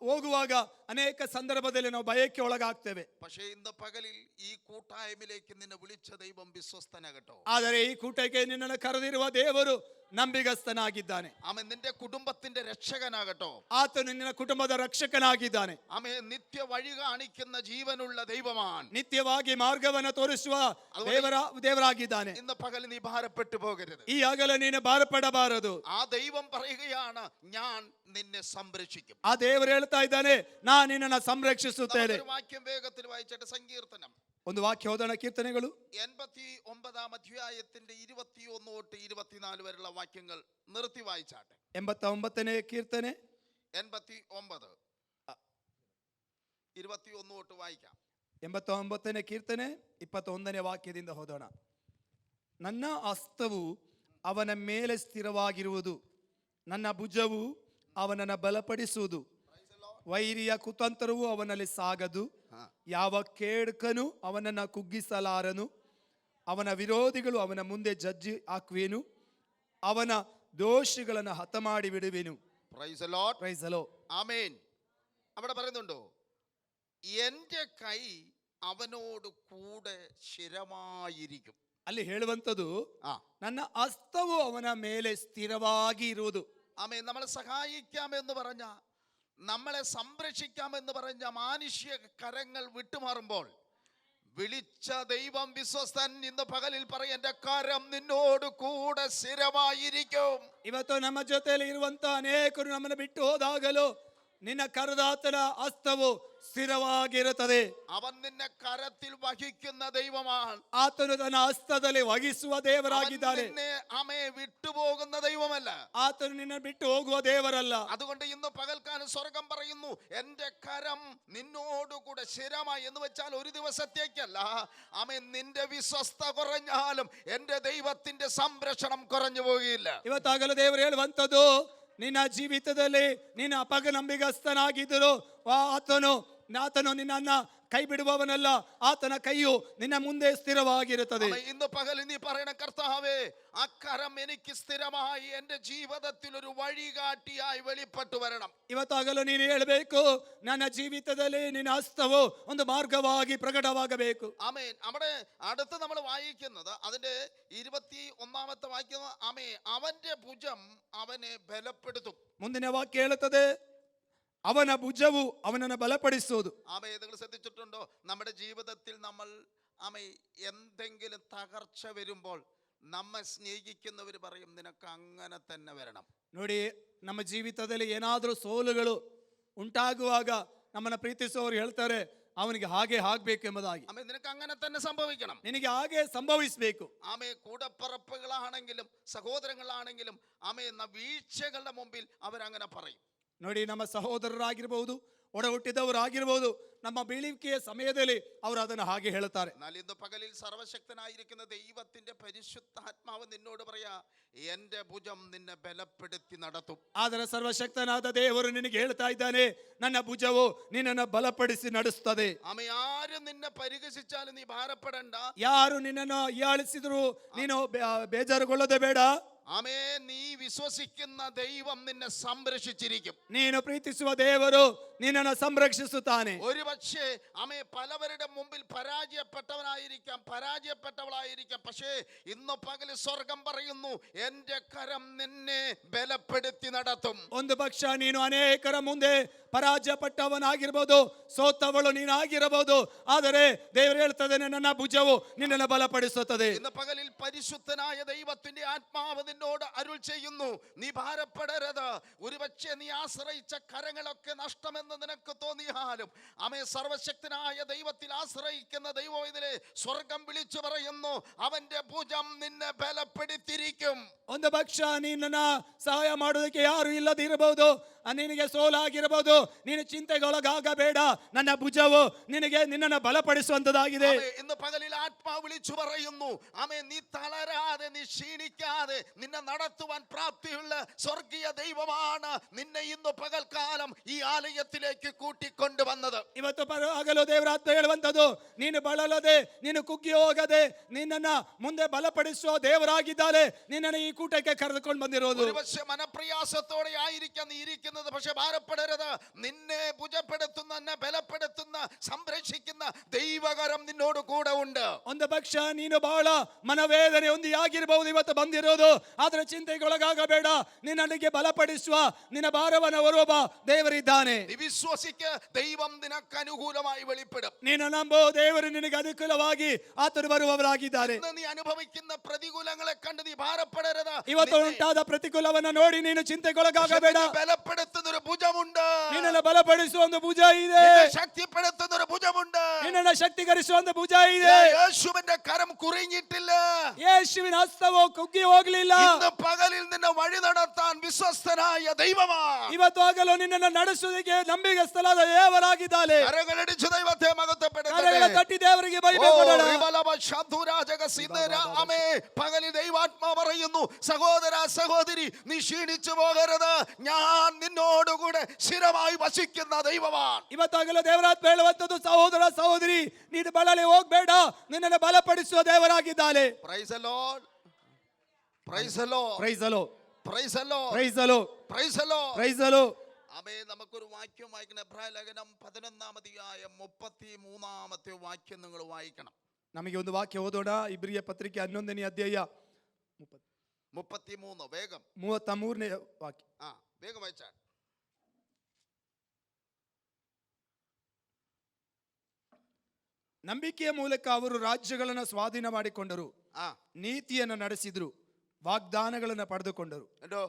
ಹೋಗುವಾಗ ಅನೇಕ ಸಂದರ್ಭದಲ್ಲಿ ನಾವು ಭಯಕ್ಕೆ ಒಳಗಾಗ್ತೇವೆ. പക്ഷേ ഇന്ന് പകലിൽ ഈ കൂട്ടായ്മയിലേക്ക് നിന്നെ വിളിച്ച ദൈവം വിശ്വസ്തനാകട്ടോ. ಆದರೆ ಈ ಕೂಟಕ್ಕೆ ನಿನ್ನನ್ನು ಕರೆದಿರುವ ದೇವರು ನಂಬಿಗಸ್ತನಾಗಿದ್ದಾನೆ. ആമേൻ. നിന്റെ കുടുംബത്തിന്റെ രക്ഷകനാകട്ടോ. ಆತನು ನಿನ್ನ ಕುಟುಂಬದ ರಕ್ಷಕನಾಗಿದ್ದಾನೆ. ആമേൻ. നിത്യ വഴി കാണിക്കുന്ന ജീവനുള്ള ദൈവമാണ്. ನಿತ್ಯವಾಗಿ ಮಾರ್ಗವನ್ನು ತೋರಿಸುವ ದೇವರಾಗಿದ್ದಾನೆ. ഇന്ന് പകൽ നീ ഭാരപ്പെട്ടു പോകരുത്. ಈ ಆಗಲೇ ನೀನು ಭಾರಪಡಬಾರದು. ആ ദൈവം പറയുകയാണ്, ഞാൻ നിന്നെ സംരക്ഷിക്കും. ಆ ದೇವರು ಹೇಳ್ತಾ ಇದ್ದಾನೆ, ನಾನು ನಿನ್ನನ್ನು ಸಂರಕ್ಷಿಸುತ್ತೇನೆ. ഒരു വാക്യം വേഗത്തിൽ വായിച്ചിട്ട് സങ്കീർത്തനം ಒಂದು ವಾಕ್ಯ ಓದೋಣ. ಕೀರ್ತನೆಗಳು 89 അധ്യായത്തിന്റെ 21 തൊട്ട് 24 വരെയുള്ള വാക്യങ്ങൾ നിർത്തി വായിച്ചാട്ടെ. 89ನೇ ಕೀರ್ತನೆ 89 21 തൊട്ട് വായിക്കാം. 89ನೇ ಕೀರ್ತನೆ 21ನೇ ವಾಕ್ಯದಿಂದ ಓದೋಣ. ನನ್ನ ಹಸ್ತವು ಅವನ ಮೇಲೆ ಸ್ಥಿರವಾಗಿರುವುದು, ನನ್ನ ಭುಜವು ಅವನನ್ನು ಬಲಪಡಿಸುವುದು. ವೈರಿಯ ಕುತಂತ್ರವು ಅವನಲ್ಲಿ ಸಾಗದು, ಯಾವ ಕೇಡುಕನು ಅವನನ್ನು ಕುಗ್ಗಿಸಲಾರನು. ಅವನ ವಿರೋಧಿಗಳು ಅವನ ಮುಂದೆ ಜಜ್ಜಿ ಹಾಕುವೆನು, ಅವನ ದೋಷಿಗಳನ್ನು ಹತಮಾಡಿ ಬಿಡುವೆನು. Praise the Lord. Praise the Lord. ആമേൻ. അവിടെ പറയുന്നുണ്ടോ, എൻ്റെ കൈ അവനോട് കൂടെ സ്ഥിരമായിരിക്കും. ಅಲ್ಲಿ ಹೇಳುವಂಥದ್ದು, ആ ನನ್ನ ಹಸ್ತವು ಅವನ ಮೇಲೆ ಸ್ಥಿರವಾಗಿ ಇರುವುದು. ആമേൻ. നമ്മളെ സഹായിക്കാമെന്ന് പറഞ്ഞ, നമ്മളെ സംരക്ഷിക്കാമെന്ന് പറഞ്ഞ മാനുഷ്യ കരങ്ങൾ വിട്ടുമാറുമ്പോൾ വിളിച്ച ദൈവം വിശ്വസ്തൻ. ഇന്ന് പകലിൽ പറയും, എൻ്റെ കരം നിന്നോട് കൂടെ സ്ഥിരമായിരിക്കും. ಇವತ್ತು ನಮ್ಮ ಜೊತೆಯಲ್ಲಿ ಇರುವಂತ ಅನೇಕರು ನಮ್ಮನ್ನು ಬಿಟ್ಟು ಹೋದಾಗಲೂ ನಿನ್ನ ಕರೆದಾತನ ಹಸ್ತವು ಸ್ಥಿರವಾಗಿರುತ್ತದೆ. അവൻ നിന്നെ കരത്തിൽ വഹിക്കുന്ന ദൈവമാണ്. ಆತನು ತನ್ನ ಹಸ್ತದಲ್ಲಿ ವಹಿಸುವ ದೇವರಾಗಿದ್ದಾನೆ. നിന്നെ ആമേ വിട്ടുപോകുന്ന ദൈവമല്ല. ಆತನು ನಿನ್ನ ಬಿಟ್ಟು ಹೋಗುವ ದೇವರಲ್ಲ. അതുകൊണ്ട് ഇന്ന് പകൽക്കാലം സ്വർഗം പറയുന്നു, എൻ്റെ കരം നിന്നോടുകൂടെ സ്ഥിരമായി. എന്ന് വെച്ചാൽ ഒരു ദിവസത്തേക്കല്ല. ആമേ, നിന്റെ വിശ്വസ്ത കുറഞ്ഞാലും എൻ്റെ ദൈവത്തിന്റെ സംരക്ഷണം കുറഞ്ഞു പോകില്ല. ಇವತ್ತಾಗಲೂ ದೇವರು ಹೇಳುವಂಥದ್ದು, ನಿನ್ನ ಜೀವಿತದಲ್ಲಿ ನೀನು ಅಪನಂಬಿಗಸ್ತನಾಗಿದ್ದರು ಆತನು ನಿನ್ನನ್ನ ಕೈ ಬಿಡುವವನಲ್ಲ. ಆತನ ಕೈಯು ನಿನ್ನ ಮುಂದೆ ಸ್ಥಿರವಾಗಿರುತ್ತದೆ. ഇന്ന് പകൽ നീ പറയണ, കർത്താവേ, ആ കരം എനിക്ക് സ്ഥിരമായി എൻ്റെ ജീവിതത്തിൽ ഒരു വഴികാട്ടിയായി വെളിപ്പെട്ടു വരണം. ಇವತ್ತಾಗಲೂ ನೀನು ಹೇಳಬೇಕು, ನನ್ನ ಜೀವಿತದಲ್ಲಿ ನಿನ್ನ ಹಸ್ತವು ಒಂದು ಮಾರ್ಗವಾಗಿ ಪ್ರಕಟವಾಗಬೇಕು. ആമേൻ. അവിടെ അടുത്ത് നമ്മൾ വായിക്കുന്നത് അതിന്റെ 21 വാക്യം. ആമേ, അവന്റെ ഭുജം അവനെ ബലപ്പെടുത്തും. ಮುಂದಿನ ವಾಕ್ಯ ಹೇಳುತ್ತದೆ, ಅವನ ಭುಜವು ಅವನನ್ನು ಬಲಪಡಿಸುವುದು. ആമേ, നിങ്ങൾ ശ്രദ്ധിച്ചിട്ടുണ്ടോ, നമ്മുടെ ജീവിതത്തിൽ നമ്മൾ ആമേ എന്തെങ്കിലും തകർച്ച വരുമ്പോൾ നമ്മെ സ്നേഹിക്കുന്നവർ പറയും, നിനക്ക് അങ്ങനെ തന്നെ വരണം. ನೋಡಿ, ನಮ್ಮ ಜೀವಿತದಲ್ಲಿ ಏನಾದರೂ ಸೋಲುಗಳು ಉಂಟಾಗುವಾಗ ನಮ್ಮನ್ನು ಪ್ರೀತಿಸುವವರು ಹೇಳ್ತಾರೆ, ಅವನಿಗೆ ಹಾಗೆ ಆಗ್ಬೇಕು ಎಂಬುದಾಗಿ. ആമേ, നിനക്ക് അങ്ങനെ തന്നെ സംഭവിക്കണം. ನಿನಗೆ ಹಾಗೆ ಸಂಭವಿಸಬೇಕು. ആമേ, കൂടപ്പിറപ്പുകളാണെങ്കിലും സഹോദരങ്ങളാണെങ്കിലും ആമേ, വീഴ്ചകളുടെ മുമ്പിൽ അവരങ്ങനെ പറയും. ನೋಡಿ, ನಮ್ಮ ಸಹೋದರರಾಗಿರ್ಬಹುದು, ಒಡ ಹುಟ್ಟಿದವರಾಗಿರ್ಬಹುದು, ನಮ್ಮ ಬೀಳಿಕೆಯ ಸಮಯದಲ್ಲಿ ಅವರು ಅದನ್ನು ಹಾಗೆ ಹೇಳುತ್ತಾರೆ. എന്നാൽ ഇന്ന് പകലിൽ സർവശക്തനായിരിക്കുന്ന ദൈവത്തിന്റെ പരിശുദ്ധാത്മാവ് നിന്നോട് പറയാ, എന്റെ ഭുജം നിന്നെ ബലപ്പെടുത്തി നടത്തും. ಆದರೆ ಸರ್ವಶಕ್ತನಾದ ದೇವರು ನಿನಗೆ ಹೇಳ್ತಾ ಇದ್ದಾನೆ, ನನ್ನ ಭುಜವು ನಿನ್ನನ್ನು ಬಲಪಡಿಸಿ ನಡೆಸುತ್ತದೆ. ആമേ, ആരും നിന്നെ പരിഹസിച്ചാലും നീ ഭാരപ്പെടണ്ട. ಯಾರು ನಿನ್ನನ್ನು ಹೀಯಾಳಿಸಿದ್ರು ನೀನು ಬೇಜಾರುಗೊಳ್ಳದೆ ಬೇಡ. ആമേ, നീ വിശ്വസിക്കുന്ന ദൈവം നിന്നെ സംരക്ഷിച്ചിരിക്കും. ನೀನು ಪ್ರೀತಿಸುವ ದೇವರು ನಿನ್ನನ್ನು ಸಂರಕ್ಷಿಸುತ್ತಾನೆ. ഒരുപക്ഷേ ആമേ, പലവരുടെ മുമ്പിൽ പരാജയപ്പെട്ടവളായിരിക്കാം. പക്ഷേ ഇന്ന് പകൽ സ്വർഗം പറയുന്നു, എന്റെ കരം നിന്നെ ബലപ്പെടുത്തി നടത്തും. ಒಂದು ಪಕ್ಷ ನೀನು ಅನೇಕರ ಮುಂದೆ ಪರಾಜಯಪಟ್ಟವನಾಗಿರ್ಬೋದು, ಸೋತವಳು ನೀನಾಗಿರಬಹುದು, ಆದರೆ ದೇವರು ಹೇಳ್ತದೆ, ನನ್ನ ಭುಜವು ನಿನ್ನನ್ನು ಬಲಪಡಿಸುತ್ತದೆ. ഇന്ന് പകലിൽ പരിശുദ്ധനായ ദൈവത്തിന്റെ ആത്മാവ് നിന്നോട് അരുൾ ചെയ്യുന്നു, നീ ഭാരപ്പെടരുത്. ഒരുപക്ഷേ ഒരുപക്ഷെ നീ ആശ്രയിച്ച കരങ്ങളൊക്കെ നഷ്ടമെന്ന് നിനക്ക് തോന്നിയാലും ആമേ സർവശക്തനായ ദൈവത്തിൽ ആശ്രയിക്കുന്ന ദൈവം ഇതിലെ സ്വർഗം വിളിച്ചു പറയുന്നു, അവന്റെ ഭുജം നിന്നെ ബലപ്പെടുത്തിയിരിക്കും. ಒಂದು ಪಕ್ಷ ನಿನ್ನ ಸಹಾಯ ಮಾಡೋದಕ್ಕೆ ಯಾರು ಇಲ್ಲದಿರಬಹುದು, ನಿನಗೆ ಸೋಲಾಗಿರಬಹುದು, ನೀನು ಚಿಂತೆಗೊಳಗಾಗಬೇಡ. ನನ್ನ ಭುಜವು ನಿನ್ನನ್ನು ಬಲಪಡಿಸುವಂತದಾಗಿದೆ. ഇന്ന് പകലിൽ ആത്മാവ് വിളിച്ചു പറയുന്നു, ആമേ നീ തളരാതെ, നീ ക്ഷീണിക്കാതെ നിന്നെ നടത്തുവാൻ പ്രാപ്തിയുള്ള സ്വർഗീയ ദൈവമാണ് നിന്നെ ഇന്ന് പകൽക്കാലം ഈ ആലയത്തിലേക്ക് കൂട്ടിക്കൊണ്ടുവന്നത്. ಇವತ್ತು ಹಗಲು ದೇವರಾತ್ಮ ಹೇಳುವಂತದ್ದು, ನೀನು ಬಳಲದೆ, ನೀನು ಕುಗ್ಗಿ ಹೋಗದೆ, ನಿನ್ನನ್ನ ಮುಂದೆ ಬಲಪಡಿಸುವ ದೇವರಾಗಿದ್ದಾನೆ ನಿನ್ನನ್ನು ಈ കൂട്ടಕ್ಕೆ കರೆದುಕೊಂಡು ಬಂದಿರೋದು. ഒരുപക്ഷെ മനപ്രയാസത്തോടെ ആയിരിക്കാം നീ ഇരിക്കുന്നത്, പക്ഷെ ഭാരപ്പെടരുത്. നിന്നെ ഭുജപ്പെടുത്തുന്ന, നിന്നെ ബലപ്പെടുത്തുന്ന, സംരക്ഷിക്കുന്ന ദൈവകരം നിന്നോട് കൂടെ ഉണ്ട്. ಒಂದು ಪಕ್ಷ ನೀನು ಬಹಳ ಮನವೇದನೆ ಹೊಂದಿಯಾಗಿರಬಹುದು ಇವತ್ತು ಬಂದಿರೋದು, ಆದ್ರೆ ಚಿಂತೆಗೊಳಗಾಗಬೇಡ. ನಿನ್ನನಿಗೆ ಬಲಪಡಿಸುವ, ನಿನ್ನ ಭಾರವನ್ನು ಹೊರುವ ದೇವರಿದ್ದಾನೆ. നീ വിശ്വസിക്ക്, ദൈവം നിനക്ക് അനുകൂലമായി വെളിപ്പെടും. ನೀನು ನಂಬೋ, ದೇವರು ನಿನಗೆ ಅನುಕೂಲವಾಗಿ ಆತನು ಬರುವವರಾಗಿದ್ದಾರೆ. നീ അനുഭവിക്കുന്ന പ്രതികൂലങ്ങളെ കണ്ട് നീ ഭാരപ്പെടരുത്. ಇವತ್ತು ಉಂಟಾದ ಪ್ರತಿಕೂಲವನ್ನ ನೋಡಿ ನೀನು ಚಿಂತೆಗೊಳಗಾಗಬೇಡ. ബലപ്പെടുത്തുന്ന ഒരു ഭുജമുണ്ട്, ನಿನ್ನನ್ನು ಬಲಪಡಿಸುವ ಒಂದು ಭುಜ ಇದೆ, ശക്തിപ്പെടുത്തുന്ന ഒരു ഭുജമുണ്ട്, ನಿನ್ನನ್ನು ಶಕ್ತಿಕರಿಸುವ ಒಂದು ಭುಜ ಇದೆ. യേശുവിന്റെ കരം കുറിഞ്ഞിട്ടില്ല, ಯೇಸುವಿನ ಹಸ್ತವು ಕುಗ್ಗಿ ಹೋಗಲಿಲ್ಲ. ഇന്ന് പകലിൽ നിന്നെ വഴി നടത്താൻ വിശ്വസ്തനായ ദൈവമാണ്. ಇವತ್ತು ಆಗಲು ನಿನ್ನನ್ನು ನಡೆಸುವುದಕ್ಕೆ ನಂಬಿಗಸ್ತನಾದ ದೇವರಾಗಿದ್ದಾನೆ. കരങ്ങളടിച്ചു ദൈവത്തെ മഹത്വപ്പെടുത്തട്ടെ. ಕರಗಳ ತಟ್ಟಿ ದೇವರಿಗೆ ಮಹಿಮೆ ಕೊಡೋಣ. പകലിൽ ദൈവാത്മാ പറയുന്നു, സഹോദര സഹോദരി, നീ ക്ഷീണിച്ചു പോകരുത്, ഞാൻ നിന്നോടുകൂടെ സ്ഥിരമായി വസിക്കുന്ന ദൈവമാണ്. ಇವತ್ತಾಗಲೂ ದೇವರಾತ್ಮ ಹೇಳುವಂತದ್ದು, ಸಹೋದರ ಸಹೋದರಿ, ನೀನು ಬಳಲಿ ಹೋಗ್ಬೇಡ, ನಿನ್ನನ್ನು ಬಲಪಡಿಸುವ ದೇವರಾಗಿದ್ದಾನೆ. Praise the Lord. Praise the Lord. Praise ಅಲೋ, Praise the Lord. ಪ್ರೈಸ್ ಅಲೋ, Praise the Lord. ಪ್ರೈಸ್ ಅಲೋ. ആമേൻ. നമുക്കൊരു വാക്യം വായിക്കണം. എബ്രായ ലേഖനം 11-ാം അധ്യായം 33-ാമത്തെ വാക്യം നിങ്ങൾ വായിക്കണം. ನಮಗೆ ಒಂದು ವಾಕ್ಯ ಓದೋಣ. ಇಬ್ರಿಯ ಪತ್ರಿಕೆ 11ನೇ ಅಧ್ಯಾಯ 33. വേഗം 33ನೇ ವಾಕ್ಯ. വേഗം വായിച്ചാൽ. ನಂಬಿಕೆಯ ಮೂಲಕ ಅವರು ರಾಜ್ಯಗಳನ್ನು ಸ್ವಾಧೀನ ಮಾಡಿಕೊಂಡರು, ನೀತಿಯನ್ನು ನಡೆಸಿದ್ರು, ವಾಗ್ದಾನಗಳನ್ನು ಪಡೆದುಕೊಂಡರು. കേട്ടോ?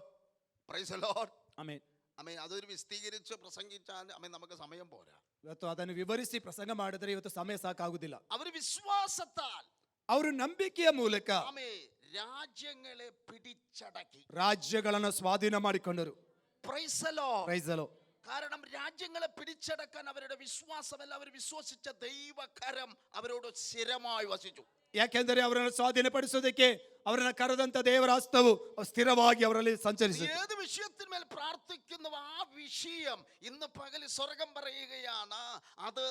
Price the Lord. ಆಮೆನ್. ആമേൻ. അതൊരു വിസ്തീകരിച്ച് പ്രസംഗിച്ചാൽ ആമേൻ നമുക്ക് സമയം പോരാ. ಇವತ್ತು ಅದನ್ನು ವಿವರಿಸಿ ಪ್ರಸಂಗ ಮಾಡಿದರೆ ಇವತ್ತು ಸಮಯ ಸಾಕಾಗುವುದಿಲ್ಲ. അവർ വിശ്വാസത്താൽ, ಅವರು ನಂಬಿಕೆಯ ಮೂಲಕ ആമേൻ, രാജ്യങ്ങളെ പിടിച്ചടക്കി, ರಾಜ್ಯಗಳನ್ನು ಸ್ವಾಧೀನ ಮಾಡಿಕೊಂಡರು. Praise the Lord. ಪ್ರೈಸ್ ಅಲೋ. കാരണം രാജ്യങ്ങളെ പിടിച്ചടക്കാൻ അവരുടെ വിശ്വാസമല്ല, അവർ വിശ്വസിച്ച ദൈവകരം അവരോട് സ്ഥിരമായി വസിച്ചു. ಯಾಕೆಂದರೆ ಅವರನ್ನು ಸ್ವಾಧೀನಪಡಿಸೋದಕ್ಕೆ ಅವರನ್ನು ಕರೆದಂತ ದೇವರ ಹಸ್ತವು ಸ್ಥಿರವಾಗಿ ಅವರಲ್ಲಿ ಸಂಚರಿಸಿತು. ഏത് വിഷയത്തിന്മേൽ പ്രാർത്ഥിക്കുന്നു ആ വിഷയം ഇന്ന് പകല് സ്വർഗം പറയുകയാണ്, അത്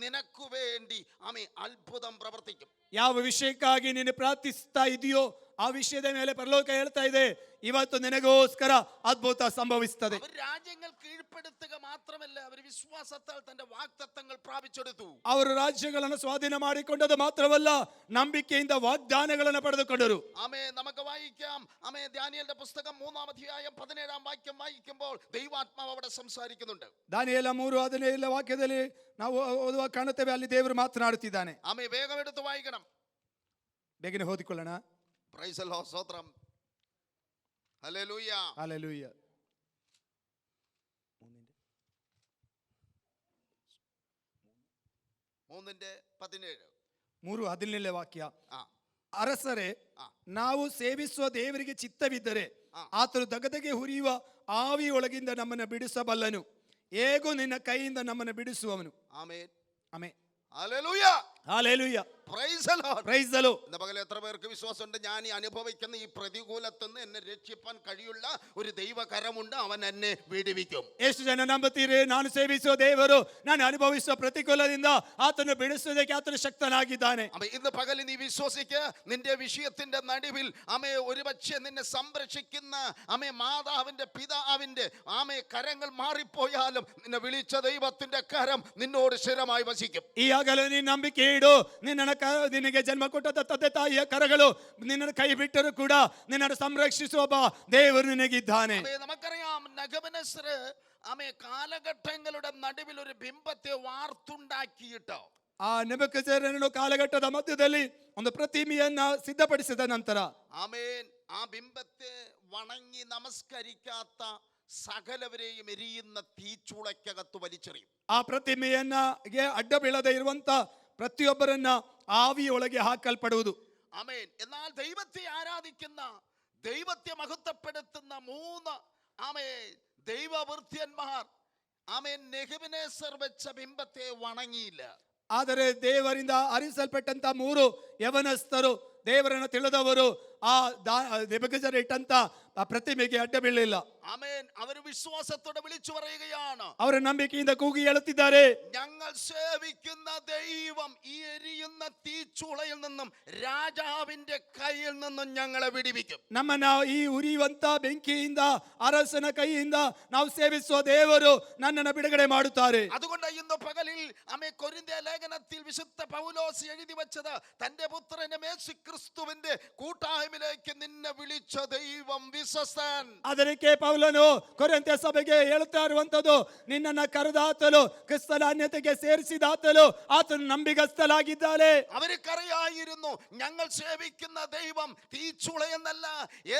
നിനക്ക് വേണ്ടി ആമേൻ അത്ഭുതം പ്രവർത്തിക്കും. ಯಾವ ವಿಷಯಕ್ಕಾಗಿ ನೀನು ಪ್ರಾರ್ಥಿಸ್ತಾ ಇದೆಯೋ ಆ ವಿಷಯದ ಮೇಲೆ ಪರಲೋಕ ಹೇಳ್ತಾ ಇದೆ, ಇವತ್ತು ನಿನಗೋಸ್ಕರ ಅದ್ಭುತ ಸಂಭವಿಸುತ್ತದೆ. അവർ രാജ്യങ്ങൾ കീഴ്പ്പെടുത്തുക മാത്രമല്ല, അവർ വിശ്വാസത്താൽ തന്റെ വാഗ്ദത്തങ്ങൾ പ്രാപിച്ചെടുത്തു. ಅವರು ರಾಜ್ಯಗಳನ್ನು ಸ್ವಾಧೀನ ಮಾಡಿಕೊಂಡದ್ದು ಮಾತ್ರವಲ್ಲ, ನಂಬಿಕೆಯಿಂದ ವಾಗ್ದಾನಗಳನ್ನು ಪಡೆದುಕೊಂಡರು. ആമേൻ. നമുക്ക് വായിക്കാം. ആമേൻ. ദാനിയേലിന്റെ പുസ്തകം 3-ാം അധ്യായം 17-ാം വാക്യം വായിക്കുമ്പോൾ ദൈവാത്മാവ് അവിടെ സംസാരിക്കുന്നുണ്ട്. ದಾನಿಯೇಲ 3:17 ವಾಕ್ಯದಲ್ಲಿ ನಾವು ಓದುವ ಕಾಣುತ್ತೇವೆ, ಅಲ್ಲಿ ದೇವರು ಮಾತನಾಡುತ್ತಿದ್ದಾನೆ. ആമേൻ. വേഗം എടുത്ത് വായിക്കണം. ಬೇಗನೆ ಓದಿಕೊಳ್ಳೋಣ. Praise the Lord. സ്തോത്രം. ഹല്ലേലൂയ. ಹಲ್ಲೆಲೂಯಾ. 3:17. 3:17 ವಾಕ್ಯ. ಅರಸರೇ, ನಾವು ಸೇವಿಸುವ ದೇವರಿಗೆ ಚಿತ್ತವಿದ್ದರೆ ಆತನು ದಗದಗೆ ಹುರಿಯುವ ಆವಿಯೊಳಗಿಂದ ನಮ್ಮನ್ನು ಬಿಡಿಸಬಲ್ಲನು, ಹೇಗೂ ನಿನ್ನ ಕೈಯಿಂದ ನಮ್ಮನ್ನು ಬಿಡಿಸುವವನು. ആമേൻ. ಆಮೆನ್. ഹല്ലേലൂയ. ഹല്ലേലൂಯಾ. Praise the Lord. Praise the Lord. ഇന്ന് പകൽ എത്ര പേർക്ക് വിശ്വാസമുണ്ട്, ഞാൻ ഈ അനുഭവിക്കുന്ന ഈ പ്രതികൂലത്തിൽ നിന്ന് എന്നെ രക്ഷിപ്പാൻ കഴിയുള്ള ഒരു ദൈവകരമുണ്ട്, അവൻ എന്നെ വിടുവിക്കും. ಎಷ್ಟು ಜನ ನಂಬುತ್ತೀರಿ? ನಾನು ಸೇವಿಸುವ ದೇವರು ನಾನು ಅನುಭವಿಸುವ ಪ್ರತಿಕೂಲದಿಂದ ಆತನು ಬಿಡಿಸುವುದಕ್ಕೆ ಆತನು ಶಕ್ತನಾಗಿದ್ದಾನೆ. ഇന്ന് പകൽ നീ വിശ്വസിക്കുക, നിന്റെ വിഷയത്തിന്റെ നടുവിൽ ആമേ ഒരുപക്ഷെ നിന്നെ സംരക്ഷിക്കുന്ന ആമേ മാതാവിന്റെ പിതാവിന്റെ ആമേ കരങ്ങൾ മാറിപ്പോയാലും നിന്നെ വിളിച്ച ദൈവത്തിന്റെ കരം നിന്നോട് സ്ഥിരമായി വസിക്കും. ಈಗಾಗಲೇ ನೀನು ನಂಬಿಕೆ ಇಡು. ನಿನಗೆ ಜನ್ಮ ಕೊಟ್ಟ ತಂದೆ ತಾಯಿಯ ಕರಗಳು ನಿನ್ನನ್ನು ಕೈ ಬಿಟ್ಟರು ಕೂಡ ನಿನ್ನನ್ನು ಸಂರಕ್ಷಿಸುವ ದೇವರು ನಿನಗಿದ್ದಾನೆ. നമുക്കറിയാം, നബൂഖദ്നേസർ ആമേ കാലഘട്ടങ്ങളുടെ നടുവിൽ ഒരു ബിംബത്തെ വാർത്തുണ്ടാക്കിയിട്ടോ. ಆ ನೆಬೂಕದ್ನೆಚ್ಚರನು ಕಾಲಘಟ್ಟದ ಮಧ್ಯದಲ್ಲಿ ಒಂದು ಪ್ರತಿಮೆಯನ್ನ ಸಿದ್ಧಪಡಿಸಿದ ನಂತರ ആമേൻ, ആ ബിംബത്തെ വണങ്ങി നമസ്കരിക്കാത്ത സകലവരെയും എരിയുന്ന തീച്ചൂളയ്ക്കകത്ത് വലിച്ചെറിയും. ಆ ಪ್ರತಿಮೆಯನ್ನಗೆ ಅಡ್ಡ ಬೀಳದೆ ಇರುವಂತ ಪ್ರತಿಯೊಬ್ಬರನ್ನ ಆವಿಯೊಳಗೆ ಹಾಕಲ್ಪಡುವುದು. ആമേൻ. എന്നാൽ ദൈവത്തെ ആരാധിക്കുന്ന, ദൈവത്തെ മഹത്വപ്പെടുത്തുന്ന 3 ആമേൻ ദൈവവൃത്യന്മാർ ആമേൻ നെബൂഖദ്നേസർ വെച്ച ബിംബത്തെ വണങ്ങിയില്ല. ಆದರೆ ದೇವರಿಂದ ಅರಿಸಲ್ಪಟ್ಟಂತ 3 ಯವನಸ್ಥರು, ದೇವರನ್ನು ತಿಳಿದವರು ಆ ನೆಬೂಕದ್ನೆಚ್ಚರ್ ಇಟ್ಟಂತ ಆ ಪ್ರತಿಮೆಗೆ ಅಡ್ಡ ಬೀಳಲಿಲ್ಲ. ആമേൻ. അവർ വിശ്വാസത്തോടെ വിളിച്ചു പറയുകയാണ്, ಅವರ ನಂಬಿಕೆಯಿಂದ ಕೂಗಿ ಹೇಳುತ್ತಿದ್ದಾರೆ, ഞങ്ങൾ സേവിക്കുന്ന ദൈവം ഈ എരിയുന്ന തീച്ചൂളയിൽ നിന്നും രാജാവിന്റെ കയ്യിൽ നിന്നും ഞങ്ങളെ വിടുവിക്കും. ನಮ್ಮನ್ನ ಈ ಉರಿಯುವಂತ ಬೆಂಕಿಯಿಂದ, ಅರಸನ ಕೈಯಿಂದ ನಾವು ಸೇವಿಸುವ ದೇವರು ನನ್ನನ್ನು ಬಿಡುಗಡೆ ಮಾಡುತ್ತಾರೆ. അതുകൊണ്ട് ഇന്ന് പകലിൽ ആമേൻ കൊരിന്ത്യ ലേഖനത്തിൽ വിശുദ്ധ പൗലോസ് എഴുതി വെച്ചത്, തന്റെ പുത്രനെ യേശുക്രിസ്തുവിന്റെ കൂട്ടായ്മയിലേക്ക് നിന്നെ വിളിച്ച ദൈവം വിശ്വസ്തൻ. ಅದಕ್ಕೆ ಪೌಲನು ಕೊರಿಂಥ್ಯ ಸಭೆಗೆ ಹೇಳುತ್ತಾ ಇರುವಂತದ್ದು, ನಿನ್ನನ್ನು ಕರೆದಾತಲು, ಕ್ರಿಸ್ತನ ಅನ್ಯತೆಗೆ ಸೇರಿಸಿದಾತಲು ಆತನು ನಂಬಿಗಸ್ತಲಾಗಿದ್ದಾನೆ. അവർക്കറിയായിരുന്നു ഞങ്ങൾ സേവിക്കുന്ന ദൈവം തീച്ചുളയെന്നല്ല,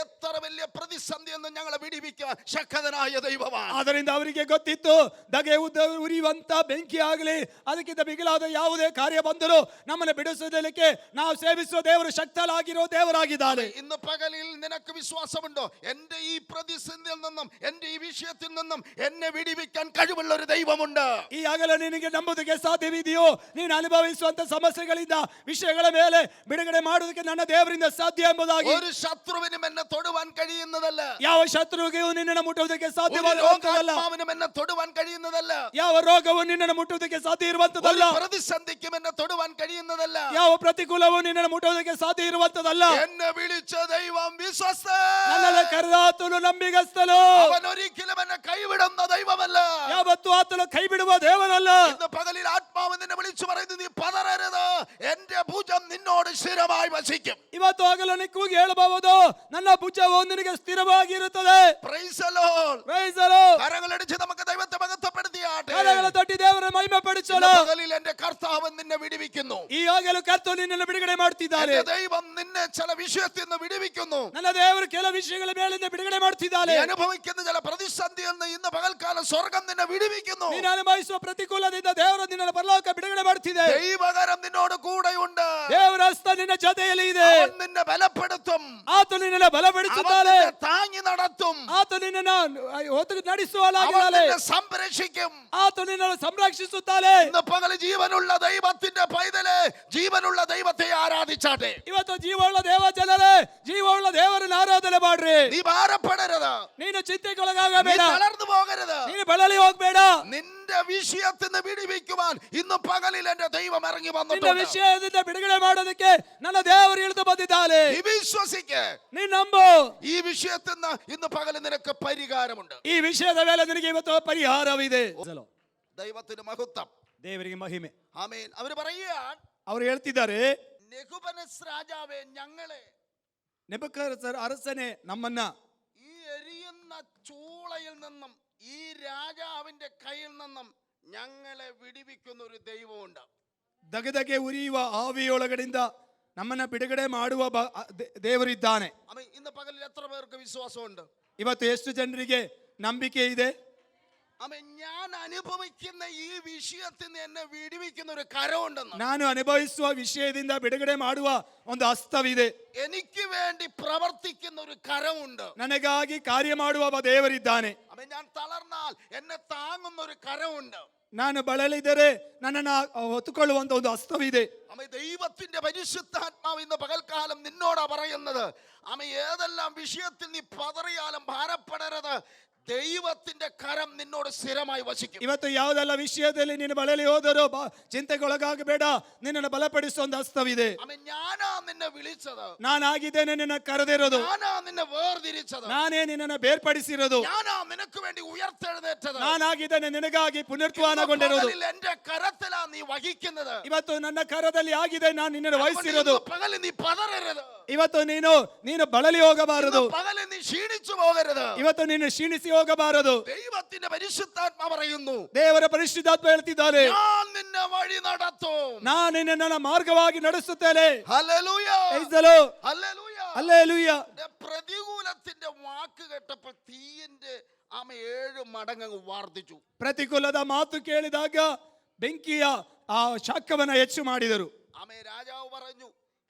എത്ര വലിയ പ്രതിസന്ധിയെന്ന് ഞങ്ങളെ വിടിവിക്കാൻ ശക്തനായ ദൈവമാണ്. ಆದ್ದರಿಂದ ಅವರಿಗೆ ಗೊತ್ತಿತ್ತು, ಧಗೆ ಉರಿಯುವಂತ ಬೆಂಕಿ ಆಗಲಿ, ಅದಕ್ಕಿಂತ ಮಿಗಿಲಾದ ಯಾವುದೇ ಕಾರ್ಯ ಬಂದರೂ ನಮ್ಮನ್ನು ಬಿಡಿಸುವುದಕ್ಕೆ ನಾವು ಸೇವಿಸುವ ದೇವರು ಶಕ್ತನಾಗಿರೋ ದೇವರಾಗಿದ್ದಾನೆ. ഇന്ന് പകലിൽ നിനക്ക് വിശ്വാസമുണ്ടോ? എന്റെ ഈ പ്രതിസന്ധിയിൽ നിന്നും, എന്റെ ഈ വിഷയത്തിൽ നിന്നും എന്നെ വിടിവിക്കാൻ കഴിവുള്ള ഒരു ദൈവമുണ്ട്. ಈ ಆಗಲೇ ನಿನಗೆ ನಂಬುವುದಕ್ಕೆ ಸಾಧ್ಯವಿದೆಯೋ? ನೀನು ಅನುಭವಿಸುವಂತ ಸಮಸ್ಯೆಗಳಿಂದ, ವಿಷಯಗಳ ಮೇಲೆ ಬಿಡುಗಡೆ ಮಾಡುವುದಕ್ಕೆ ನನ್ನ ದೇವರಿಂದ ಸಾಧ್ಯ ಎಂಬುದಾಗಿ. ഒരു ശത്രുവിനും എന്നെ തൊടുവാൻ കഴിയുന്നതല്ല. ಯಾವ ಶತ್ರುವಿಗೂ ನಿನ್ನನ್ನು ಮುಟ್ಟುವುದಕ್ಕೆ ಸಾಧ್ಯವಾಗುವಂತದಲ್ಲ. രോഗാത്മാവിനും എന്നെ തൊടുവാൻ കഴിയുന്നതല്ല. ಯಾವ ರೋಗವು ನಿನ್ನನ್ನು ಮುಟ್ಟುವುದಕ್ಕೆ ಸಾಧ್ಯ ಇರುವಂತದಲ್ಲ. പ്രതിസന്ധിക്കും എന്നെ തൊടുവാൻ കഴിയുന്നതല്ല. ಯಾವ ಪ್ರತಿಕೂಲವು ನಿನ್ನನ್ನು ಮುಟ್ಟುವುದಕ್ಕೆ ಸಾಧ್ಯ ಇರುವಂತದಲ್ಲ. എന്നെ വിളിച്ച ദൈവം വിശ്വസ്തൻ. ನನ್ನನ್ನು ಕರೆದಾತನು ನಂಬಿಗಸ್ತನು. അവൻ ഒരിക്കലും എന്നെ കൈവിടുന്ന ദൈവമല്ല. ಯಾವತ್ತೂ ಆತನು ಕೈ ಬಿಡುವ ದೇವರಲ್ಲ. ഇന്ന് പകലിൽ ആത്മാവ് നിന്നെ വിളിച്ചു പറയുന്നു, നീ പതറരുത്, എന്റെ ഭുജം നിന്നോട് സ്ഥിരമായി വസിക്കും. ಇವತ್ತು ಆಗಲು ಕೂಗಿ ಹೇಳಬಹುದು, ನನ್ನ ಭುಜವು ನಿನಗೆ ಸ್ಥಿರವಾಗಿರುತ್ತದೆ. Praise the Lord. Praise the Lord. കരങ്ങളടിച്ച് നമുക്ക് ദൈവത്തെ മഹത്വപ്പെടുത്തിയാട്ടെ. ಕರಗಳ ತಟ್ಟಿ ದೇವರ ಮಹಿಮೆ ಪಡಿಸೋಣ. ഇന്ന് പകലിൽ എന്റെ കർത്താവ് നിന്നെ വിടുവിക്കുന്നു. ಈ ಆಗಲು ಕರ್ತನು ನಿನ್ನನ್ನು ಬಿಡುಗಡೆ ಮಾಡುತ್ತಿದ್ದಾನೆ. എന്റെ ദൈവം നിന്നെ ചില വിഷയത്തിൽ നിന്ന് വിടുവിക്കുന്നു. ನನ್ನ ದೇವರು ಕೆಲ ವಿಷಯಗಳ ಮೇಲಿಂದ ಬಿಡುಗಡೆ ಮಾಡುತ್ತಿದ್ದಾನೆ. നീ അനുഭവിക്കുന്ന ചില പ്രതിസന്ധിയിൽ നിന്ന് ഇന്ന് പകൽക്കാലം സ്വർഗം നിന്നെ വിടുവിക്കുന്നു. ನೀನು ಅನುಭವಿಸುವ ಪ್ರತಿಕೂಲದಿಂದ ದೇವರು ನಿನ್ನನ್ನು ಪರಲೋಕ ಬಿಡುಗಡೆ ಮಾಡುತ್ತಿದೆ. ദൈവകരം നിന്നോട് കൂടെയുണ്ട്. ದೇವರ ಹಸ್ತ ನಿನ್ನ ಜೊತೆಯಲ್ಲಿ ಇದೆ. അവൻ നിന്നെ ബലപ്പെടുത്തും. ಆತನು ನಿನ್ನನ್ನು ಬಲಪಡಿಸುತ್ತಾನೆ. അവൻ നിന്നെ താങ്ങി നടത്തും. ಆತನು ನಿನ್ನನ್ನು ಹೊತ್ತು അവൻ ನಡೆಸುವಲಾಗಿದ್ದಾನೆ. നിന്നെ സംരക്ഷിക്കും. ಆತನು ನಿನ್ನನ್ನು ಸಂರಕ್ಷಿಸುತ್ತಾನೆ. ഇന്ന് പകൽ ജീവനുള്ള ദൈവത്തിന്റെ പൈതലേ, ജീവനുള്ള ദൈവത്തെ ആരാധിച്ചാട്ടെ. ಇವತ್ತು ಜೀವವುಳ್ಳ ದೇವ ಜನರೇ, ಜೀವವುಳ್ಳ ದೇವರನ್ನು ಆರಾಧನೆ ಮಾಡ್ರಿ. നീ ഭാരപ്പെടരുത്. ನೀನು നീ ಚಿಂತೆಗೊಳಗಾಗಬೇಡ. തളർന്നു പോകരുത്. ನೀನು ಬಳಲಿ ಹೋಗ್ಬೇಡ. നിന്റെ വിഷയത്തിൽ നിന്ന് വിടുവിക്കുവാൻ ഇന്ന് പകലിൽ എന്റെ ദൈവം ഇറങ്ങി ನಿನ್ನ വന്നിട്ടുണ്ട്. ವಿಷಯದಿಂದ ಬಿಡುಗಡೆ ಮಾಡೋದಕ್ಕೆ ನನ್ನ ದೇವರು ಇಳಿದು ಬಂದಿದ್ದಾನೆ. നീ വിശ്വസിക്ക്. ನೀ ನಂಬು. ഈ വിഷയത്തിൽ നിന്ന് ഇന്ന് പകൽ നിനക്ക് പരിഹാരമുണ്ട്. ಈ ವಿಷಯದ ಮೇಲೆ ನಿನಗೆ ಇವತ್ತು ಪರಿಹಾರವಿದೆ. ദൈവത്തിന് മഹത്വം. ದೇವರಿಗೆ ಮಹಿಮೆ. ആമേൻ. അവർ പറയുകയാണ്, ಅವರು ಹೇಳ್ತಿದ್ದಾರೆ, നെബൂഖദ്നേസർ രാജാവേ, ഞങ്ങളെ ನೆಬೂಕದ್ನೆಚ್ಚರ್ ಅರಸನೇ, ನಮ್ಮನ್ನ ഈ എരിയുന്ന ചൂളയിൽ നിന്നും, ഈ രാജാവിന്റെ കയ്യിൽ നിന്നും ഞങ്ങളെ വിടുവിക്കുന്ന ഒരു ദൈവമുണ്ട്. ದಗದಗೆ ಉರಿಯುವ ಆವಿಯೊಳಗಡೆಯಿಂದ ನಮ್ಮನ್ನ ಬಿಡುಗಡೆ ಮಾಡುವ ದೇವರಿದ್ದಾನೆ. ആമേൻ. ഇന്ന് പകലിൽ എത്ര പേർക്ക് വിശ്വാസമുണ്ട്? ಇವತ್ತು ಎಷ್ಟು ಜನರಿಗೆ ನಂಬಿಕೆ ಇದೆ? ആമേൻ. ഞാൻ അനുഭവിക്കുന്ന ഈ വിഷയത്തിൽ നിന്ന് എന്നെ വിടുവിക്കുന്ന ഒരു കരമുണ്ടെന്ന്. ನಾನು ಅನುಭವಿಸುವ ವಿಷಯದಿಂದ ಬಿಡುಗಡೆ ಮಾಡುವ ಒಂದು ಹಸ್ತವಿದೆ. എനിക്ക് വേണ്ടി പ്രവർത്തിക്കുന്ന ഒരു കരമുണ്ട്. ನನಗಾಗಿ ಕಾರ್ಯ ಮಾಡುವ ಒಬ್ಬ ದೇವರಿದ್ದಾನೆ. ആമേൻ. ഞാൻ തളർന്നാൽ എന്നെ താങ്ങുന്ന ഒരു കരമുണ്ട്. ನಾನು ಬಳಲಿದರೆ ನನ್ನನ್ನು ಹೊತ್ತುಕೊಳ್ಳುವಂತ ಒಂದು ಹಸ್ತವಿದೆ. ആമേൻ. ദൈവത്തിന്റെ പരിശുദ്ധാത്മാവ് ഇന്ന് പകൽക്കാലം നിന്നോടാ പറയുന്നത്, ആമേൻ, ഏതെല്ലാം വിഷയത്തിൽ നീ പതറിയാലും ഭാരപ്പെടരുത്, ദൈവത്തിന്റെ കരം നിന്നോട് സ്ഥിരമായി വസിക്കും. ಇವತ್ತು ಯಾವುದೆಲ್ಲ ವಿಷಯದಲ್ಲಿ ನೀನು ಬಳಲಿ ಹೋದರೂ ಚಿಂತೆಗೊಳಗಾಗಬೇಡ, ನಿನ್ನನ್ನು ಬಲಪಡಿಸುವ ಒಂದು ಹಸ್ತವಿದೆ. ആമേൻ. ഞാനാ നിന്നെ വിളിച്ചത്. ನಾನಾಗಿದ್ದೇನೆ ನಿನ್ನ ಕರೆದಿರೋದು. ഞാനാ നിന്നെ വേർതിരിച്ചത്. ನಾನೇ ನಿನ್ನನ್ನು ಬೇರ್ಪಡಿಸಿರೋದು. ഞാനാ നിനക്ക് വേണ്ടി ഉയർത്തെഴുന്നേറ്റത്. ನಾನಾಗಿದ್ದೇನೆ ನಿನಗಾಗಿ ಪುನರುತ್ಥಾನಗೊಂಡಿರೋದು. പകലിൽ എന്റെ കരത്തിലാ നീ വഹിക്കുന്നത്. ಇವತ್ತು ನನ್ನ ಕರದಲ್ಲಿ ಆಗಿದೆ, ನಾನು ನಿನ್ನನ್ನು ವಹಿಸಿರೋದು. ഇന്ന് പകലിൽ നീ പതറരുത്. ಇವತ್ತು ನೀನು ಬಳಲಿ ಹೋಗಬಾರದು. ഇന്ന് പകലിൽ നീ ക്ഷീണിച്ചു പോകരുത്. ಇವತ್ತು ನೀನು ಕ್ಷೀಣಿಸಿ ಹೋಗಬಾರದು. ദൈവത്തിന്റെ പരിശുദ്ധാത്മാ പറയുന്നു, ದೇವರ ಪರಿಶುದ್ಧಾತ್ಮ ಹೇಳ್ತಿದ್ದಾನೆ, ഞാൻ നിന്നെ വഴി നടത്തും. ನಾನು ನಿನ್ನನ್ನು ನನ್ನ ಮಾರ್ಗವಾಗಿ ನಡೆಸುತ್ತೇನೆ. ഹല്ലേലൂയ. ಹಲ್ಲೆಲೂಯ. ഹല്ലേലൂയ. ಹಲ್ಲೆಲೂಯ. പ്രതികൂലത്തിന്റെ വാക്ക് കേട്ടപ്പോൾ തീയന്റെ ആമേ 7 മടങ്ങ് അങ്ങ് വർദ്ധിച്ചു. ಪ್ರತಿಕೂಲದ ಮಾತು ಕೇಳಿದಾಗ ಬೆಂಕಿಯ ಆ ಶಾಖವನ್ನ ಹೆಚ್ಚು ಮಾಡಿದರು. ആമേ രാജാവ് പറഞ്ഞു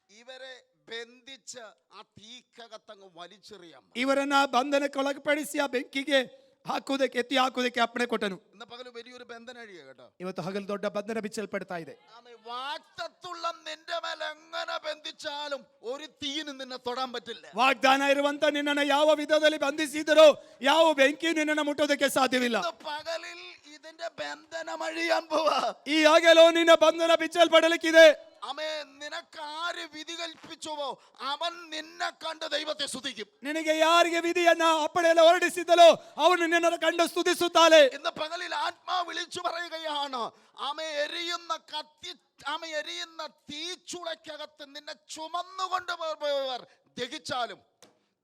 ഇവരെ ബന്ധിച്ച് ആ തീക്കകത്തങ്ങ് വലിച്ചെറിയാം. ಇವರನ್ನ ಬಂಧನಕ್ಕೊಳಪಡಿಸಿ ಆ ಬೆಂಕಿಗೆ ಹಾಕುವುದಕ್ಕೆ ಎತ್ತಿ ಹಾಕುವುದಕ್ಕೆ ಅಪ್ಪಣೆ ಕೊಟ್ಟನು. ഇന്ന് പകല് വലിയൊരു ബന്ധനഴിയ കേട്ടോ. ಇವತ್ತು ಹಗಲು ದೊಡ್ಡ ಬಂಧನ ಬಿಚ್ಚಲ್ಪಡ್ತಾ ಇದೆ. ആമേ വാക്തത്വമുള്ള നിന്റെ മേൽ എങ്ങനെ ബന്ധിച്ചാലും ഒരു തീന് നിന്നെ തൊടാൻ പറ്റില്ല. ವಾಗ್ದಾನ ಇರುವಂತ ನಿನ್ನನ್ನು ಯಾವ ವಿಧದಲ್ಲಿ ಬಂಧಿಸಿದರೋ ಯಾವ ಬೆಂಕಿ ನಿನ್ನನ್ನು ಮುಟ್ಟೋದಕ್ಕೆ ಸಾಧ್ಯವಿಲ್ಲ. ഇന്ന് പകലിൽ ഇതിന്റെ ബന്ധനം അഴിയാൻ പോവാ. ಈ ಹಗಲು ನಿನ್ನ ಬಂಧನ ಬಿಚ್ಚಲ್ಪಡಲಿಕ್ಕಿದೆ. ആമേ നിനക്ക് ആര് വിധി കൽപ്പിച്ചുവോ അവൻ നിന്നെ കണ്ട് ദൈവത്തെ സ്തുതിക്കും. ನಿನಗೆ ಯಾರಿಗೆ ವಿಧಿಯನ್ನ ಅಪ್ಪಣೆಯನ್ನು ಹೊರಡಿಸಿದಲೋ ಅವನು ನಿನ್ನನ್ನು ಕಂಡು ಸ್ತುತಿಸುತ್ತಾನೆ. ഇന്ന് പകലിൽ ആത്മാ വിളിച്ചു പറയുകയാണ് ആമേ എരിയുന്ന കത്തി ആമേ എരിയുന്ന തീച്ചുളക്കകത്ത് നിന്നെ ചുമന്നുകൊണ്ട് പോയവർ ദഹിച്ചാലും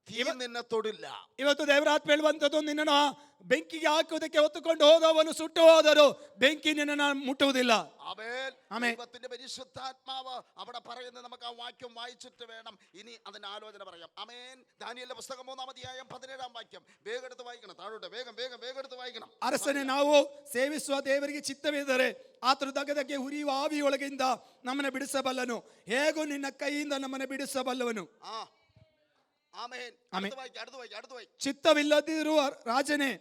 തീ നിന്നെ തൊടില്ല. ಇವತ್ತು ದೇವರಾತ್ಮ ಹೇಳುವಂಥದ್ದು ನಿನ್ನನ್ನು ಬೆಂಕಿಗೆ ಹಾಕುವುದಕ್ಕೆ ಹೊತ್ತುಕೊಂಡು ಹೋದವನು ಸುಟ್ಟು ಹೋದರು ಬೆಂಕಿ ನಿನ್ನನ್ನು ಮುಟ್ಟುವುದಿಲ್ಲ. ആമേൻ. ദൈവത്തിന്റെ പരിശുദ്ധാത്മാവ് അവിടെ പറയുന്നത് നമുക്ക് ആ വാക്യം വായിച്ചിട്ട് വേണം ഇനി അതിന്റെ ആലോചന പറയാം. ആമേൻ. ദാനിയേലിന്റെ പുസ്തകം 3-ാം അധ്യായം 17-ാം വാക്യം വേഗം എടുത്ത് വായിക്കണം. താഴോട്ട് വേഗം വേഗം വേഗം എടുത്ത് വായിക്കണം. ಅರಸನೇ, ನಾವು ಸೇವಿಸುವ ದೇವರಿಗೆ ಚಿತ್ತವಿದ್ದರೆ ಆತನು ದಗದಗೆ ಹುರಿಯುವ ಆವಿಯೊಳಗಿಂದ ನಮ್ಮನ್ನು ಬಿಡಿಸಬಲ್ಲನು, ಹೇಗೂ ನಿನ್ನ ಕೈಯಿಂದ ನಮ್ಮನ್ನು ಬಿಡಿಸಬಲ್ಲವನು. ಆಮೇನ್. ಆಮೇನ್. അടുത്ത് വായിക്ക്. ಚಿತ್ತವಿಲ್ಲದಿರುವ ರಾಜನೇ,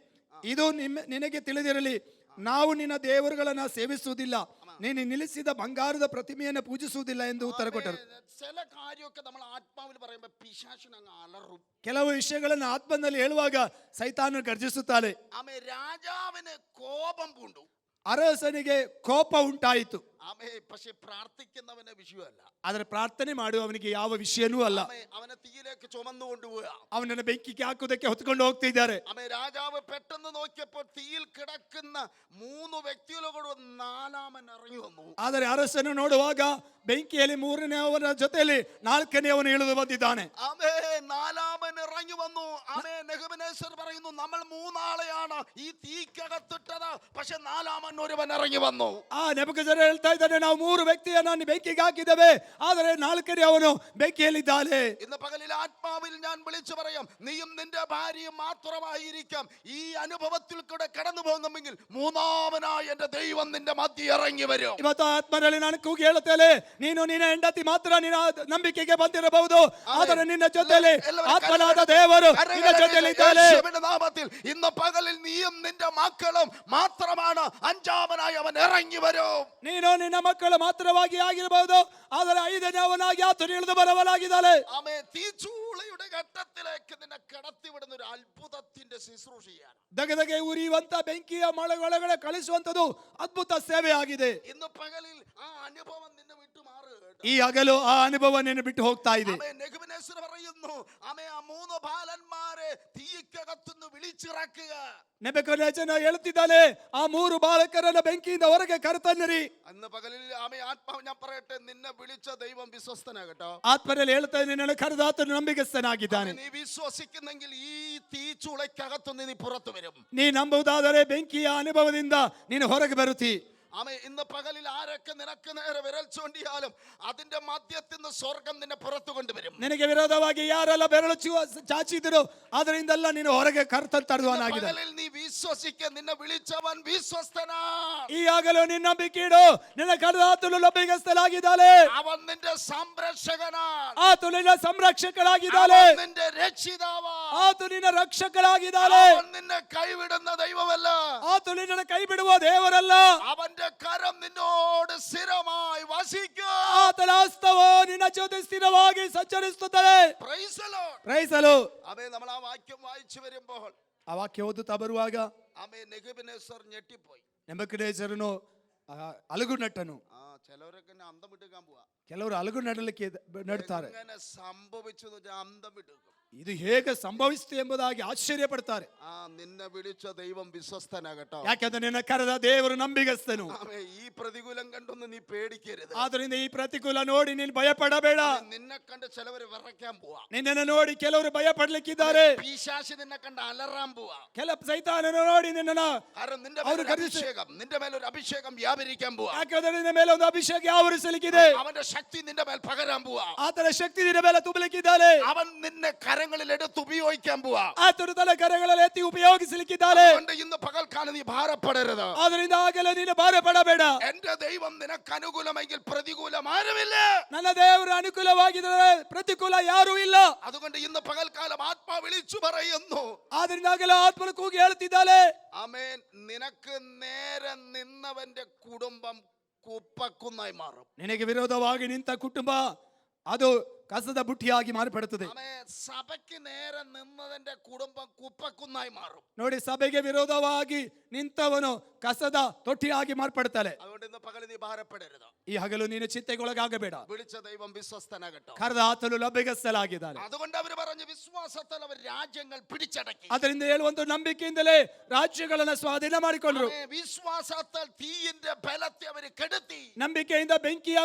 ಇದು ನಿನಗೆ ತಿಳಿದಿರಲಿ, ನಾವು ನಿನ್ನ ದೇವರುಗಳನ್ನ ಸೇವಿಸುವುದಿಲ್ಲ, ನೀನು ನಿಲ್ಲಿಸಿದ ಬಂಗಾರದ ಪ್ರತಿಮೆಯನ್ನು ಪೂಜಿಸುವುದಿಲ್ಲ ಎಂದು ಉತ್ತರ ಕೊಟ್ಟರು. ചില കാര്യമൊക്കെ നമ്മൾ ആത്മാവിൽ പറയുമ്പോൾ പിശാചിന് അങ്ങ് അലറും. ಕೆಲವು ವಿಷಯಗಳನ್ನು ಆತ್ಮನಲ್ಲಿ ಹೇಳುವಾಗ ಸೈತಾನನು ಗರ್ಜಿಸುತ್ತಾನೆ. ആമേ രാജാവിന് കോപം പൂണ്ടു. ಅರಸನಿಗೆ ಕೋಪ ಉಂಟಾಯಿತು. ആമേ. പക്ഷെ പ്രാർത്ഥിക്കുന്നവന് വിഷയമല്ല. ಆದರೆ ಪ್ರಾರ್ಥನೆ ಮಾಡುವವನಿಗೆ ಯಾವ ವಿಷಯನೂ ಅಲ್ಲ. അവനെ തീയിലേക്ക് ചുമന്നുകൊണ്ടുപോവുക. ಅವನನ್ನು ಬೆಂಕಿಗೆ ಹಾಕುವುದಕ್ಕೆ ಹೊತ್ಕೊಂಡು ಹೋಗ್ತಿದ್ದಾರೆ. ആമേ. രാജാവ് പെട്ടെന്ന് നോക്കിയപ്പോൾ തീയിൽ കിടക്കുന്ന 3 വ്യക്തികളോട് 4-ാമൻ ഇറങ്ങി വന്നു. ಆದರೆ ಅರಸನು ನೋಡುವಾಗ ಬೆಂಕಿಯಲ್ಲಿ 3ನೇಯವನ ಜೊತೆಯಲ್ಲಿ 4ನೇಯವನು ಇಳಿದು ಬಂದಿದ್ದಾನೆ. ആമേ. 4-ാമൻ ഇറങ്ങി വന്നു. ആമേ. നെബൂഖദ്നേസർ പറയുന്നു നമ്മൾ 3 ആളെയാണ് ഈ തീക്കകത്തിട്ടത്, പക്ഷെ 4-ാമൻ ഒരുവൻ ഇറങ്ങി വന്നു. ಆ ನೆಬೂಕದ್ನೆಚ್ಚರ್ ಹೇಳ್ತಾ ಇದ್ದಾನೆ, ನಾವು 3 ವ್ಯಕ್ತಿಯನ್ನು ಬೆಂಕಿಗೆ ಹಾಕಿದ್ದೇವೆ, ಆದರೆ 4ನೇಯವನು ಬೆಂಕಿಯಲ್ಲಿದ್ದಾನೆ. ഇന്ന് പകലിൽ ആത്മാവിൽ ഞാൻ വിളിച്ചു പറയാം, നീയും നിന്റെ ഭാര്യയും മാത്രമായിരിക്കാം ഈ അനുഭവത്തിൽ കൂടെ കടന്നു പോകുമെങ്കിൽ 3-ാമനായി എന്റെ ദൈവം നിന്റെ മധ്യ ഇറങ്ങി വരും. ಇವತ್ತು ಆತ್ಮನಲ್ಲಿ ನಾನು ಕೂಗಿ ಹೇಳುತ್ತೇನೆ, ನೀನು ನಿನ್ನ ಹೆಂಡತಿ ಮಾತ್ರ ನಿನ್ನ ನಂಬಿಕೆಗೆ ಬಂದಿರಬಹುದು, ಆದರೆ ನಿನ್ನ ಜೊತೆಯಲ್ಲಿ ಆತ್ಮನಾದ ದೇವರು ನಿನ್ನ ಜೊತೆಯಲ್ಲಿ ಇದ್ದಾನೆ. യേശുവിന്റെ നാമത്തിൽ ഇന്ന് പകലിൽ നീയും നിന്റെ മക്കളും മാത്രമാണ് 5-ാമനായി അവൻ ഇറങ്ങി വരും. ನೀನು ನಿನ್ನ ಮಕ್ಕಳು ಮಾತ್ರವಾಗಿ ಆಗಿರಬಹುದು, ಆದರೆ 5ನೇಯವನಾಗಿ ಆತನು ಇಳಿದು ಬರವನಾಗಿದ್ದಾನೆ. ആമേ. തീച്ചൂളയുടെ ഘട്ടത്തിലേക്ക് നിന്നെ കടത്തിവിടുന്ന ഒരു അത്ഭുതത്തിന്റെ ശുശ്രൂഷയാണ്. ದಗದಗೆ ಉರಿಯುವಂತ ಬೆಂಕಿಯ ಒಳಗಡೆ ಕಳಿಸುವಂತದ್ದು ಅದ್ಭುತ ಸೇವೆ ಆಗಿದೆ. ഇന്ന് പകലിൽ ആ അനുഭവം നിന്നെ വിട്ടു മാറുക. ಈ ಹಗಲು ಆ ಅನುಭವ ನಿನ್ನ ಬಿಟ್ಟು ಹೋಗ್ತಾ ಇದೆ. നെബൂഖദ്നേസർ പറയുന്നു, ആമേ, ആ 3 ബാലന്മാരെ തീക്കകത്തുനിന്ന് വിളിച്ചിറക്കുക. ನೆಬೂಕದ್ನೆಚ್ಚರ್ ಹೇಳುತ್ತಿದ್ದಾನೆ, ಆ 3 ಬಾಲಕರನ್ನ ಬೆಂಕಿಯಿಂದ ಹೊರಗೆ ಕರೆತನ್ನಿರಿ. അന്ന് പകലിൽ ആമേ ആത്മാവ് ഞാൻ പറയട്ടെ, നിന്നെ വിളിച്ച ദൈവം വിശ്വസ്തനാകട്ടോ. ಆತ್ಮನಲ್ಲಿ ಹೇಳ್ತಾ ನಿನ್ನನ್ನು ಕರೆದಾತನು ನಂಬಿಗಸ್ತನಾಗಿದ್ದಾನೆ. നീ വിശ്വസിക്കുന്നെങ്കിൽ ഈ തീച്ചുളയ്ക്കകത്തുനിന്ന് നീ പുറത്തു വരും. ನೀ ನಂಬುವುದಾದರೆ ಬೆಂಕಿಯ ಅನುಭವದಿಂದ ನೀನು ಹೊರಗೆ ಬರುತ್ತಿ. ആമേ. ഇന്ന് പകലിൽ ആരൊക്കെ നിനക്ക് നേരെ വിരൽ ചൂണ്ടിയാലും അതിന്റെ മധ്യത്തിൽ നിന്ന് സ്വർഗം നിന്നെ പുറത്തു കൊണ്ടുവരും. ನಿನಗೆ ವಿರೋಧವಾಗಿ ಯಾರೆಲ್ಲ ಬೆರಳು ಚಾಚಿದ್ರು ಅದರಿಂದೆಲ್ಲ ನೀನು ಹೊರಗೆ ಕರೆತರುವನಾಗಿದೆ. പകലിൽ നീ വിശ്വസിക്ക, നിന്നെ വിളിച്ചവൻ വിശ്വസ്തനാ. ಈ ಆಗಲೂ ನಿನ್ನ ನಂಬಿಕೆ ಇಡು, ನಿನ್ನ ಕರೆದಾತನು ನಂಬಿಗಸ್ತನಾಗಿದ್ದಾನೆ. അവൻ നിന്റെ സംരക്ഷകനാണ്. ಆತನು ನಿನ್ನ ಸಂರಕ್ಷಕನಾಗಿದ್ದಾನೆ. അവൻ നിന്റെ രക്ഷിതാവാ. ಆತನು ನಿನ್ನ ರಕ್ಷಕನಾಗಿದ್ದಾನೆ. അവൻ നിന്നെ കൈവിടുന്ന ദൈവമല്ല. ಆತನು ನಿನ್ನ ಕೈ ಬಿಡುವ ದೇವರಲ್ಲ. അവന്റെ കരം നിന്നോട് സ്ഥിരമായി വസിക്കും. ಆತನ ಹಸ್ತವು ನಿನ್ನ ಜೊತೆ ಸ್ಥಿರವಾಗಿ ಸಂಚರಿಸುತ್ತದೆ. Praise the Lord. ಪ್ರೈಸಲು. ആമേ. നമ്മൾ ആ വാക്യം വായിച്ചു വരുമ്പോൾ ಆ ವಾಕ್ಯ ಓದುತ್ತಾ ಬರುವಾಗ ആമേ നെബൂഖദ്നേസർ ഞെട്ടിപ്പോയി. ನೆಬೂಕದ್ನೆಚ್ಚರನು ಅಲಗು ನಟ್ಟನು. ചിലവരൊക്കെ അന്തം വിട്ടുക്കാൻ പോവാ. ಕೆಲವರು ಅಲಗು ನಡಲಿಕ್ಕೆ ನಡ್ತಾರೆ. എങ്ങനെ സംഭവിച്ചു അന്തം വിട്ടുക്കും. ಇದು ಹೇಗೆ ಸಂಭವಿಸಿತು ಎಂಬುದಾಗಿ ಆಶ್ಚರ್ಯ ಪಡ್ತಾರೆ. നിന്നെ വിളിച്ച ദൈവം വിശ്വസ്തനാകട്ടോ. ಯಾಕೆಂದ್ರೆ ನಿನ್ನ ಕರೆದ ದೇವರು ನಂಬಿಗಸ್ತನು. ആമേ. ഈ പ്രതികൂലം കണ്ടൊന്നും നീ പേടിക്കരുത്. ಆದ್ರಿಂದ ಈ ಪ್ರತಿಕೂಲ ನೋಡಿ ನೀನು ಭಯ ಪಡಬೇಡ. നിന്നെ കണ്ട് ചിലവര് വിറയ്ക്കാൻ പോവാ. ನಿನ್ನನ್ನು ನೋಡಿ ಕೆಲವರು ಭಯ ಪಡ್ಲಿಕ್ಕಿದ್ದಾರೆ. പിശാച് നിന്നെ കണ്ട് അലറാൻ പോവാ. ಕೆಲ ಸೈತಾನನು ನೋಡಿ ನಿನ್ನನ್ನು കാരണം നിന്റെ ಅವರು മേലൊരു അഭിഷേകം, നിന്റെ മേലൊരു അഭിഷേകം വ്യാപരിക്കാൻ പോവാ. ಯಾಕೆಂದ್ರೆ ನಿನ್ನ ಮೇಲೆ ಒಂದು ಅಭಿಷೇಕ ಆವರಿಸಲಿಕ್ಕಿದೆ. അവന്റെ ശക്തി നിന്റെ മേൽ പകരാൻ പോവാ. ಆತನ ಶಕ್ತಿ ನಿನ್ನ ಮೇಲೆ ತುಂಬಲಿಕ್ಕಿದ್ದಾನೆ. അവൻ നിന്നെ കരങ്ങളിൽ കരങ്ങളിൽ എടുത്ത് ഉപയോഗിക്കാൻ പോവാ. ಆತನು ತನ್ನ ಕರಗಳಲ್ಲಿ ಎತ್ತಿ ಉಪಯೋಗಿಸಲಿಕ್ಕಿದ್ದಾನೆ. അതുകൊണ്ട് ഇന്ന് പകൽക്കാലം നീ ഭാരപ്പെടരുത്. ಅದರಿಂದ ಆಗಲೇ ನೀನು ಭಾರ ಪಡಬೇಡ. എന്റെ ദൈവം നിനക്ക് അനുകൂലമെങ്കിൽ പ്രതികൂലം ആരുമില്ല. ನನ್ನ ದೇವರು ಅನುಕೂಲವಾಗಿದ್ದರೆ ಪ್ರತಿಕೂಲ ಯಾರೂ ಇಲ್ಲ. അതുകൊണ്ട് ഇന്ന് പകൽക്കാലം ആത്മാ വിളിച്ചു പറയുന്നു, ಆದ್ರಿಂದ ಆಗಲೇ ಆತ್ಮನ ಕೂಗಿ ಹೇಳುತ್ತಿದ್ದಾನೆ, ആമേൻ, നിനക്ക് നേരെ നിന്നവന്റെ കുടുംബം കുപ്പക്കുന്നായി മാറും. ನಿನಗೆ ವಿರೋಧವಾಗಿ ನಿಂತ ಕುಟುಂಬ ಅದು ಕಸದ ಬುಟ್ಟಿಯಾಗಿ ಮಾರ್ಪಡುತ್ತದೆ. ആമേൻ, സഭയ്ക്ക് നേരെ നിന്നവന്റെ കുടുംബം കുപ്പക്കുന്നായി മാറും. ನೋಡಿ, ಸಭೆಗೆ ವಿರೋಧವಾಗಿ ನಿಂತವನು ಕಸದ ತೊಟ್ಟಿಯಾಗಿ ಮಾರ್ಪಡುತ್ತಾನೆ. അതുകൊണ്ട് ഇന്ന് പകൽ നീ ഭാരപ്പെടരുത്. ಈ ಹಗಲು ನೀನು ಚಿಂತೆಗೊಳಗಾಗಬೇಡ. വിളിച്ച ദൈവം വിശ്വസ്തനാകട്ടോ. ಕರೆದ ಆತನು ಲಭ್ಯಸ್ಥಲಾಗಿದ್ದಾನೆ. അതുകൊണ്ട് അവർ പറഞ്ഞു, വിശ്വാസത്താൽ അവർ രാജ്യങ്ങൾ പിടിച്ചടക്കി. ಅದರಿಂದ ಹೇಳುವಂತ ನಂಬಿಕೆಯಿಂದಲೇ ರಾಜ್ಯಗಳನ್ನ ಸ್ವಾಧೀನ ಮಾಡಿಕೊಂಡ್ರು. ആമേൻ, വിശ്വാസത്താൽ തീയിന്റെ ബലത്തെ അവർ കെടുത്തി. ನಂಬಿಕೆಯಿಂದ ಬೆಂಕಿಯ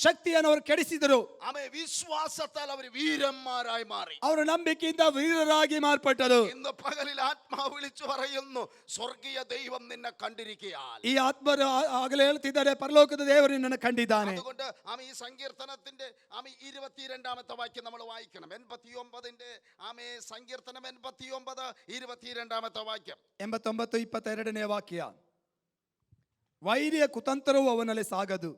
ಶಕ್ತಿಯನ್ನು ಅವರು ಕೆಡಿಸಿದರು. ആമേൻ, വിശ്വാസത്താൽ അവർ വീരന്മാരായി മാറി. ಅವರು ನಂಬಿಕೆಯಿಂದ ವೀರರಾಗಿ ಮಾರ್ಪಟ್ಟರು. ഇന്ന് പകലിൽ ആത്മാവ് വിളിച്ചു പറയുന്നു, സ്വർഗീയ ദൈവം നിന്നെ കണ്ടിരിക്കുകയാൽ. ಈ ಆತ್ಮರು ಆಗಲೇ ಹೇಳ್ತಿದ್ದಾರೆ, ಪರಲೋಕದ ದೇವರು ನಿನ್ನನ್ನು ಕಂಡಿದ್ದಾನೆ. അതുകൊണ്ട് ആമേ ഈ സങ്കീർത്തനത്തിന്റെ 22ാമത്തെ വാക്യം നമ്മൾ വായിക്കണം. 89ന്റെ ആമേ സങ്കീർത്തനം 89 22ാമത്തെ വാക്യം. 89 22ನೇ ವಾಕ್ಯ. ವೈರಿಯ ಕುತಂತ್ರವು ಅವನಲ್ಲಿ ಸಾಗದು,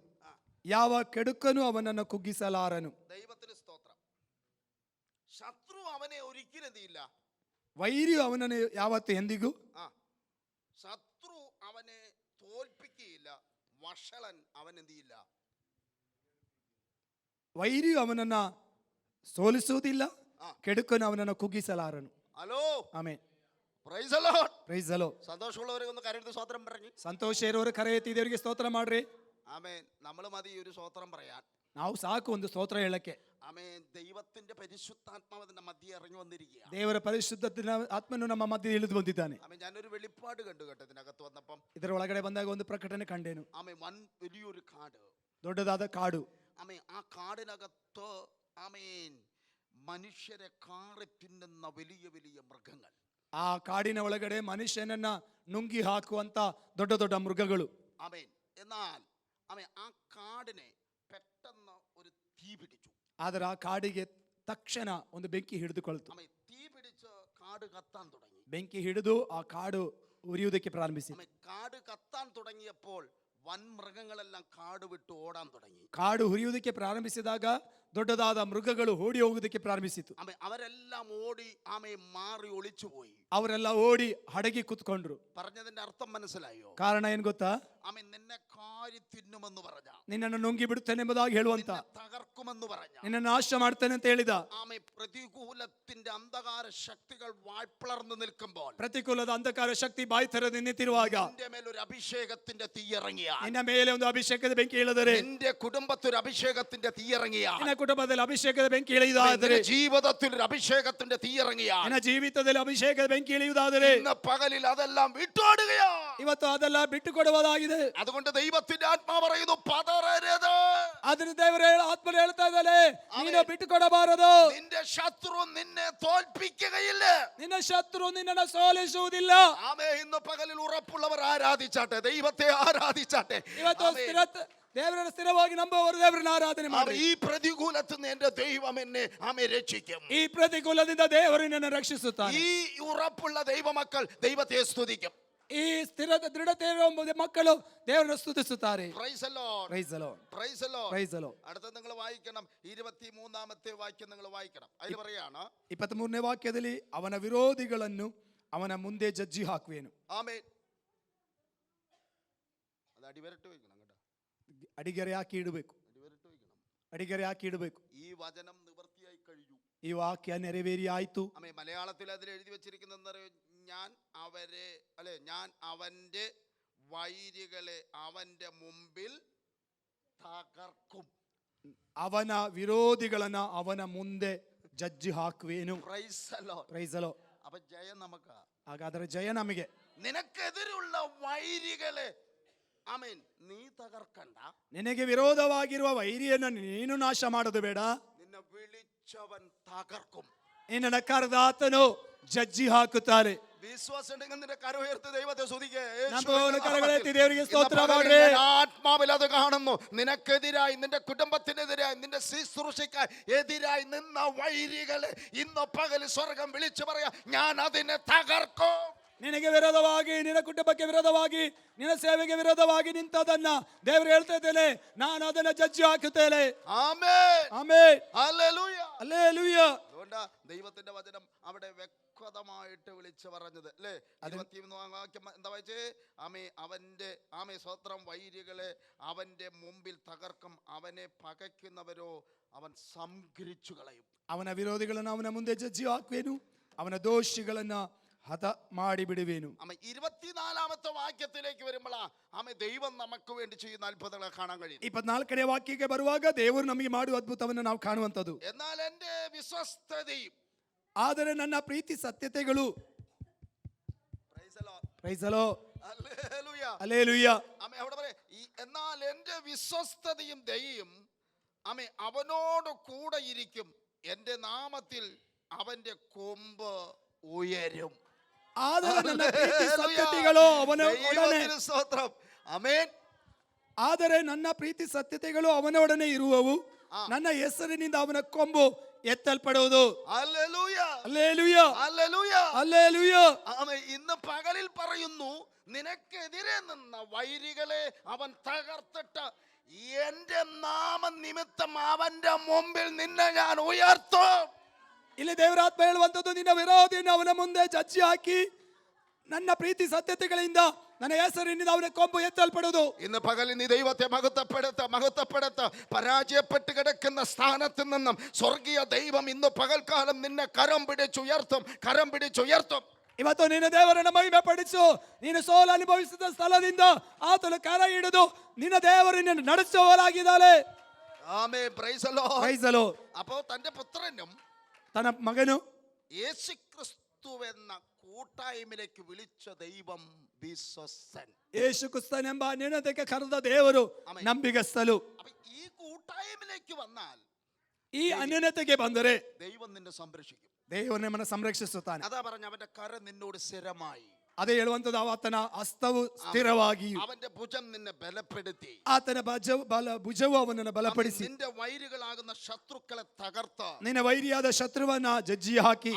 ಯಾವ ಕೆಡುಕನು ಅವನನ್ನು ಕುಗ್ಗಿಸಲಾರನು. ദൈവത്തിന് സ്തോത്രം. ശത്രു അവനെ ഒരിക്കലും എന്തിയില്ല, ವೈರಿಯು ಅವನನ್ನು ಯಾವತ್ತು ಎಂದಿಗೂ ശത്രു അവനെ തോൽപ്പിക്കുകയില്ല, വഷളൻ അവൻ എന്തിയില്ല. ವೈರಿಯು ಅವನನ್ನ ಸೋಲಿಸುವುದಿಲ್ಲ, ಕೆಡುಕನು ಅವನನ್ನು ಕುಗ್ಗಿಸಲಾರನು. ഹലോ, ಆಮೆನ್. Praise the Lord. Praise the Lord. സന്തോഷമുള്ളവരെ ഒന്ന് കരയെടുത്ത് സ്വത്രം പറഞ്ഞു. ಸಂತೋಷ ಇರೋರು ಕರೆ ಎತ್ತಿ ದೇವರಿಗೆ ಸ್ತೋತ್ರ ಮಾಡ್ರಿ. ആമേൻ. നമ്മൾ മതി ഒരു സ്വത്രം പറയാൻ. ನಾವು ಸಾಕು ಒಂದು ಸ್ತೋತ್ರ ಹೇಳಕ್ಕೆ. ആമേൻ. ദൈവത്തിന്റെ പരിശുദ്ധാത്മാവ് അതിന്റെ മധ്യ ഇറങ്ങി വന്നിരിക്കുക. ದೇವರ ಪರಿಶುದ್ಧ ಆತ್ಮನು ನಮ್ಮ ಮಧ್ಯೆ ಇಳಿದು ಬಂದಿದ್ದಾನೆ. ആമേൻ. ഞാനൊരു വെളിപ്പാട് കണ്ടു കേട്ടോ ഇതിനകത്ത് വന്നപ്പം. ಇದರ ಒಳಗಡೆ ಬಂದಾಗ ಒಂದು ಪ್ರಕಟಣೆ ಕಂಡೇನು. ആമേൻ. വലിയൊരു കാട്, ದೊಡ್ಡದಾದ ಕಾಡು. ആമേൻ. ആ കാടിനകത്ത് ആമേൻ മനുഷ്യരെ കാറി തിന്നുന്ന വലിയ വലിയ മൃഗങ്ങൾ. ಆ ಕಾಡಿನ ಒಳಗಡೆ ಮನುಷ್ಯನನ್ನ ನುಂಗಿ ಹಾಕುವಂತ ದೊಡ್ಡ ದೊಡ್ಡ ಮೃಗಗಳು. ആമേൻ. എന്നാൽ ആമേൻ ആ കാടിനെ പെട്ടെന്ന് ഒരു തീ പിടിച്ചു. ಆದರೆ ಆ ಕಾಡಿಗೆ ತಕ್ಷಣ ಒಂದು ಬೆಂಕಿ ಹಿಡಿದುಕೊಳ್ತು. ആമേൻ. തീ പിടിച്ച് കാട് കത്താൻ തുടങ്ങി. ಬೆಂಕಿ ಹಿಡಿದು ಆ ಕಾಡು ಉರಿಯುವುದಕ್ಕೆ ಪ್ರಾರಂಭಿಸಿ. ആമേൻ. കാട് കത്താൻ തുടങ്ങിയപ്പോൾ വൻ മൃഗങ്ങളെല്ലാം കാട് വിട്ട് ഓടാൻ തുടങ്ങി. ಕಾಡು ಉರಿಯುವುದಕ್ಕೆ ಪ್ರಾರಂಭಿಸಿದಾಗ ದೊಡ್ಡದಾದ ಮೃಗಗಳು ಓಡಿ ಹೋಗುವುದಕ್ಕೆ ಪ್ರಾರಂಭಿಸಿತು. ആമേൻ. അവരെല്ലാം ഓടി ആമേൻ മാറി ഒളിച്ചുപോയി. ಅವರೆಲ್ಲ ಓಡಿ ಹಡಗಿ ಕೂತ್ಕೊಂಡ್ರು. പറഞ്ഞതിന്റെ അർത്ഥം മനസ്സിലായോ? ಕಾರಣ ಏನ್ ಗೊತ್ತಾ? ആമേൻ. നിന്നെ കാരി തിന്നുമെന്ന് പറഞ്ഞ, ನಿನ್ನನ್ನು ನುಂಗಿ ಬಿಡುತ್ತೇನೆ ಎಂಬುದಾಗಿ ಹೇಳುವಂತ, തകർക്കുമെന്ന് പറഞ്ഞ, ನಿನ್ನನ್ನು ನಾಶ ಮಾಡ್ತೇನೆ ಅಂತ ಹೇಳಿದ, ആമേൻ പ്രതികൂലത്തിന്റെ അന്ധകാര ശക്തികൾ വായ്പിളർന്നു നിൽക്കുമ്പോൾ, ಪ್ರತಿಕೂಲದ ಅಂಧಕಾರ ಶಕ್ತಿ ಬಾಯಿ ತೆರೆದು ನಿಂತಿರುವಾಗ, നിന്റെ മേൽ ഒരു അഭിഷേകത്തിന്റെ തീ ഇറങ്ങിയ, ನಿನ್ನ ಮೇಲೆ ಒಂದು ಅಭಿಷೇಕದ ಬೆಂಕಿ ಇಳಿದರೆ, നിന്റെ കുടുംബത്തിൽ ഒരു അഭിഷേകത്തിന്റെ തീ ഇറങ്ങിയ, ನಿನ್ನ ಕುಟುಂಬದಲ್ಲಿ ಅಭಿಷೇಕದ ಬೆಂಕಿ ಇಳಿಯುವುದಾದರೆ, ജീവിതത്തിൽ ഒരു അഭിഷേകത്തിന്റെ തീ ഇറങ്ങിയ, ನಿನ್ನ ಜೀವಿತದಲ್ಲಿ ಅಭಿಷೇಕದ ಬೆಂಕಿ ಇಳಿಯುವುದಾದರೆ, ഇന്ന് പകലിൽ അതെല്ലാം വിട്ടോടുകയാ. ಇವತ್ತು ಅದೆಲ್ಲ ಬಿಟ್ಟು ಕೊಡುವುದಾಗಿದೆ. അതുകൊണ്ട് ദൈവത്തിന്റെ ആത്മാവ് പറയുന്നു, പതറരുത്. ಅದನ್ನು ದೇವರ ಆತ್ಮನು ಹೇಳ್ತಾ ಇದ್ದಾನೆ, ನೀನು ಬಿಟ್ಟು ಕೊಡಬಾರದು. നിന്റെ ശത്രു നിന്നെ തോൽപ്പിക്കുകയില്ല. ನಿನ್ನ ಶತ್ರು ನಿನ್ನನ್ನು ಸೋಲಿಸುವುದಿಲ್ಲ. ആമേ. ഇന്ന് പകലിൽ ഉറപ്പുള്ളവർ ആരാധിച്ചാട്ടെ, ദൈവത്തെ ആരാധിച്ചാട്ടെ. ಇವತ್ತು ದೇವರನ್ನು ಸ್ಥಿರವಾಗಿ ನಂಬುವವರು ದೇವರನ್ನ ಆರಾಧನೆ ಮಾಡಿ. ഈ പ്രതികൂലത്തിൽ നിന്ന് എന്റെ ദൈവം എന്നെ ആമേ രക്ഷിക്കും. ಈ ಪ್ರತಿಕೂಲದಿಂದ ದೇವರು ನಿನ್ನನ್ನು ರಕ್ಷಿಸುತ್ತಾನೆ. ഈ ഉറപ്പുള്ള ദൈവമക്കൾ ദൈവത്തെ സ്തുതിക്കും. ಈ ದೃಢತೆ ಇರುವ ಮಕ್ಕಳು ದೇವರನ್ನು ಸ್ತುತಿಸುತ್ತಾರೆ. Praise the Lord. Praise the Lord. Praise the Lord. Praise the Lord. അടുത്ത നിങ്ങൾ വായിക്കണം, 23ാമത്തെ വാക്യം നിങ്ങൾ വായിക്കണം. അതിൽ പറയാണ്, 23ನೇ ವಾಕ್ಯದಲ್ಲಿ ಅವನ ವಿರೋಧಿಗಳನ್ನು ಅವನ ಮುಂದೆ ಜಜ್ಜಿ ಹಾಕುವೆನು. ആമേൻ. അത് അടിവരട്ട് വയ്ക്കണം കേട്ടോ. ಅಡಿಗೆರೆ ಹಾಕಿ ಇಡಬೇಕು. അടിവരട്ട് വയ്ക്കണം. ಅಡಿಗೆರೆ ಹಾಕಿ ಇಡಬೇಕು. ഈ വചനം നിവൃത്തിയായി കഴിഞ്ഞു. ಈ ವಾಕ್ಯ ನೆರವೇರಿ ಆಯ್ತು. ആമേൻ. മലയാളത്തിൽ അതിൽ എഴുതി വെച്ചിരിക്കുന്നത്, ഞാൻ അവന്റെ വൈരികളെ അവന്റെ മുമ്പിൽ തകർക്കും. ಅವನ ವಿರೋಧಿಗಳನ್ನ ಅವನ ಮುಂದೆ ಜಜ್ಜಿ ಹಾಕುವೆನು. Praise the Lord. Praise the Lord. അപ്പൊ ജയം നമുക്ക്. ಹಾಗಾದರೆ ಜಯ ನಮಗೆ. നിനക്കെതിരുള്ള വൈരികളെ ആമേൻ നീ തകർക്കണ്ട. ನಿನಗೆ ವಿರೋಧವಾಗಿರುವ ವೈರಿಯನ್ನು ನೀನು ನಾಶ ಮಾಡೋದು ಬೇಡ. നിന്നെ വിളിച്ചവൻ തകർക്കും. ನಿನ್ನನ್ನು ಕರೆದ ಆತನು ಜಜ್ಜಿ ಹಾಕುತ್ತಾರೆ. വിശ്വാസം ഉണ്ടെങ്കിൽ നിന്റെ കരം ഉയർത്തി ദൈവത്തെ സ്തുതിക്ക്. ನಂಬುವವನು ಕರಗಳೆತ್ತಿ ದೇವರಿಗೆ ഇന്ന് ಸ್ತೋತ್ರ പകലിൽ ಮಾಡ್ರಿ. ഞാൻ ആത്മാവിൽ അത് കാണുന്നു. നിനക്കെതിരായി, നിന്റെ കുടുംബത്തിനെതിരായി, നിന്റെ ശുശ്രൂഷയ്ക്കായി എതിരായി നിന്ന വൈരികളെ ഇന്ന് പകൽ സ്വർഗം വിളിച്ചു പറയാ, ഞാൻ അതിനെ തകർക്കും. ನಿನಗೆ ವಿರೋಧವಾಗಿ, ನಿನ್ನ ಕುಟುಂಬಕ್ಕೆ ವಿರೋಧವಾಗಿ, ನಿನ್ನ ಸೇವೆಗೆ ವಿರೋಧವಾಗಿ ನಿಂತದನ್ನ ದೇವರು ಹೇಳ್ತಾ ಇದ್ದೇನೆ, ನಾನು ಅದನ್ನ ಜಜ್ಜಿ ಹಾಕುತ್ತೇನೆ. ആമേൻ. ಆಮೆನ್. ഹല്ലേലൂയ. ഹല്ലേലൂയ. അതുകൊണ്ടാ ദൈവത്തിന്റെ വചനം അവിടെ വ്യക്തമായിട്ട് വിളിച്ചു പറഞ്ഞത് അല്ലേ? 21 വാക്യം എന്താ വായിച്ചേ? അവന്റെ സ്വത്രം വൈരികളെ അവന്റെ മുമ്പിൽ തകർക്കും, അവനെ പകയ്ക്കുന്നവരോ അവൻ സംഹരിച്ചു കളയും. ಅವನ ವಿರೋಧಿಗಳನ್ನು ಅವನ ಮುಂದೆ ಜಜ್ಜಿ ಹಾಕುವೆನು, ಅವನ ದೋಷಿಗಳನ್ನ ಹತ ಮಾಡಿ ಬಿಡುವೆನು. 24ാമത്തെ വാക്യത്തിലേക്ക് വരുമ്പോഴാ ദൈവം നമുക്ക് വേണ്ടി ചെയ്യുന്ന അത്ഭുതങ്ങളെ കാണാൻ കഴിയും. 24ನೇ ವಾಕ್ಯಕ್ಕೆ ಬರುವಾಗ ದೇವರು ನಮಗೆ ಮಾಡುವ ಅದ್ಭುತವನ್ನು ನಾವು ಕಾಣುವಂಥದ್ದು. എന്നാൽ എന്റെ വിശ്വസ്തതയും, ಆದರೆ ನನ್ನ ಪ್ರೀತಿ ಸತ್ಯತೆಗಳು, ಪ್ರೈಸ್ ದಿ ಲಾರ್ಡ್, ഹല്ലേലൂയ, ಹಲ್ಲೆಲೂಯ. അവിടെ പറയാ, എന്നാൽ എന്റെ വിശ്വസ്തതയും ദയയും അവനോട് കൂടെ ഇരിക്കും, എന്റെ നാമത്തിൽ അവന്റെ കൊമ്പ് ഉയരും. ಆದರೆ ನನ್ನ ಪ್ರೀತಿ ಸತ್ಯತೆಗಳು ಅವನೊಡನೆ, സ്തോത്രം, ആമേൻ. ಆದರೆ ನನ್ನ ಪ್ರೀತಿ ಸತ್ಯತೆಗಳು ಅವನೊಡನೆ ಇರುವವು, ನನ್ನ ಹೆಸರಿನಿಂದ ಅವನ ಕೊಂಬು എത്തൽപ്പെടുവതു. ഹല്ലേലൂയ, ഹല്ലേലൂയ, ഹല്ലേലൂയ, ഹല്ലേലൂയ. ഇന്ന് പകലിൽ പറയുന്നു, നിനക്കെതിരെ നിന്ന വൈരികളെ അവൻ തകർത്തിട്ട് എന്റെ നാമനിമിത്തം അവന്റെ മുമ്പിൽ നിന്നെ ഞാൻ ഉയർത്തും. ಇಲ್ಲಿ ದೇವರಾತ್ಮ ಹೇಳುವಂಥದ್ದು, ನಿನ್ನ ವಿರೋಧಿಯನ್ನು ಅವನ ಮುಂದೆ ಜಜ್ಜಿ ಹಾಕಿ ನನ್ನ ಪ್ರೀತಿ ಸತ್ಯತೆಗಳಿಂದ ನನ್ನ ಹೆಸರಿನಿಂದ ಅವನ ಕೊಂಬು ಎತ್ತಲ್ಪಡುವುದು. ഇന്ന് പകലിൽ നീ ദൈവത്തെ മഹത്വപ്പെടുത്ത പരാജയപ്പെട്ട് കിടക്കുന്ന സ്ഥാനത്ത് നിന്നും സ്വർഗീയ ദൈവം ഇന്ന് പകൽക്കാലം നിന്നെ കരം പിടിച്ചുയർത്തും. ಇವತ್ತು ನಿನ್ನ ದೇವರನ್ನು ಮಹಿಮೆ ಪಡಿಸು. ನೀನು ಸೋಲು ಅನುಭವಿಸಿದ ಸ್ಥಳದಿಂದ ಆತನು ಕರ ಹಿಡಿದು ನಿನ್ನ ದೇವರನ್ನು ನಡೆಸುವವರಾಗಿದ್ದಾನೆ. ആമേൻ, praise the Lord. Praise the Lord. അപ്പോൾ തന്റെ പുത്രനും ತನ್ನ ಮಗನು യേശുക്രിസ്തു എന്ന കൂട്ടായ്മയിലേക്ക് വിളിച്ച ദൈവം വിശ്വസ്തൻ. ಯೇಸು ಕ್ರಿಸ್ತನೆಂಬ ಅನ್ಯೋನ್ಯತೆಗೆ ಕರೆದ ದೇವರು ನಂಬಿಗಸ್ತಲು. അപ്പോൾ ഈ കൂട്ടായ്മയിലേക്ക് വന്നാൽ, ಈ ಅನ್ಯೋನ್ಯತೆಗೆ ಬಂದರೆ ദൈവം നിന്നെ സംരക്ഷിക്കും. ದೇವರು ನಮ್ಮನ್ನು ಸಂರಕ್ಷಿಸುತ್ತಾನೆ. അതാ പറഞ്ഞ, അവന്റെ കര നിന്നോട് സ്ഥിരമായി, ಅದೇ ಹೇಳುವಂಥದ್ದು, ಆತನ ಹಸ್ತವು ಸ್ಥಿರವಾಗಿ, അവന്റെ ഭുജം നിന്നെ ബലപ്പെടുത്തി, ಆತನ ಭುಜವು ಅವನನ್ನು ಬಲಪಡಿಸಿ, നിന്റെ വൈരികളാകുന്ന ശത്രുക്കളെ തകർത്ത്, ನಿನ್ನ ವೈರಿಯಾದ ಶತ್ರುವನ್ನ ಜಜ್ಜಿ ಹಾಕಿ,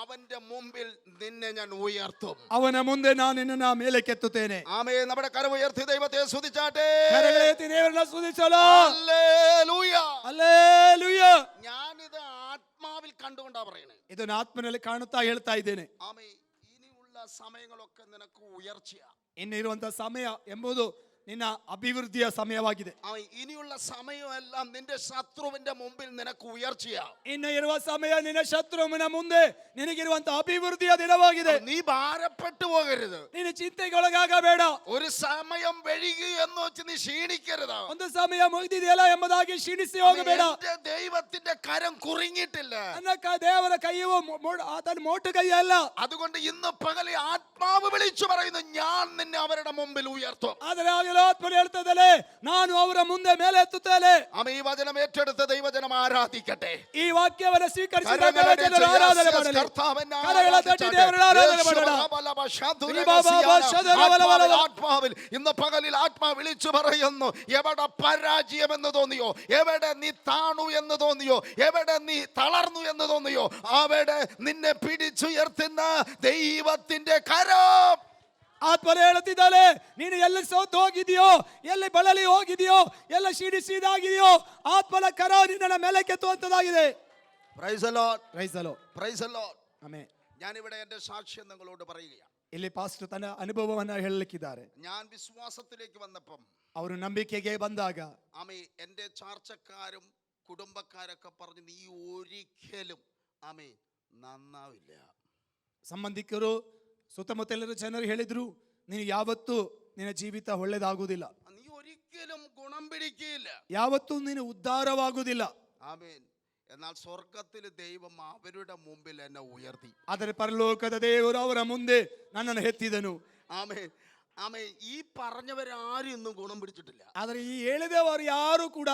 അവന്റെ മുമ്പിൽ നിന്നെ ഞാൻ ഉയർത്തും. ಅವನ ಮುಂದೆ ನಾನು ನಿನ್ನನ್ನು ಮೇಲೆ ಕೆತ್ತುತ್ತೇನೆ. ആമേൻ. നമ്മുടെ കരം ഉയർത്തി ദൈവത്തെ സ്തുതിച്ചാട്ടെ. ಕರಗಳೆತ್ತಿ ದೇವರನ್ನ ಸ್ತುತಿಸಲು. Hallelujah, hallelujah. ഞാനിത് ആത്മാവിൽ കണ്ടുകൊണ്ടാ പറയണേ. ಇದನ್ನು ಆತ್ಮನಲ್ಲಿ ಕಾಣುತ್ತಾ ಹೇಳ್ತಾ ಇದ್ದೇನೆ. ആമേൻ. ഇനിയുള്ള സമയങ്ങളൊക്കെ നിനക്ക് ഉയർച്ചയാ. ಇನ್ನಿರುವಂತಹ ಸಮಯ ಎಂಬುದು ನಿನ್ನ ಅಭಿವೃದ್ಧಿಯ ಸಮಯವಾಗಿದೆ. ഇനിയുള്ള സമയമെല്ലാം നിന്റെ ശത്രുവിന്റെ മുമ്പിൽ നിനക്ക് ഉയർച്ചയാ. ಇನ್ನು ಇರುವ ಸಮಯ ನಿನ್ನ ಶತ್ರುವಿನ ಮುಂದೆ ನಿನಗಿರುವಂತಹ ಅಭಿವೃದ್ಧಿಯ ದಿನವಾಗಿದೆ. നീ ഭാരപ്പെട്ടു പോകരുത്. ನೀನು ಚಿಂತೆಗೊಳಗಾಗಬೇಡ. ഒരു സമയം വൈകി എന്ന് വെച്ച് നീ ക്ഷീണിക്കരുത്. ಒಂದು ಸಮಯ ಮುಗಿದಿದೆಯಲ್ಲ ಎಂಬುದಾಗಿ ಕ್ಷೀಣಿಸಿ ಹೋಗಬೇಡ. എന്റെ ദൈവത്തിന്റെ കരം കുറുങ്ങിയിട്ടില്ല. ನನ್ನ ದೇವರ ಕೈಯು ಆತನ ಮೋಟು ಕೈಯಲ್ಲ. അതുകൊണ്ട് ഇന്ന് പകൽ ആത്മാവ് വിളിച്ചു പറയുന്നു, ഞാൻ നിന്നെ അവരുടെ മുമ്പിൽ ഉയർത്തും. ಆದರೆ ಆಗಲೂ ಆತ್ಮನು ಹೇಳ್ತದಲೆ, ನಾನು ಅವರ ಮುಂದೆ ಮೇಲೆ ಎತ್ತುತ್ತೇನೆ. ഈ വചനം ഏറ്റെടുത്ത ദൈവജനം ആരാധിക്കട്ടെ. ಈ ವಾಕ್ಯವನ್ನು ಸ್ವೀಕರಿಸಿದ ಜನರು ಆರಾಧನೆ ಮಾಡಲಿ. ಕರಗಳ ತಟ್ಟಿ ದೇವರನ್ನು ಆರಾಧನೆ ಮಾಡೋಣ. ആത്മാവിൽ ഇന്ന് പകലിൽ ആത്മാവ് വിളിച്ചു പറയുന്നു, എവിടെ പരാജയമെന്ന് തോന്നിയോ, എവിടെ നീ താണു എന്ന് തോന്നിയോ, എവിടെ നീ തളർന്നു എന്ന് തോന്നിയോ, അവിടെ നിന്നെ പിടിച്ചുയർത്തുന്ന ദൈവത്തിന്റെ കരം. ಆತ್ಮನೇ ಹೇಳುತ್ತಿದ್ದಾನೆ, ನೀನು ಎಲ್ಲಿ ಸೋತು ಹೋಗಿದೆಯೋ, ಎಲ್ಲಿ ಬಳಲಿ ಹೋಗಿದೆಯೋ, ಎಲ್ಲ ಕ್ಷೀಣಿಸಿದಾಗಿದೆಯೋ, ಆತ್ಮನ ಕರ ನಿನ್ನ ಮೇಲೆ ಕೆತ್ತುವಂತದಾಗಿದೆ. Praise the Lord, praise the Lord. Praise the Lord. ಆಮೆನ್. ഞാനിവിടെ എന്റെ സാക്ഷ്യം നിങ്ങളോട് പറയുകയാണ്. ಇಲ್ಲಿ ಪಾಸ್ಟರ್ ತನ್ನ ಅನುಭವವನ್ನ ಹೇಳಲಿಕ್ಕಿದ್ದಾರೆ. ഞാൻ വിശ്വാസത്തിലേക്ക് വന്നപ്പം, ಅವರು ನಂಬಿಕೆಗೆ ಬಂದಾಗ, എന്റെ ചാർച്ചക്കാരും കുടുംബക്കാരൊക്കെ പറഞ്ഞു, നീ ഒരിക്കലും നന്നാവില്ല. ಸಂಬಂಧಿಕರು ಸುತ್ತಮುತ್ತಲಿನ ಜನರು ಹೇಳಿದ್ರು, ನೀನು ಯಾವತ್ತೂ ನಿನ್ನ ಜೀವಿತ ಒಳ್ಳೆದಾಗುವುದಿಲ್ಲ, നീ ഒരിക്കലും ഗുണം പിടിക്കില്ല, ಯಾವತ್ತೂ ನೀನು ಉದ್ಧಾರವಾಗುವುದಿಲ್ಲ. ആമേൻ. എന്നാൽ സ്വർഗത്തിൽ ദൈവം അവരുടെ മുമ്പിൽ എന്നെ ഉയർത്തി. ಆದರೆ ಪರಲೋಕದ ದೇವರು ಅವರ ಮುಂದೆ ನನ್ನನ್ನು ಎತ್ತಿದನು. ആമേൻ, ആമേൻ. ഈ പറഞ്ഞവരാരും ഇന്നും ഗുണം പിടിച്ചിട്ടില്ല. ಆದರೆ ಈ ಹೇಳಿದವರು ಯಾರು ಕೂಡ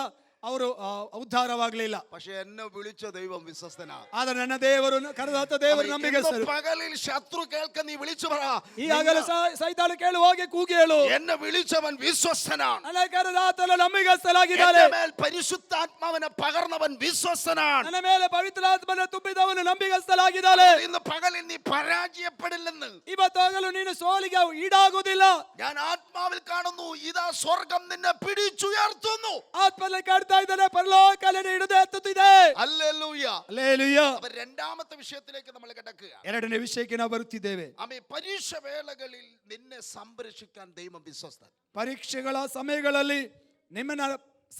ಅವರು ಉದ್ಧಾರವಾಗಲಿಲ್ಲ. പക്ഷെ എന്നെ വിളിച്ച ദൈവം വിശ്വസ്തനാ. ಆದ್ರೆ ನನ್ನ ದೇವರು ಕರೆದಾತ ದೇವರು ನಂಬಿಗಸ್ತರು. പകലിൽ ശത്രു കേൾക്ക നീ വിളിച്ചു പറ, ಈ ಆಗಲೇ ಸೈತಾನ ಕೇಳು ಹೋಗಿ ಕೂಗಿ ಹೇಳು, എന്നെ വിളിച്ചവൻ വിശ്വസ്തനാണ്. ನನ್ನ ಕರೆದಾತನ ನಂಬಿಗಸ್ತಲಾಗಿದ್ದಾನೆ. എന്റെ മേൽ പരിശുദ്ധാത്മാവിനെ പകർന്നവൻ വിശ്വസ്തനാണ്. ನನ್ನ ಮೇಲೆ ಪವಿತ್ರಾತ್ಮನ ತುಂಬಿದವನು ನಂಬಿಗಸ್ತಲಾಗಿದ್ದಾನೆ. ഇന്ന് പകലിൽ നീ പരാജയപ്പെടില്ലെന്ന് ಇವತ್ತಾಗಲೂ ನೀನು ಸೋಲಿಗೆ ಈಡಾಗುವುದಿಲ್ಲ. ഞാൻ ആത്മാവിൽ കാണുന്നു, ഇതാ സ്വർഗം നിന്നെ പിടിച്ചുയർത്തുന്നു. ಆತ್ಮನಲ್ಲಿ ಕಾಡ್ತಾ ಇದ್ದಾನೆ, ಪರಲೋಕದಲ್ಲಿ ಹಿಡಿದು ಎತ್ತುತ್ತಿದೆ. ഹല്ലേലൂയ. ಹಲ್ಲೆಲೂಯ. അപ്പോൾ രണ്ടാമത്തെ വിഷയത്തിലേക്ക് നമ്മൾ കിടക്കുക. ಎರಡನೇ ವಿಷಯಕ್ಕೆ ನಾವು ಬರುತ್ತಿದ್ದೇವೆ. ആമേൻ. പരീക്ഷ വേളകളിൽ നിന്നെ സംരക്ഷിക്കാൻ ദൈവം വിശ്വസ്തൻ. ಪರೀಕ್ಷೆಗಳ ಸಮಯಗಳಲ್ಲಿ ನಿಮ್ಮನ್ನ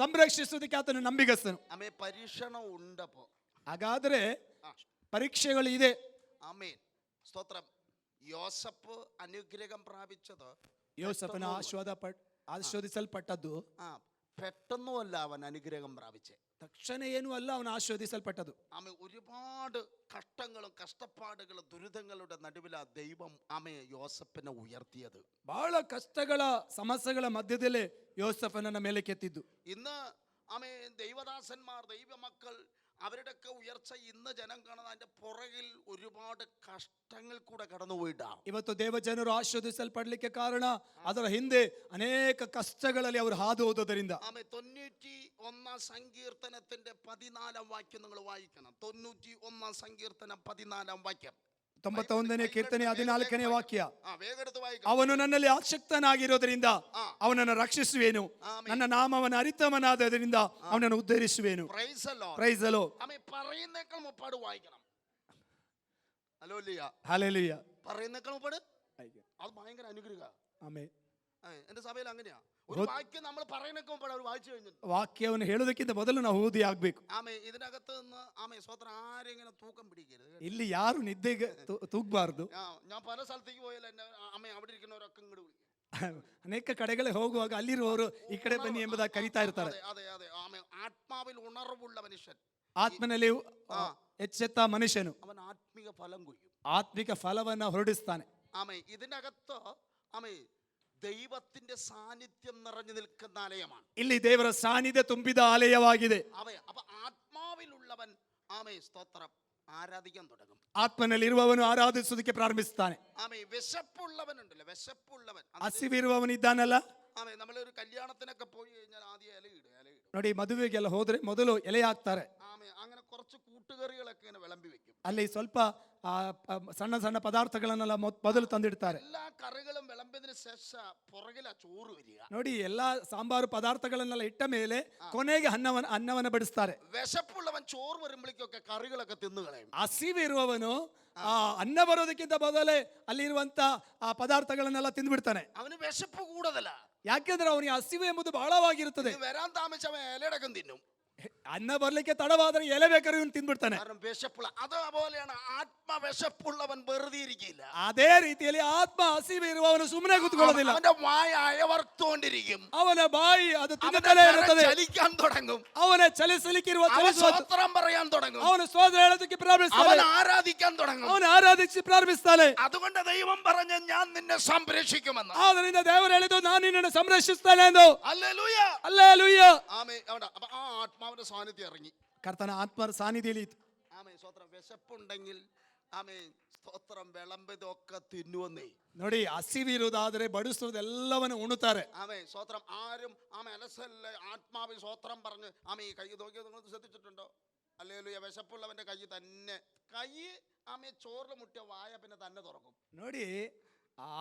ಸಂರಕ್ಷಿಸುವುದಕ್ಕೆ ಆತನು ನಂಬಿಗಸ್ತನು. ആമേൻ. പരീക്ഷണം ഉണ്ടപ്പോ, ಹಾಗಾದ್ರೆ ಪರೀಕ್ಷೆಗಳು ಇದೆ. ആമേൻ. സ്തോത്രം. യോസഫ് അനുഗ്രഹം പ്രാപിച്ചത് ಯೋಸಫನ ಆಶೀರ್ವದಿಸಲ್ಪಟ್ಟದ್ದು പെട്ടെന്നുമല്ല അവൻ അനുഗ്രഹം പ്രാപിച്ചേ. ತಕ್ಷಣ ಏನೂ ಅಲ್ಲ, ಅವನು ಆಶೀರ್ವದಿಸಲ್ಪಟ್ಟದು. ആമേ. ഒരുപാട് കഷ്ടങ്ങളും കഷ്ടപ്പാടുകളും ദുരിതങ്ങളുടെ നടുവിലാ ദൈവം ആമേ യോസഫിനെ ഉയർത്തിയത്. ಬಹಳ ಕಷ್ಟಗಳ ಸಮಸ್ಯೆಗಳ ಮಧ್ಯದಲ್ಲೇ ಯೋಸಫನನ್ನ ಮೇಲೆ ಕೆತ್ತಿದ್ದು. ഇന്ന് ആമേ ദൈവദാസന്മാർ, ദൈവമക്കൾ, അവരുടെയൊക്കെ ഉയർച്ച ഇന്ന് ജനം കാണുന്ന അതിന്റെ പുറകിൽ ഒരുപാട് കഷ്ടങ്ങൾ കൂടെ കടന്നുപോയിട്ടാണ്. ಇವತ್ತು ದೇವಜನರು ಆಶೀರ್ವದಿಸಲ್ಪಡಲಿಕ್ಕೆ ಕಾರಣ ಅದರ ಹಿಂದೆ ಅನೇಕ ಕಷ್ಟಗಳಲ್ಲಿ ಅವರು ಹಾದು ಹೋದದರಿಂದ. ആമേ. 91 സങ്കീർത്തനത്തിന്റെ 14 വാക്യം നിങ്ങൾ വായിക്കണം. 91 സങ്കീർത്തനം 14 വാക്യം. 91ನೇ ಕೀರ್ತನೆ 14ನೇ ವಾಕ್ಯ. വേഗം എടുത്ത് വായിക്കണം. ಅವನು ನನ್ನಲ್ಲಿ ಆಸಕ್ತನಾಗಿರೋದ್ರಿಂದ ಅವನನ್ನು ರಕ್ಷಿಸುವೇನು, ನನ್ನ ನಾಮವನ್ನು ಅರಿತವನಾದರಿಂದ ಅವನನ್ನು ಉದ್ಧರಿಸುವೇನು. Praise the Lord. Praise the Lord. ആമേ. പറയുന്നേക്കാൾ മുപ്പാട് വായിക്കണം. ഹല്ലേലൂയ. ಹಲ್ಲೆಲೂಯ. പറയുന്നേക്കാൾ മുപ്പാട് അത് ഭയങ്കര അനുഗ്രഹ. ಆಮೆನ್. എന്റെ സഭയിൽ അങ്ങനെയാ. ഒരു വാക്യം നമ്മൾ പറയുന്നേക്കാൾ മുപ്പാട് അവർ വായിച്ചു കഴിഞ്ഞു. ವಾಕ್ಯವನ್ನು ಹೇಳೋದಕ್ಕಿಂತ ಮೊದಲು ನಾವು ಓದಿ ಆಗ್ಬೇಕು. ആമേ. ഇതിനകത്ത് നിന്ന് ആമേ സ്വതന്ത്രം ആരും ഇങ്ങനെ തൂക്കം പിടിക്കരുത്. ಇಲ್ಲಿ ಯಾರು ನಿದ್ದೆಗೆ ತೂಗಬಾರದು. ഞാൻ പല സ്ഥലത്തേക്ക് പോയാലും എന്നെ ആമേ അവിടെ ഇരിക്കുന്നവരൊക്കെ ഇങ്ങോട്ട് വിളിക്കും. ಅನೇಕ ಕಡೆಗಳಿಗೆ ಹೋಗುವಾಗ ಅಲ್ಲಿರುವವರು ಈ ಕಡೆ ಬನ್ನಿ ಎಂಬುದಾಗಿ ಕರೀತಾ ಇರ್ತಾರೆ. അതെ അതെ. ആമേ. ആത്മാവിൽ ഉണർവുള്ള മനുഷ്യൻ, ಆತ್ಮನಲ್ಲಿ ಎಚ್ಚೆತ್ತ ಮನುಷ್ಯನು അവൻ ആത്മീക ഫലം കൊയ്യും. ಆತ್ಮಿಕ ಫಲವನ್ನ ಹೊರಡಿಸ್ತಾನೆ. ആമേ. ഇതിനകത്ത് ആമേ ദൈവത്തിന്റെ സാന്നിധ്യം നിറഞ്ഞു നിൽക്കുന്ന ആലയമാണ്. ಇಲ್ಲಿ ದೇವರ ಸಾನ್ನಿಧ್ಯ ತುಂಬಿದ ಆಲಯವಾಗಿದೆ. അപ്പൊ ആത്മാവിലുള്ളവൻ ആമേ സ്തോത്രം ആരാധിക്കാൻ തുടങ്ങും. ಆತ್ಮನಲ್ಲಿರುವವನು ಆರಾಧಿಸುವುದಕ್ಕೆ ಪ್ರಾರಂಭಿಸುತ್ತಾನೆ. ആമേ. വിശപ്പുള്ളവനുണ്ടല്ലോ, വിശപ്പുള്ളവൻ. ಹಸಿವಿರುವವನಿದ್ದಾನಲ್ಲ. ആമേ. നമ്മളൊരു കല്യാണത്തിനൊക്കെ പോയി കഴിഞ്ഞാൽ ആദ്യം ഇലയിടും. ನೋಡಿ, ಮದುವೆಗೆಲ್ಲ ಹೋದ್ರೆ ಮೊದಲು ಎಲೆ ಹಾಕ್ತಾರೆ. ആമേ. അങ്ങനെ കുറച്ച് കൂട്ടുകറികളൊക്കെ ഇങ്ങനെ വിളമ്പി വെക്കും. ಅಲ್ಲಿ ಸ್ವಲ್ಪ ಸಣ್ಣ ಸಣ್ಣ ಪದಾರ್ಥಗಳನ್ನೆಲ್ಲ ಮೊದಲು ತಂದಿಡ್ತಾರೆ. എല്ലാ കറികളും വിളമ്പിയതിനു ശേഷം പുറകില ചോറ് വരിക. ನೋಡಿ, ಎಲ್ಲಾ ಸಾಂಬಾರು ಪದಾರ್ಥಗಳನ್ನೆಲ್ಲ ಇಟ್ಟ ಮೇಲೆ ಕೊನೆಗೆ ಅನ್ನವನ್ನ ಬಡಿಸ್ತಾರೆ. വിശപ്പുള്ളവൻ ചോറ് വരുമ്പോഴേക്കൊക്കെ കറികളൊക്കെ തിന്നു കളയും. ಹಸಿವಿರುವವನು ಆ ಅನ್ನ ಬರೋದಕ್ಕಿಂತ ಮೊದಲೇ ಅಲ್ಲಿರುವಂತ ಆ ಪದಾರ್ಥಗಳನ್ನೆಲ್ಲ ತಿಂದ್ಬಿಡ್ತಾನೆ. അവന് വിശപ്പ് കൂടുതല. ಯಾಕೆಂದ್ರೆ ಅವನಿಗೆ ಹಸಿವು ಎಂಬುದು ಬಹಳವಾಗಿರುತ್ತದೆ. വരാൻ താമസിച്ചവൻ ഇലടക്കം തിന്നും. ಅನ್ನ ಬರ್ಲಿಕ್ಕೆ ತಡವಾದ್ರೆ ಎಲೆ ಬೇಕಾದ್ರೆ ಇವನು ತಿಂದ್ಬಿಡ್ತಾನೆ. കാരണം വിശപ്പുള്ള. അതുപോലെയാണ് ആത്മവിശപ്പുള്ളവൻ വെറുതെ ഇരിക്കില്ല. ಅದೇ ರೀತಿಯಲ್ಲಿ ಆತ್ಮ ಹಸಿವು ಇರುವವನು ಸುಮ್ಮನೆ ಕೂತ್ಕೊಳ್ಳೋದಿಲ್ಲ. അവന്റെ വായ അയവർത്തോണ്ടിരിക്കും. ಅವನ ಬಾಯಿ ಅದು ತಿನ್ನುತ್ತಲೇ ಇರುತ್ತದೆ. ചലിക്കാൻ തുടങ്ങും. ಅವನ ಚಲಿಸಲಿಕ್ಕಿರುವ സ്തോത്രം പറയാൻ തുടങ്ങും. ಅವನು ಸ್ತೋತ್ರ ಹೇಳೋದಕ್ಕೆ ಪ್ರಾರಂಭಿಸ್ತಾನೆ. അവൻ ആരാധിക്കാൻ തുടങ്ങും. ಅವನು ಆರಾಧಿಸಿ ಪ್ರಾರಂಭಿಸ್ತಾನೆ. അതുകൊണ്ട് ദൈവം പറഞ്ഞ ഞാൻ നിന്നെ സംരക്ഷിക്കുമെന്ന്. ಆದ್ದರಿಂದ ದೇವರು ಹೇಳಿದ್ದು, ನಾನು ನಿನ್ನನ್ನು ಸಂರಕ್ಷಿಸ್ತೇನೆ ಎಂದು. ഹല്ലേലൂയ. ಹಲ್ಲೆಲೂಯ. ആമേൻ. അപ്പൊ ആ ആത്മാവിന്റെ സാന്നിധ്യം ഇറങ്ങി. ಕರ್ತನ ಆತ್ಮರ ಸಾನ್ನಿಧ್ಯದಲ್ಲಿ ಇತ್ತು. ആമേൻ. സ്തോത്രം. വിശപ്പുണ്ടെങ്കിൽ ആമേൻ സ്തോത്രം വിളമ്പിതൊക്കെ തിന്നുവന്നേ. ನೋಡಿ, ಹಸಿವಿರುವುದಾದರೆ ಬಡಿಸುವುದೆಲ್ಲವನ್ನು ಉಣುತ್ತಾರೆ. ആമേൻ. സ്തോത്രം. ആരും ആമേൻ അലസല്ല ആത്മാവിൽ സ്തോത്രം പറഞ്ഞ് ആമേൻ ഈ കൈ നോക്കിയത് നിങ്ങൾ ശ്രദ്ധിച്ചിട്ടുണ്ടോ? ഹല്ലേലൂയ. വിശപ്പുള്ളവന്റെ കൈ തന്നെ, കൈ ആമേൻ ചോറിൽ മുട്ടിയ വായ പിന്നെ തന്നെ തുറക്കും. ನೋಡಿ,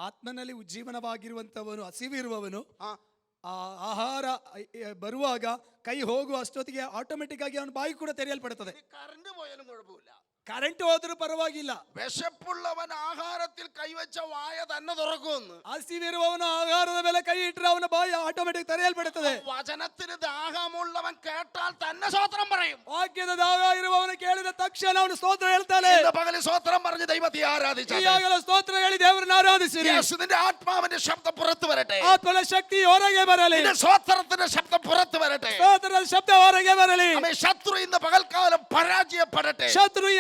ಆತ್ಮನಲ್ಲಿ ಉಜ್ಜೀವನವಾಗಿರುವಂತವನು, ಹಸಿವಿರುವವನು ಆ ಆಹಾರ ಬರುವಾಗ ಕೈ ಹೋಗುವ ಅಷ್ಟೊತ್ತಿಗೆ ಆಟೋಮೆಟಿಕ್ ಆಗಿ ಅವನ ಬಾಯಿ ಕೂಡ ತೆರೆಯಲ್ಪಡುತ್ತದೆ. കറണ്ട് പോയാലും കുഴപ്പമില്ല. ಕರೆಂಟ್ ಹೋದ್ರೂ ಪರವಾಗಿಲ್ಲ. വിശപ്പുള്ളവൻ ആഹാരത്തിൽ കൈവച്ച വായ തന്നെ തുറക്കുമെന്ന്. ಹಸಿವಿರುವವನು ಆಹಾರದ ಮೇಲೆ ಕೈ ಇಟ್ಟರೆ ಅವನ ಬಾಯಿ ಆಟೋಮೆಟಿಕ್ ತೆರೆಯಲ್ಪಡುತ್ತದೆ. വചനത്തിന് ദാഹമുള്ളവൻ കേട്ടാൽ തന്നെ സ്തോത്രം പറയും. ವಾಕ್ಯದ ದಾಹ ಇರುವವನು ಕೇಳಿದ ತಕ್ಷಣ ಅವನು ಸ್ತೋತ್ರ ಹೇಳ್ತಾನೆ. പകല് സ്തോത്രം പറഞ്ഞ് ദൈവത്തെ ആരാധിച്ചു. ಈಗಾಗಲೇ ಸ್ತೋತ್ರ ಹೇಳಿ ದೇವರನ್ನು ಆರಾಧಿಸಿರಿ. നിന്റെ ആത്മാവിന്റെ ശബ്ദം പുറത്തു വരട്ടെ. ಆತ್ಮನ ಶಕ್ತಿ ಹೊರಗೆ ಬರಲಿ. സ്തോത്രത്തിന്റെ ശബ്ദം പുറത്തു വരട്ടെ. ಸ್ತೋತ್ರದ ಶಬ್ದ ಹೊರಗೆ ಬರಲಿ. ശത്രു ഇന്ന് പകൽക്കാലം പരാജയപ്പെടട്ടെ. ಶತ್ರು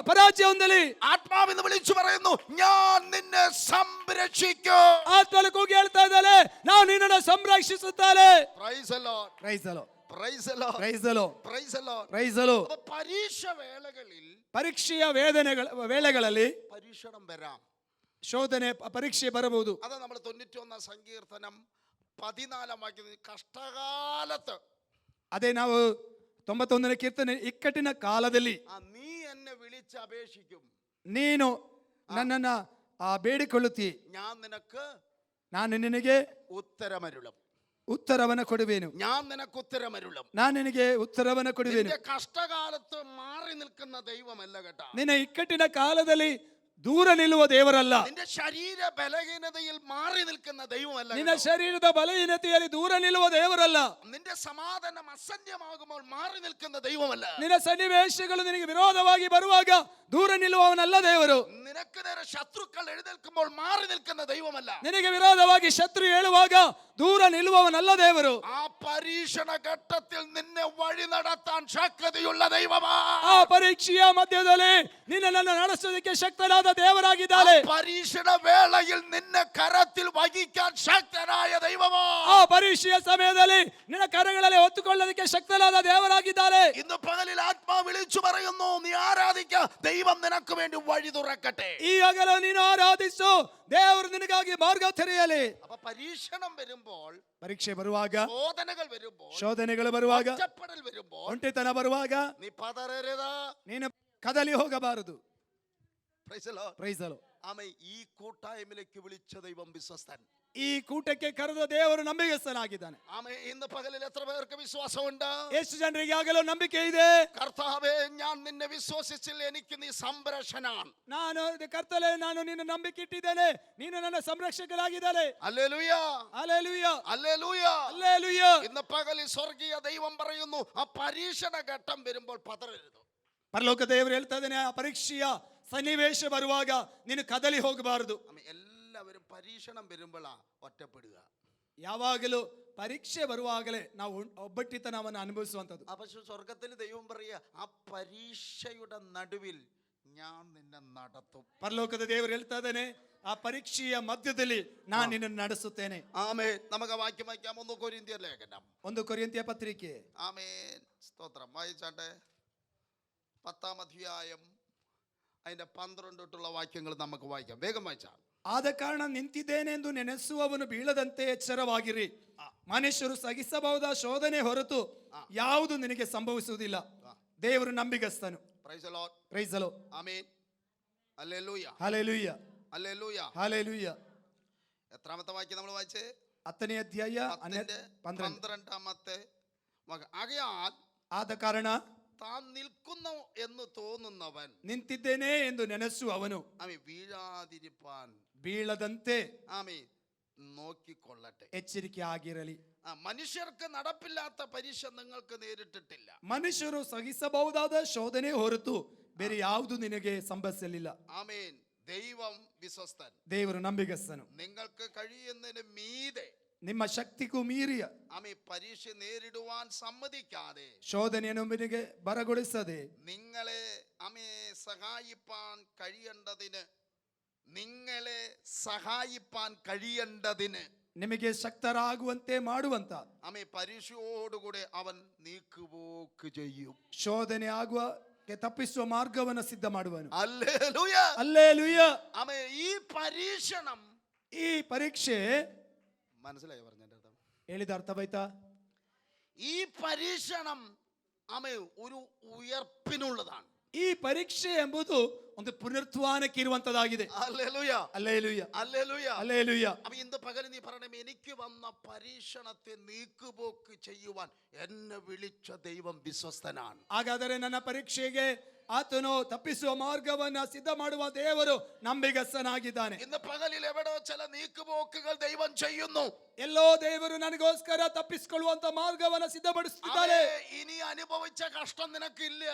ಪರಾಜಯ ಹೊಂದಲಿ. ആത്മാവെന്ന് വിളിച്ചു പറയുന്നു, ഞാൻ നിന്നെ സംരക്ഷിക്കും. ಆತ್ಮನ ಕೂಗಿ ಹೇಳ್ತಾ ಇದ್ದಾನೆ, ನಾವು ನಿನ್ನನ್ನು ಸಂರಕ್ಷಿಸುತ್ತಾನೆ. Praise the Lord. Praise the Lord. പ്രൈസലോ ಪ್ರೈಸಲೋ പ്രൈസലോ. ಪ್ರೈಸಲೋ. അപ്പൊ പരീക്ഷ വേളകളിൽ ಪರೀಕ್ಷೆಯ ವೇಳೆಗಳಲ್ಲಿ പരീക്ഷണം വരാം. ಶೋಧನೆ ಪರೀಕ್ಷೆ ಬರಬಹುದು. അത് നമ്മൾ 91 സങ്കീർത്തനം 14 വാക്യം, കഷ്ടകാലത്ത് ಅದೇ ನಾವು 91ನೇ ಕೀರ್ತನೆ, ಇಕ್ಕಟ್ಟಿನ ಕಾಲದಲ್ಲಿ നീ എന്നെ വിളിച്ച് അപേക്ഷിക്കും, ನೀನು ನನ್ನನ್ನ ಬೇಡಿಕೊಳ್ಳುತ್ತಿ, ഞാൻ നിനക്ക് ನಾನು ನಿನಗೆ ഉത്തരമരുളും. ಉತ್ತರವನ್ನ ಕೊಡುವೆನು. ഞാൻ നിനക്ക് ഉത്തരമരുളും. ನಾನು ನಿನಗೆ ಉತ್ತರವನ್ನ ಕೊಡುವೆನು. നിന്റെ കഷ്ടകാലത്ത് മാറി നിൽക്കുന്ന ദൈവമല്ല കേട്ടോ. ನಿನ್ನ ಇಕ್ಕಟ್ಟಿನ ಕಾಲದಲ್ಲಿ ದೂರ ನಿಲ್ಲುವ ದೇವರಲ್ಲ. നിന്റെ ശരീര ബലഹീനതയിൽ മാറി നിൽക്കുന്ന ദൈവമല്ല. ನಿನ್ನ ಶರೀರದ ಬಲಹೀನತೆಯಲ್ಲಿ ದೂರ ನಿಲ್ಲುವ ದೇವರಲ್ಲ. നിന്റെ സമാധാനം അസന്യമാകുമ്പോൾ മാറി നിൽക്കുന്ന ദൈവമല്ല. ನಿನ್ನ ಸನ್ನಿವೇಶಗಳು ನಿನಗೆ ವಿರೋಧವಾಗಿ ಬರುವಾಗ ದೂರ ನಿಲ್ಲುವವನಲ್ಲ ದೇವರು. നിനക്ക് നേരെ ശത്രുക്കൾ എഴുന്നേൽക്കുമ്പോൾ മാറി നിൽക്കുന്ന ദൈവമല്ല. ನಿನಗೆ ವಿರೋಧವಾಗಿ ಶತ್ರು ಹೇಳುವಾಗ ದೂರ ನಿಲ್ಲುವವನಲ್ಲ ದೇವರು. ആ പരീക്ഷണ ഘട്ടത്തിൽ നിന്നെ വഴി നടത്താൻ ശക്തിയുള്ള ദൈവമാ. ಆ ಪರೀಕ್ಷೆಯ ಮಧ್ಯದಲ್ಲಿ ನಿನ್ನನ್ನು ನಡೆಸೋದಕ್ಕೆ ಶಕ್ತನಾದ ದೇವರಾಗಿದ್ದಾನೆ. പരീക്ഷണ വേളയിൽ നിന്നെ കരത്തിൽ വഹിക്കാൻ ശക്തനായ ദൈവമാ. ಆ ಪರೀಕ್ಷೆಯ ಸಮಯದಲ್ಲಿ ನಿನ್ನ ಕರಗಳಲ್ಲಿ ಹೊತ್ತುಕೊಳ್ಳೋದಕ್ಕೆ ಶಕ್ತನಾದ ದೇವರಾಗಿದ್ದಾನೆ. ഇന്ന് പകലിൽ ആത്മാവ് വിളിച്ചു പറയുന്നു, നീ ആരാധിക്ക, ദൈവം നിനക്ക് വേണ്ടി വഴി തുറക്കട്ടെ. ಈ ಹಗಲು ನೀನು ಆರಾಧಿಸು, ದೇವರು ನಿನಗಾಗಿ ಮಾರ್ಗ ತೆರೆಯಲಿ. അപ്പൊ പരീക്ഷണം വരുമ്പോൾ, ಪರೀಕ್ಷೆ ಬರುವಾಗ, ശോധനകൾ വരുമ്പോൾ, ಶೋಧನೆಗಳು ಬರುವಾಗ, ഒറ്റപ്പെടൽ വരുമ്പോൾ ಒಂಟಿತನ ಬರುವಾಗ നീ പതറരുത്. ನೀನು ಕದಲಿ ಹೋಗಬಾರದು. Praise the Lord. ಪ್ರೈಸಲು. ആമേൻ. ഈ കൂട്ടായ്മയിലേക്ക് വിളിച്ച ദൈവം വിശ്വസ്തൻ. ಈ ಕೂಟಕ್ಕೆ ಕರೆದ ದೇವರು ನಂಬಿಗಸ್ತನಾಗಿದ್ದಾನೆ. ആമേൻ. ഇന്ന് പകലിൽ എത്ര പേർക്ക് വിശ്വാസമുണ്ട്? ಎಷ್ಟು ಜನರಿಗೆ ಆಗಲೂ ನಂಬಿಕೆ ಇದೆ. കർത്താവേ, ഞാൻ നിന്നെ വിശ്വസിച്ചില്ല, എനിക്ക് നീ സംരക്ഷനാണ്. ಕರ್ತಲೆ, ನಾನು ನಿನ್ನ ನಂಬಿಕೆ ಇಟ್ಟಿದ್ದೇನೆ, ನೀನು ನನ್ನ ಸಂರಕ್ಷಕನಾಗಿದ್ದಾನೆ. ഹല്ലേലൂയ, ಹಲ್ಲೆಲೂಯ, ഹല്ലേലൂയ, ಹಲ್ಲೆಲೂಯ. ഇന്ന് പകലിൽ സ്വർഗീയ ദൈവം പറയുന്നു, ആ പരീക്ഷണ ഘട്ടം വരുമ്പോൾ പതറരുത്. ಪರಲೋಕ ದೇವರು ಹೇಳ್ತಾ ಇದ್ದಾನೆ, ಆ ಪರೀಕ್ಷೆಯ ಸನ್ನಿವೇಶ ಬರುವಾಗ ನೀನು ಕದಲಿ ಹೋಗಬಾರದು. ആമേൻ. എല്ലാവരും പരീക്ഷണം വരുമ്പോഴാ ഒറ്റപ്പെടുക. ಯಾವಾಗಲೂ ಪರೀಕ್ಷೆ ಬರುವಾಗಲೇ ನಾವು ಒಬ್ಬಟ್ಟಿತನವನ್ನು ಅನುಭವಿಸುವಂಥದ್ದು. പക്ഷെ സ്വർഗത്തിൽ ദൈവം പറയുക, ആ പരീക്ഷയുടെ നടുവിൽ ഞാൻ നിന്നെ നടത്തും. ಪರಲೋಕದ ದೇವರು ಹೇಳ್ತಾ ಇದ್ದಾನೆ, ಆ ಪರೀಕ್ಷೆಯ ಮಧ್ಯದಲ್ಲಿ ನಾನು ನಿನ್ನನ್ನು ನಡೆಸುತ್ತೇನೆ. ആമേൻ. നമുക്ക് വാക്യം വായിക്കാം. 1 കൊരിന്ത്യർ ലേഖനം 1 ಕೊರಿಂಥಿಯ ಪತ್ರಿಕೆ. ആമേൻ. സ്തോത്രം. വായിച്ചാട്ടെ. 10-ാം അധ്യായം അതിന്റെ 12 തൊട്ടുള്ള വാക്യങ്ങൾ നമുക്ക് വായിക്കാം. വേഗം വായിച്ചാൽ. ಆದ ಕಾರಣ ನಿಂತಿದ್ದೇನೆಂದು ನೆನೆಸುವವನು ಬೀಳದಂತೆ ಎಚ್ಚರವಾಗಿರಿ. ಮನುಷ್ಯರು ಸಹಿಸಬಹುದ ಶೋಧನೆ ಹೊರತು ಯಾವುದು ನಿನಗೆ ಸಂಭವಿಸುವುದಿಲ್ಲ. ದೇವರು ನಂಬಿಗಸ್ತನು. Praise the Lord. Praise the Lord. ആമേൻ. ഹല്ലേലൂയ, ಹಲ್ಲೆಲೂಯ, ഹല്ലേലൂയ. ಹಲ್ಲೆಲೂಯ. എത്രാമത്തെ വാക്യം നമ്മൾ വായിച്ചേ? 10ನೇ ಅಧ್ಯಾಯ 12. 12-ാമത്തെ വാക്യം. ആകയാൽ ಆದ ಕಾರಣ താൻ നിൽക്കുന്നു എന്ന് തോന്നുന്നവൻ ನಿಂತಿದ್ದೇನೆ ಎಂದು ನೆನೆಸುವವನು ആമേൻ വീഴാതിരിപ്പാൻ ಬೀಳದಂತೆ ആമേൻ നോക്കിക്കൊള്ളട്ടെ. ಎಚ್ಚರಿಕೆ ಆಗಿರಲಿ. മനുഷ്യർക്ക് നടപ്പില്ലാത്ത പരീക്ഷ നിങ്ങൾക്ക് നേരിട്ടിട്ടില്ല. ಮನುಷ್ಯರು ಸಹಿಸಬಹುದಾದ ಶೋಧನೆ ಹೊರತು ಬೇರೆ ಯಾವುದು ನಿನಗೆ ಸಂಭವಿಸಲಿಲ್ಲ. ആമേൻ. ദൈവം വിശ്വസ്തൻ. ದೇವರು ನಂಬಿಗಸ್ತನು. നിങ്ങൾക്ക് കഴിയുന്നതിന് മീതെ ನಿಮ್ಮ ಶಕ್ತಿಗೂ ಮೀರಿಯ ആമേൻ പരീക്ഷ നേരിടുവാൻ സമ്മതിക്കാതെ ಶೋಧನೆಯನ್ನು ನಿನಗೆ ಬರಗೊಳಿಸದೆ നിങ്ങളെ സഹായിപ്പാൻ കഴിയേണ്ടതിന്, നിങ്ങളെ സഹായിപ്പാൻ കഴിയേണ്ടതിന് ನಿಮಗೆ ಶಕ್ತರಾಗುವಂತೆ ಮಾಡುವಂತ പരീക്ഷയോടുകൂടെ അവൻ നീക്കുപോക്ക് ചെയ്യും. ಶೋಧನೆ ಆಗುವ ತಪ್ಪಿಸುವ ಮಾರ್ಗವನ್ನು ಸಿದ್ಧ ಮಾಡುವನು. Hallelujah, hallelujah. ഈ പരീക്ഷണം, ಈ ಪರೀಕ್ಷೆ മനസ്സിലായോ പറഞ്ഞതിന്റെ അർത്ഥം? ಹೇಳಿದ ಅರ್ಥವಾಯ್ತಾ? ഈ പരീക്ഷണം ഒരു ഉയർപ്പിനുള്ളതാണ്. ಈ ಪರೀಕ್ಷೆ ಎಂಬುದು ಒಂದು ಪುನರುತ್ಥಾನಕ್ಕೆ ಇರುವಂತದ್ದಾಗಿದೆ. ഹല്ലേലൂയ, ಹಲ್ಲೆಲೂಯ, ഹല്ലേലൂയ, ಹಲ್ಲೆಲೂಯ. അപ്പൊ ഇന്ന് പകൽ നീ പറയണം, എനിക്ക് വന്ന പരീക്ഷണത്തെ നീക്കുപോക്ക് ചെയ്യുവാൻ എന്നെ വിളിച്ച ദൈവം വിശ്വസ്തനാണ്. ಹಾಗಾದರೆ ನನ್ನ ಪರೀಕ್ಷೆಗೆ ಆತನು ತಪ್ಪಿಸುವ ಮಾರ್ಗವನ್ನ ಸಿದ್ಧ ಮಾಡುವ ದೇವರು ನಂಬಿಗಸ್ತನಾಗಿದ್ದಾನೆ. ഇന്ന് പകലിൽ എവിടോ ചില നീക്കുപോക്കുകൾ ദൈവം ചെയ്യുന്നു. ಎಲ್ಲೋ ದೇವರು ನನಗೋಸ್ಕರ ತಪ್ಪಿಸಿಕೊಳ್ಳುವಂತ ಮಾರ್ಗವನ್ನ ಸಿದ್ಧಪಡಿಸುತ್ತಿದ್ದಾನೆ. ഇനി അനുഭവിച്ച കഷ്ടം നിനക്കില്ല.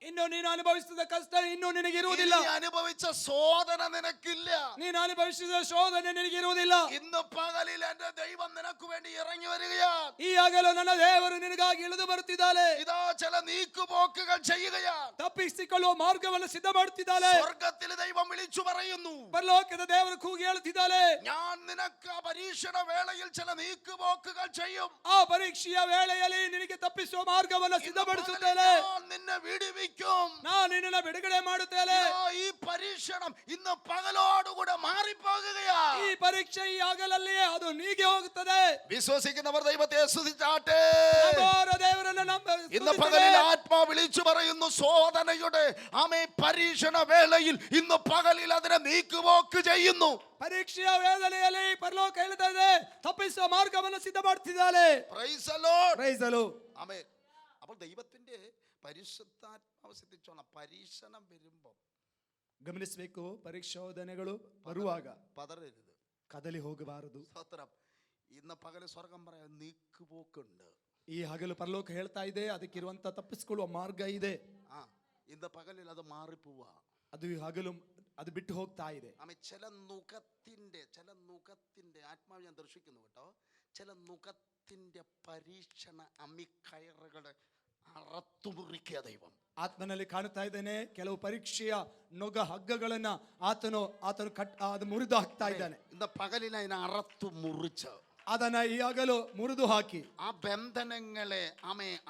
ಇನ್ನು ನೀನು ಅನುಭವಿಸಿದ ಕಷ್ಟ ಇನ್ನು ನಿನಗೆ ಇರುವುದಿಲ್ಲ. ಇರುವುದಿಲ್ಲ. നീ അനുഭവിച്ച ശോധന നിനക്കില്ല. ನೀನು ಅನುಭವಿಸಿದ ಶೋಧನೆ ನಿನಗಿರುವುದಿಲ್ಲ. ഇന്ന് പകലിൽ എന്റെ ദൈവം നിനക്ക് വേണ്ടി ഇറങ്ങി വരികയാണ്. ಈ ಆಗಲೂ ನನ್ನ ದೇವರು ನಿನಗಾಗಿ ಇಳಿದು ಬರುತ್ತಿದ್ದಾನೆ. ഇതാ ചില നീക്കുപോക്കുകൾ ചെയ്യുകയാണ്. ತಪ್ಪಿಸಿಕೊಳ್ಳುವ ಮಾರ್ಗವನ್ನು ಸಿದ್ಧ ಮಾಡುತ್ತಿದ್ದಾನೆ. സ്വർഗത്തിൽ ദൈവം വിളിച്ചു പറയുന്നു, ಪರಲೋಕದ ದೇವರು ಕೂಗಿ ಹೇಳುತ್ತಿದ್ದಾನೆ, ഞാൻ നിനക്ക് ആ പരീക്ഷണ വേളയിൽ ചില നീക്കുപോക്കുകൾ ചെയ്യും. ಆ ಪರೀಕ್ಷೆಯ ವೇಳೆಯಲ್ಲಿ ನಿನಗೆ ತಪ್ಪಿಸುವ ಮಾರ್ಗವನ್ನು ಸಿದ್ಧಪಡಿಸುತ್ತೇನೆ. ഞാൻ നിന്നെ വിടുവിക്കും. ನಾನು ನಿನ್ನನ್ನು ಬಿಡುಗಡೆ ಮಾಡುತ್ತೇನೆ. ഇതാ ഈ പരീക്ഷണം ഇന്ന് പകലോടുകൂടെ മാറിപ്പോകുകയാ. ಈ ಪರೀಕ್ಷೆ ಈ ಆಗಲಲ್ಲಿಯೇ ಅದು ನೀಗಿ ಹೋಗುತ್ತದೆ. വിശ്വസിക്കുന്നവർ ദൈവത്തെ സ്തുതിച്ചാട്ടെ. ನಂಬುವವರ ದೇವರನ್ನು ഇന്ന് പകലിൽ ആത്മാ വിളിച്ചു പറയുന്നു, ശോധനയുടെ പരീക്ഷണ വേളയിൽ ഇന്ന് പകലിൽ അതിനെ നീക്കുപോക്ക് ചെയ്യുന്നു. ಪರೀಕ್ಷೆಯ ವೇದನೆಯಲ್ಲಿ ಪರಲೋಕ ಹೇಳ್ತಾ ಇದೆ, ತಪ್ಪಿಸುವ ಮಾರ್ಗವನ್ನು ಸಿದ್ಧ ಮಾಡುತ್ತಿದ್ದಾನೆ. Praise the Lord. Praise the Lord. ആമേൻ. അപ്പോൾ ദൈവത്തിന്റെ പരിശുദ്ധാത്മാവ് ശ്രദ്ധിച്ചോണം. പരീക്ഷണം വരുമ്പോൾ ಗಮನಿಸಬೇಕು, ಪರೀಕ್ಷೋಧನೆಗಳು ಬರುವಾಗ പതറരുത്, ಕದಲಿ ಹೋಗಬಾರದು. സ്തോത്രം. ഇന്ന് പകല് സ്വർഗം പറയാൻ നീക്കുപോക്കുണ്ട്. ಈ ಹಗಲು ಪರಲೋಕ ಹೇಳ್ತಾ ಇದೆ, ಅದಕ್ಕಿರುವಂತ ತಪ್ಪಿಸಿಕೊಳ್ಳುವ ಮಾರ್ಗ ಇದೆ. ഇന്ന് പകലിൽ അത് മാറിപ്പോവാ. ಅದು ಈ ಹಗಲು ಅದು ಬಿಟ್ಟು ಹೋಗ್ತಾ ಇದೆ. ചില നുഖത്തിന്റെ ആത്മാവ് ഞാൻ ദർശിക്കുന്നു കേട്ടോ. ചില നുഖത്തിന്റെ പരീക്ഷണ അമ്മിക്കയറുകളെ അറത്തുമുറിക്കുക ദൈവം. ಆತ್ಮನಲ್ಲಿ ಕಾಣುತ್ತಾ ಇದ್ದೇನೆ, ಕೆಲವು ಪರೀಕ್ಷೆಯ ನೊಗ ಹಗ್ಗಗಳನ್ನ ಆತನು ಅದು ಮುರಿದು ಹಾಕ್ತಾ ಇದ್ದಾನೆ. ഇന്ന് പകലിൽ അതിനെ അറത്തു മുറിച്ച് ಅದನ್ನ ಈ ಹಗಲು ಮುರಿದು ಹಾಕಿ ആ ബന്ധനങ്ങളെ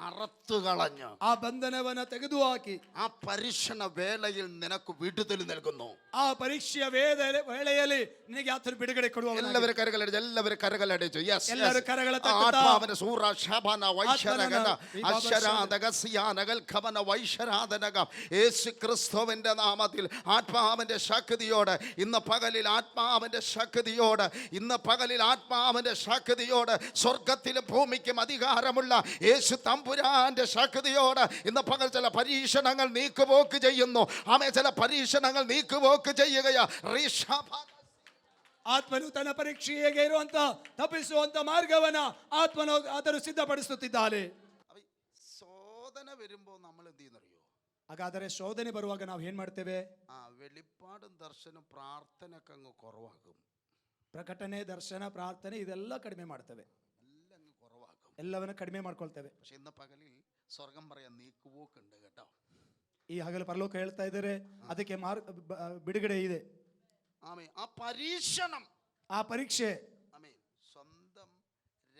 അറത്തു കളഞ്ഞ് ಆ ಬಂಧನವನ್ನ ತೆಗೆದು ಹಾಕಿ ആ പരീക്ഷണ വേളയിൽ നിനക്ക് വിടുതൽ നൽകുന്നു. ಆ ಪರೀಕ್ಷೆಯ ವೇಳೆಯಲ್ಲಿ ನಿನಗೆ ಆತನು ಬಿಡುಗಡೆ ಕೊಡುವವನು. എല്ലാവരും കരകളടിച്ചു, എല്ലാവരും കരകളടിച്ചു. ಎಲ್ಲರೂ ಕರಗಳ ತಟ್ಟುತ್ತಾ ആത്മാവിന്റെ സൂറ ശബന വൈശരഗന അശരാദക സിയാനഗൽ ഖബന വൈശരാദനക യേശു ക്രിസ്തുവിന്റെ നാമത്തിൽ ആത്മാവിന്റെ ശക്തിയോടെ ഇന്ന് പകലിൽ ആത്മാവിന്റെ ശക്തിയോടെ ഇന്ന് പകലിൽ ആത്മാവിന്റെ ശക്തിയോടെ സ്വർഗത്തിലും ഭൂമിക്കും അധികാരമുള്ള യേശു തമ്പുരാന്റെ ശക്തിയോടെ ഇന്ന് പകൽ ചില പരീക്ഷണങ്ങൾ നീക്കുപോക്ക് ചെയ്യുന്നു. ചില പരീക്ഷണങ്ങൾ നീക്കുപോക്ക് ചെയ്യുകയാ. ಆತ್ಮನು ತನ್ನ ಪರೀಕ್ಷೆಗೆ ಇರುವಂತ ತಪ್ಪಿಸುವಂತ ಮಾರ್ಗವನ್ನ ಆತ್ಮನು ಅದನ್ನು ಸಿದ್ಧಪಡಿಸುತ್ತಿದ್ದಾನೆ. ശോധന വരുമ്പോ നമ്മൾ എന്ത് ചെയ്യുന്നറിയോ? ಹಾಗಾದರೆ ಶೋಧನೆ ಬರುವಾಗ ನಾವು ಏನ್ ಮಾಡ್ತೇವೆ? വെളിപ്പാടും ദർശനം പ്രാർത്ഥനക്ക് അങ്ങ് കുറവാകും. ಪ್ರಕಟಣೆ, ದರ್ಶನ, ಪ್ರಾರ್ಥನೆ ಇದೆಲ್ಲ ಕಡಿಮೆ ಮಾಡ್ತೇವೆ, ಎಲ್ಲವನ್ನ ಕಡಿಮೆ ಮಾಡ್ಕೊಳ್ತೇವೆ. പക്ഷെ ഇന്ന് പകലിൽ സ്വർഗം പറയാൻ നീക്കുപോക്കുണ്ട് കേട്ടോ. ಈ ಹಗಲು ಪರಲೋಕ ಹೇಳ್ತಾ ಇದ್ದಾರೆ, ಅದಕ್ಕೆ ಬಿಡುಗಡೆ ಇದೆ. ആ പരീക്ഷണം, ಆ ಪರೀಕ್ಷೆ സ്വന്തം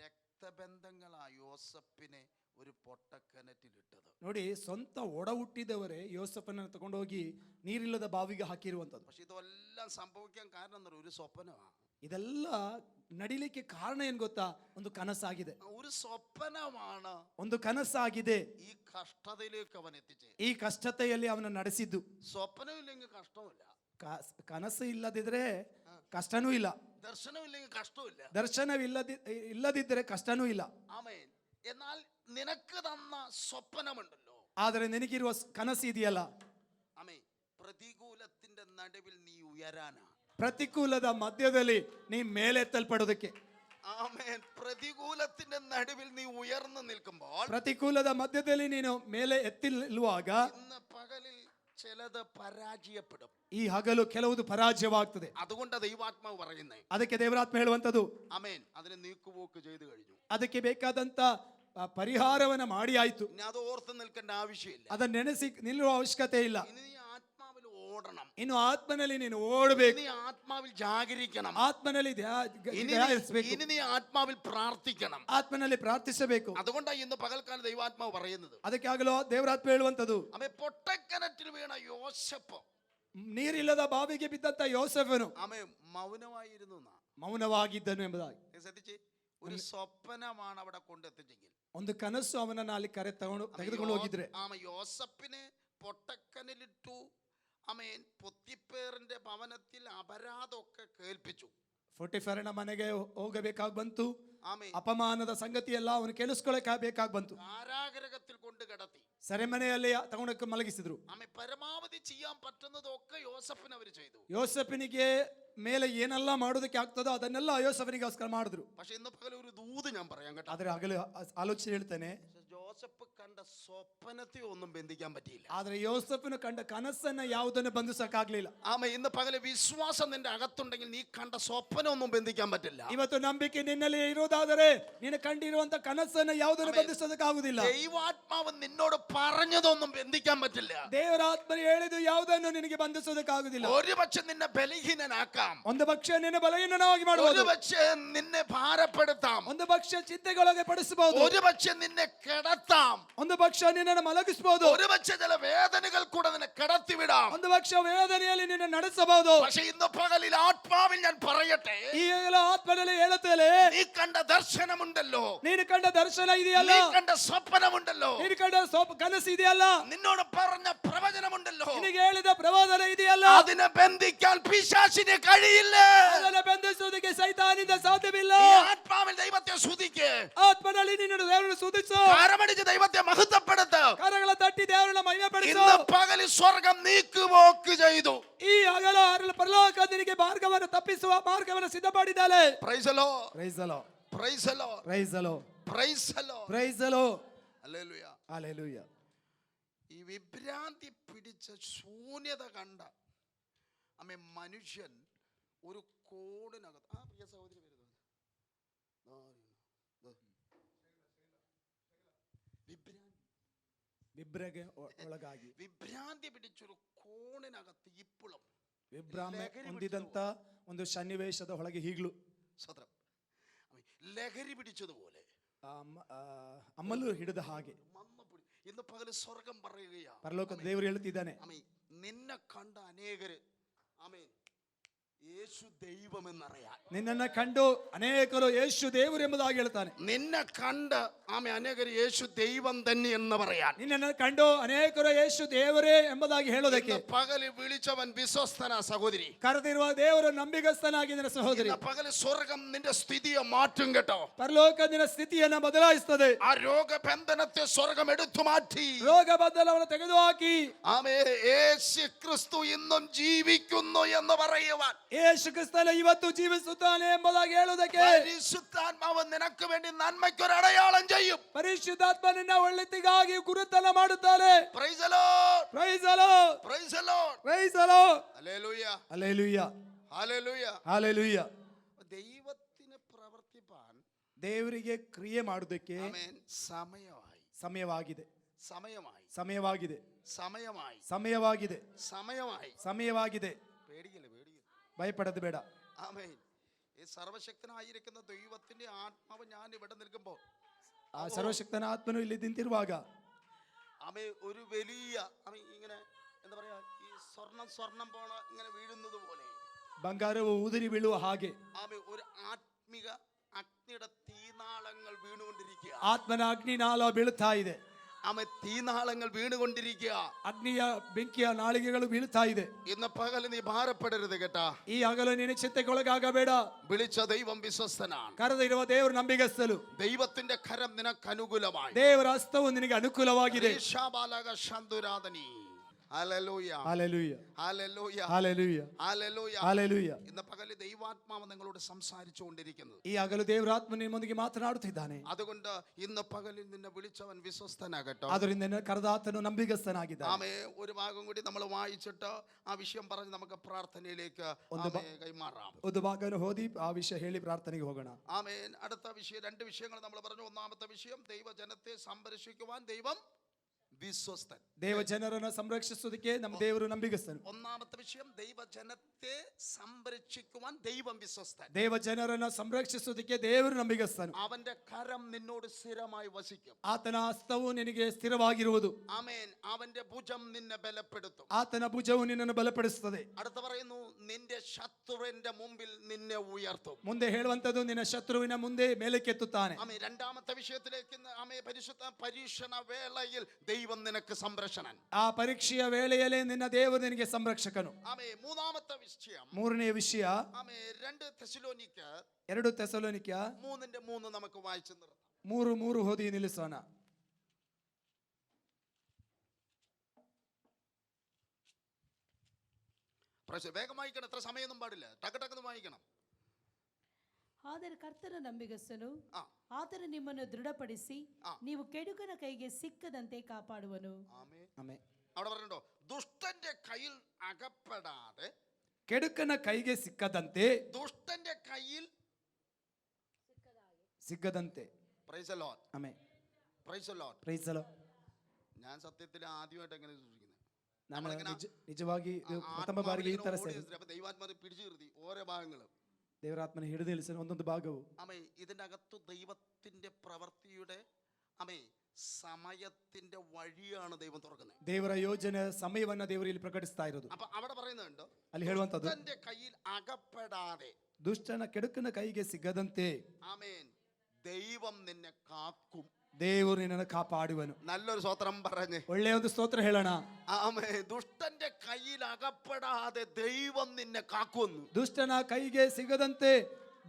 രക്തബന്ധങ്ങളാ യോസഫിനെ ഒരു പൊട്ടക്കിണറ്റിലിട്ടത്. ನೋಡಿ, ಸ್ವಂತ ಒಡ ಹುಟ್ಟಿದವರೇ ಯೋಸಫನನ್ನು ತಗೊಂಡೋಗಿ ನೀರಿಲ್ಲದ ಬಾವಿಗೆ ಹಾಕಿರುವಂತದ್ದು. പക്ഷെ ഇതെല്ലാം സംഭവിക്കാൻ കാരണം എന്താ? ഒരു സ്വപ്നമാണ്. ಇದೆಲ್ಲ ನಡಿಲಿಕ್ಕೆ ಕಾರಣ ಏನ್ ಗೊತ್ತಾ? ಒಂದು ಕನಸಾಗಿದೆ. ഒരു സ്വപ്നമാണ്, ಒಂದು ಕನಸಾಗಿದೆ ഈ കഷ്ടതയിലേക്ക് അവൻ എത്തിച്ചേ. ಈ ಕಷ್ಟತೆಯಲ್ಲಿ ಅವನ ನಡೆಸಿದ್ದು. സ്വപ്നമില്ലെങ്കിൽ കഷ്ടമില്ല, ಕನಸು ಇಲ್ಲದಿದ್ರೆ ಕಷ್ಟನೂ ಇಲ್ಲ, ദർശനമില്ലെങ്കിൽ കഷ്ടമില്ല, ಇಲ್ಲದಿದ್ರೆ ಕಷ್ಟನೂ ಇಲ್ಲ. ആമേൻ. എന്നാൽ നിനക്ക് തന്ന സ്വപ്നമുണ്ടല്ലോ, ಆದರೆ ನಿನಗಿರುವ ಕನಸು ಇದೆಯಲ್ಲ, ആമേൻ, പ്രതികൂലത്തിന്റെ നടുവിൽ നീ ഉയരാനാ. ಪ್ರತಿಕೂಲದ ಮಧ್ಯದಲ್ಲಿ ನೀ ಮೇಲೆತ್ತಲ್ಪಡೋದಕ್ಕೆ. ആമേൻ. പ്രതികൂലത്തിന്റെ നടുവിൽ നീ ഉയർന്നു നിൽക്കുമ്പോൾ, ಪ್ರತಿಕೂಲದ ಮಧ್ಯದಲ್ಲಿ ನೀನು ಮೇಲೆ ಎತ್ತಿಲ್ವಾಗ ഇന്ന് പകലിൽ ചിലത് പരാജയപ്പെടും. ಈ ಹಗಲು ಕೆಲವುದು ಪರಾಜಯವಾಗ್ತದೆ. അതുകൊണ്ട് ദൈവാത്മാവ് പറയുന്നേ, ಅದಕ್ಕೆ ದೇವರಾತ್ಮ ಹೇಳುವಂತದ್ದು, ആമേൻ, അതിനെ നീക്കുപോക്ക് ചെയ്തു കഴിഞ്ഞു. ಅದಕ್ಕೆ ಬೇಕಾದಂತ ಪರಿಹಾರವನ್ನ ಮಾಡಿ ಆಯ್ತು. ഇനി അത് ഓർത്ത് നിൽക്കേണ്ട ആവശ്യമില്ല. ಅದನ್ನ ನೆನೆಸಿ ನಿಲ್ಲುವ ಅವಶ್ಯಕತೆ ಇಲ್ಲ. ഇനി നീ ആത്മാവിൽ ഓടണം, ಇನ್ನು ಆತ್ಮನಲ್ಲಿ ನೀನು ಓಡಬೇಕು, നീ ആത്മാവിൽ ജാഗരിക്കണം, ಆತ್ಮನಲ್ಲಿ ഇനി നീ ആത്മാവിൽ പ്രാർത്ഥിക്കണം, ಆತ್ಮನಲ್ಲಿ ಪ್ರಾರ್ಥಿಸಬೇಕು. അതുകൊണ്ടാണ് ഇന്ന് പകൽക്കാലം ദൈവാത്മാവ് പറയുന്നത്. ಅದಕ್ಕೆ ಆಗಲೋ ದೇವರಾತ್ಮ ಹೇಳುವಂತದ್ದು, ആമേൻ, പൊട്ടക്കിണറ്റിൽ വീണ യോസേഫ് ನೀರಿಲ್ಲದ ಬಾವಿಗೆ ಬಿದ್ದಂತ ಯೋಸೇಫನು ആമേൻ മൗനമായിരുന്നു. ಮೌನವಾಗಿದ್ದನು ಎಂಬುದಾಗಿ. ശ്രദ്ധിച്ച്, ഒരു സ്വപ്നമാണ് അവിടെ കൊണ്ടെത്തിച്ചെങ്കിൽ, ಒಂದು ಕನಸು ಅವನನ್ನ ಅಲ್ಲಿ ತೆಗೆದುಕೊಂಡು ಹೋಗಿದ್ರೆ, യോസഫിനെ പൊട്ടക്കനിലിട്ടു. ആമേൻ. പൊത്തിപ്പേറിന്റെ ഭവനത്തിൽ അപരാധമൊക്കെ കേൾപ്പിച്ചു. ಪೋಟಿಫರನ ಮನೆಗೆ ಹೋಗಬೇಕಾಗಿ ಬಂತು. ആമേൻ. ಅಪಮಾನದ ಸಂಗತಿ ಎಲ್ಲ ಅವನು ಕೇಳಿಸ್ಕೊಳ್ಳಬೇಕಾಗಿ ಬಂತು. കാരാഗ്രഹത്തിൽ കൊണ്ട് കിടത്തി. ಸೆರೆಮನೆಯಲ್ಲಿ ತಗೊಂಡಕ್ಕೆ ಮಲಗಿಸಿದ್ರು. ആമേൻ പരമാവധി ചെയ്യാൻ പറ്റുന്നതൊക്കെ യോസഫിന് അവർ ചെയ്തു. ಯೋಸೆಫನಿಗೆ ಮೇಲೆ ಏನೆಲ್ಲ ಮಾಡೋದಕ್ಕೆ ಆಗ್ತದೋ ಅದನ್ನೆಲ್ಲ ಯೋಸೆಫನಿಗೋಸ್ಕರ ಮಾಡಿದ್ರು. പക്ഷെ ഇന്ന് പകൽ ഒരു ദൂത് ഞാൻ പറയാം കേട്ടോ. ಆದ್ರೆ ಹಗಲು ಆಲೋಚನೆ ಹೇಳ್ತೇನೆ, ജോസഫ് കണ്ട സ്വപ്നത്തെ ഒന്നും ബന്ധിക്കാൻ പറ്റിയില്ല. ಆದ್ರೆ ಯೋಸೆಫನು ಕಂಡ ಕನಸನ್ನ ಯಾವುದನ್ನು ಬಂಧಿಸಕ್ಕಾಗ್ಲಿಲ್ಲ. ആമേൻ ഇന്ന് പകൽ വിശ്വാസം നിന്റെ അകത്തുണ്ടെങ്കിൽ നീ കണ്ട സ്വപ്നം ഒന്നും ബന്ധിക്കാൻ പറ്റില്ല. ಇವತ್ತು ನಂಬಿಕೆ ನಿನ್ನಲ್ಲಿ ಇರೋದಾದರೆ ನೀನು ಕಂಡಿರುವಂತ ಕನಸನ್ನ ಯಾವುದನ್ನು ಬಂಧಿಸೋದಕ್ಕಾಗುದಿಲ್ಲ. ദൈവാത്മാവ് നിന്നോട് പറഞ്ഞതൊന്നും ബന്ധിക്കാൻ പറ്റില്ല. ದೇವರ ಆತ್ಮನು ಹೇಳಿದ್ದು ಯಾವುದನ್ನು ನಿನಗೆ ಬಂಧಿಸೋದಕ್ಕಾಗುದಿಲ್ಲ. ഒരു പക്ഷെ നിന്നെ ബലഹീനനാക്കാം, ಒಂದು ಪಕ್ಷ ನಿನ್ನ ಬಲಹೀನನಾಗಿ ಮಾಡಬಹುದು, ഒരു പക്ഷെ നിന്നെ ഭാരപ്പെടുത്താം, ಒಂದು ಪಕ್ಷ ಚಿಂತೆಗೊಳಗೆ ಪಡಿಸಬಹುದು, ഒരു പക്ഷെ നിന്നെ കിടത്താം, ಒಂದು ಪಕ್ಷ ನಿನ್ನನ್ನು ಮಲಗಿಸಬಹುದು, ഒരു പക്ഷെ ചില വേദനകൾ കൂടെ നിന്നെ കിടത്തിവിടാം. ಒಂದು ಪಕ್ಷ ವೇದನೆಯಲ್ಲಿ ನಿನ್ನ ನಡೆಸಬಹುದು. പക്ഷെ ഇന്ന് പകലിൽ ആത്മാവിൽ ഞാൻ പറയട്ടെ, ಈಗಲ ಆತ್ಮನಲ್ಲಿ ಹೇಳುತ್ತೇನೆ, നീ കണ്ട ദർശനമുണ്ടല്ലോ, ನೀನು ಕಂಡ ದರ್ಶನ ಇದೆಯಲ್ಲ, നീ കണ്ട സ്വപ്നമുണ്ടല്ലോ, ನೀನು ಕಂಡ ಕನಸು ಇದೆಯಲ್ಲ, നിന്നോട് പറഞ്ഞ പ്രവചനമുണ്ടല്ലോ, ನಿನಗೆ ಹೇಳಿದ ಪ್ರವಾದನ ಇದೆಯಲ್ಲ, അതിനെ ബന്ധിക്കാൻ പിശാചിന് കഴിയില്ല. ಅದನ್ನು ಬಂಧಿಸುವುದಕ್ಕೆ ಸೈತಾನಿಂದ ಸಾಧ್ಯವಿಲ್ಲ. ഈ ആത്മാവിൽ ദൈവത്തെ സ്തുതിക്ക്, ಆತ್ಮನಲ್ಲಿ ನಿನ್ನ ದೇವರನ್ನು ಸ್ತುತಿಸು, കരമടിച്ച് ദൈവത്തെ മഹത്വപ്പെടുത്ത്. ಕರಗಳ ತಟ್ಟಿ ದೇವರನ್ನ ಮಹಿಮೆ ಪಡಿಸು. ഇന്ന് പകലിൽ സ്വർഗം നീക്കുപോക്ക് ചെയ്തു. ಈ ಹಗಲ ಪರಲೋಕ ನಿನಗೆ ಮಾರ್ಗವನ್ನು ತಪ್ಪಿಸುವ ಮಾರ್ಗವನ್ನು ಸಿದ್ಧ ಮಾಡಿದ್ದಾಳೆ. Praise the Lord. Praise the lord, Praise the Lord. Praise the lord, Praise the Lord. Praise the lord. Hallelujah. Hallelujah. ഈ വിഭ്രാന്തി പിടിച്ച ശൂന്യത കണ്ട മനുഷ്യൻ ഒരു കോടിനകത്ത് പ്രിയ സഹോദരി ಒಳಗಾಗಿ വിഭ്രാന്തി പിടിച്ചൊരു കോണിനകത്ത് ഇപ്പോഴും ವಿಭ್ರಾಮೆ ಹೊಂದಿದಂತ ಒಂದು ಸನ್ನಿವೇಶದ ಒಳಗೆ ಈಗಲೂ സ്വതന്ത്രം ലഹരി പിടിച്ചതുപോലെ ಅಮಲು ಹಿಡಿದ ಹಾಗೆ ഇന്ന് പകല് സ്വർഗം പറയുകയാ, ಪರಲೋಕದ ದೇವರು ಹೇಳ್ತಿದ್ದಾನೆ, നിന്നെ കണ്ട അനേകര് ആമേൻ യേശു ദൈവമെന്നറിയാൻ, ನಿನ್ನನ್ನು ಕಂಡು ಅನೇಕರು ಯೇಸು ದೇವರು ಎಂಬುದಾಗಿ ಹೇಳ್ತಾನೆ. നിന്നെ കണ്ട് അനേകര് യേശു ദൈവം തന്നെ എന്ന് പറയാൻ, ನಿನ್ನನ್ನು ಕಂಡು ಅನೇಕರು ಯೇಸು ದೇವರೇ ಎಂಬುದಾಗಿ ಹೇಳೋದಕ್ಕೆ പകല് വിളിച്ചവൻ വിശ്വസ്തന സഹോദരി, ಕರೆದಿರುವ ದೇವರು ನಂಬಿಗಸ್ತನಾಗಿದ್ದಾನೆ ಸಹೋದರಿ. പകല് സ്വർഗം നിന്റെ സ്ഥിതിയെ മാറ്റും കേട്ടോ. ಪರಲೋಕ ನಿನ್ನ ಸ್ಥಿತಿಯನ್ನ ಬದಲಾಯಿಸ್ತದೆ. ആ രോഗബന്ധനത്തെ സ്വർഗം എടുത്തു മാറ്റി, ರೋಗ ಬದಲವನ್ನು ತೆಗೆದುಹಾಕಿ യേശു ക്രിസ്തു ഇന്നും ജീവിക്കുന്നു എന്ന് പറയുവാൻ, ಯೇಸು ಕ್ರಿಸ್ತನು ಇವತ್ತು ಜೀವಿಸುತ್ತಾನೆ ಎಂಬುದಾಗಿ ಹೇಳುವುದಕ್ಕೆ പരിശുദ്ധാത്മാവ് നിനക്ക് വേണ്ടി നന്മയ്ക്കൊരു അടയാളം ചെയ്യും. ಪರಿಶುದ್ಧಾತ್ಮ ನಿನ್ನ ಒಳ್ಳೆತಿಗಾಗಿ ಗುರುತನ್ನ ಮಾಡುತ್ತಾನೆ. Praise the Lord. Praise the Lord. Praise the Lord. Praise the Lord. Hallelujah. Hallelujah. Hallelujah. Hallelujah. ദൈവത്തിന് പ്രവർത്തിപ്പാൻ ದೇವರಿಗೆ ಕ್ರಿಯೆ ಮಾಡುವುದಕ್ಕೆ ആമേൻ സമയമായി, ಸಮಯವಾಗಿದೆ, സമയമായി, ಸಮಯವಾಗಿದೆ, സമയമായി, ಸಮಯವಾಗಿದೆ, സമയമായി. ಸಮಯವಾಗಿದೆ. പേടിക്കില്ല, പേടിക്കില്ല. ಭಯಪಡದು ಬೇಡ. ആമേൻ. ഈ സർവശക്തനായിരിക്കുന്ന ദൈവത്തിന്റെ ആത്മാവ് ഞാൻ ഇവിടെ നിൽക്കുമ്പോൾ, ಆ ಸರ್ವಶಕ್ತನ ಆತ್ಮನು ಇಲ್ಲಿ ನಿಂತಿರುವಾಗ ആമേ ഒരു വലിയ ഇങ്ങനെ എന്താ പറയാ, ഈ സ്വർണം പോണ ഇങ്ങനെ വീഴുന്നത് പോലെ ಬಂಗಾರವು ಉದುರಿ ಬೀಳುವ ಹಾಗೆ ആമേ ഒരു ആത്മിക അഗ്നിയുടെ തീനാളങ്ങൾ വീണുകൊണ്ടിരിക്കുക. ಆತ್ಮನ ಅಗ್ನಿನಾಳ ಬೀಳುತ್ತಾ ಇದೆ. ആമേ തീനാളങ്ങൾ വീണുകൊണ്ടിരിക്കുക. ಅಗ್ನಿಯ ಬೆಂಕಿಯ ನಾಳಿಗೆಗಳು ಬೀಳುತ್ತಾ ಇದೆ. ഇന്ന് പകൽ നീ ഭാരപ്പെടരുത് കേട്ടാ. ಈ ಹಗಲು ನೀನು ಚಿಂತೆಗೊಳಗಾಗಬೇಡ. വിളിച്ച ദൈവം വിശ്വസ്തനാണ്. ಕರೆದಿರುವ ದೇವರು ನಂಬಿಗಸ್ತಲು. ദൈവത്തിന്റെ കരം നിനക്ക് അനുകൂലമായി. ದೇವರ ಹಸ್ತವು ನಿನಗೆ ಅನುಕೂಲವಾಗಿದೆ. Hallelujah. Hallelujah. Hallelujah. Hallelujah. Hallelujah. Hallelujah. ഇന്ന് പകൽ ദൈവാത്മാവ് നിങ്ങളോട് സംസാരിച്ചുകൊണ്ടിരിക്കുന്നത്. ഈ ಹಗಲು ದೇವರ ಆತ್ಮ ನಿಮ್ಮೊಂದಿಗೆ ಮಾತನಾಡುತ್ತಿದ್ದಾನೆ. അതുകൊണ്ട് ഇന്ന് പകലിൽ നിന്നെ വിളിച്ചവൻ വിശ്വസ്തനാകട്ടോ. ಅದರಿಂದ ನಿನ್ನ ಕರೆದಾತನು ನಂಬಿಗಸ್ತನಾಗಿದ್ದಾನೆ. ആമേ ഒരു ഭാഗം കൂടി നമ്മൾ വായിച്ചിട്ട് ആ വിഷയം പറഞ്ഞ് നമുക്ക് പ്രാർത്ഥനയിലേക്ക് കൈമാറാം. ಒಂದು ಭಾಗವನ್ನು ಓದಿ ಆ ವಿಷಯ ಹೇಳಿ ಪ್ರಾರ್ಥನೆಗೆ ಹೋಗೋಣ. ആമേൻ. അടുത്ത വിഷയം, രണ്ട് വിഷയങ്ങൾ നമ്മൾ പറഞ്ഞു. ഒന്നാമത്തെ വിഷയം, ദൈവജനത്തെ സംരക്ഷിക്കുവാൻ ദൈവം വിശ്വസ്തൻ. ದೇವಜನರನ್ನು ಸಂರಕ್ಷಿಸುವುದಕ್ಕೆ ನಮ್ಮ ದೇವರು ನಂಬಿಗಸ್ತನು. ഒന്നാമത്തെ വിഷയം, ദൈവജനത്തെ സംരക്ഷിക്കുവാൻ ദൈവം വിശ്വസ്തൻ. ದೇವಜನರನ್ನು ಸಂರಕ್ಷಿಸುವುದಕ್ಕೆ ದೇವರು ನಂಬಿಗಸ್ತನು. അവന്റെ കരം നിന്നോട് സ്ഥിരമായി വസിക്കും. ಆತನ ಹಸ್ತವು ನಿನಗೆ ಸ್ಥಿರವಾಗಿರುವುದು. ആമേൻ. അവന്റെ ഭുജം നിന്നെ ബലപ്പെടുത്തും. ಆತನ ಭುಜವು ನಿನ್ನನ್ನು ಬಲಪಡಿಸುತ್ತದೆ. അടുത്ത പറയുന്നു, നിന്റെ ശത്രുവിന്റെ മുമ്പിൽ നിന്നെ ഉയർത്തും. ಮುಂದೆ ಹೇಳುವಂತದ್ದು, ನಿನ್ನ ಶತ್ರುವಿನ ಮುಂದೆ ಮೇಲಕ್ಕೆತ್ತುತ್ತಾನೆ. ആമേ. രണ്ടാമത്തെ വിഷയത്തിലേക്ക്, ആമേ, പരിശുദ്ധ പരീക്ഷണ വേളയിൽ ദൈവം നിനക്ക് സംരക്ഷണൻ. ಆ ಪರೀಕ್ಷೆಯ ವೇಳೆಯಲ್ಲಿ ನಿನ್ನ ದೇವರು ನಿನಗೆ ಸಂರಕ್ಷಕನು. ആമേ. മൂന്നാമത്തെ വിഷയം, ಮೂರನೇ ವಿಷಯ, ആമേ, 2 തെസ്സലോനിക്ക 2 ತೆಸಲೋನಿಕ 3:3 നമുക്ക് വായിച്ചു നിർത്താം. 3:3 ಓದಿ ನಿಲ್ಲಿಸೋಣ. വേഗം വായിക്കണം, എത്ര സമയമൊന്നും പാടില്ല, ടക്കടക്കെന്ന് വായിക്കണം. ಆದರೆ ಕರ್ತನ ನಂಬಿಗಸ್ತನು, ಆ. ಆತನು ನಿಮ್ಮನ್ನು ದೃಢಪಡಿಸಿ ಆ. ನೀವು ಕೆಡುಕನ ಕೈಗೆ ಸಿಕ್ಕದಂತೆ ಕಾಪಾಡುವನು. ಆಮೆನ್. അവിടെ പറഞ്ഞോ, ദുഷ്ടന്റെ കയ്യിൽ അകപ്പെടാതെ, ಕೆಡುಕನ ಕೈಗೆ ಸಿಕ್ಕದಂತೆ, ദുഷ്ടന്റെ കയ്യിൽ ಸಿಕ್ಕದಂತೆ. പ്രൈസ് ദി ലോർഡ്, ಆಮೆನ್. Praise the Lord. Praise the Lord. ഞാൻ സത്യത്തിൽ ആദ്യമായിട്ട് എങ്ങനെ സൂക്ഷിക്കുന്നത്, ನಾನು ನಿಜವಾಗಿ ಇದು ಪ್ರಥಮ ಬಾರಿಗೆ ಈ ತರ ಸೇರಿ ദൈവാത്മാരെ പിടിച്ചു നിർത്തി ഓരോ ഭാഗങ്ങളും ದೇವರಾತ್ಮನ ಹಿಡಿದು ನಿಲ್ಲಿಸಿದ ಒಂದೊಂದು ಭಾಗವು അമേ ഇതിൻ്റെ അകത്ത് ദൈവത്തിന്റെ പ്രവൃത്തിയുടെ അമേ സമയത്തിന്റെ വഴിയാണ് ദൈവം തുറക്കുന്നത്. ದೇವರ ಯೋಜನೆ ಸಮಯವನ್ನ ದೇವರು ಇಲ್ಲಿ ಪ್ರಕಟಿಸ್ತಾ ಇರೋದು. അപ്പൊ അവിടെ പറയുന്നുണ്ട്, ಅಲ್ಲಿ ಹೇಳುವಂತದ್ದು, ദുഷ്ടന്റെ കയ്യിൽ അകപ്പെടാതെ, ದುಷ್ಟನ ಕೆಡುಕನ ಕೈಗೆ ಸಿಗದಂತೆ ആമേൻ, ദൈവം നിന്നെ കാക്കും. ದೇವರು ನಿನ್ನನ್ನು ಕಾಪಾಡುವನು. നല്ലൊരു സ്തോത്രം പറഞ്ഞ് ಒಳ್ಳೆಯ ಒಂದು ಸ್ತೋತ್ರ ಹೇಳೋಣ. ആമേൻ. ദുഷ്ടന്റെ കയ്യിൽ അകപ്പെടാതെ ദൈവം നിന്നെ കാക്കുന്നു. ದುಷ್ಟನ ಕೈಗೆ ಸಿಗದಂತೆ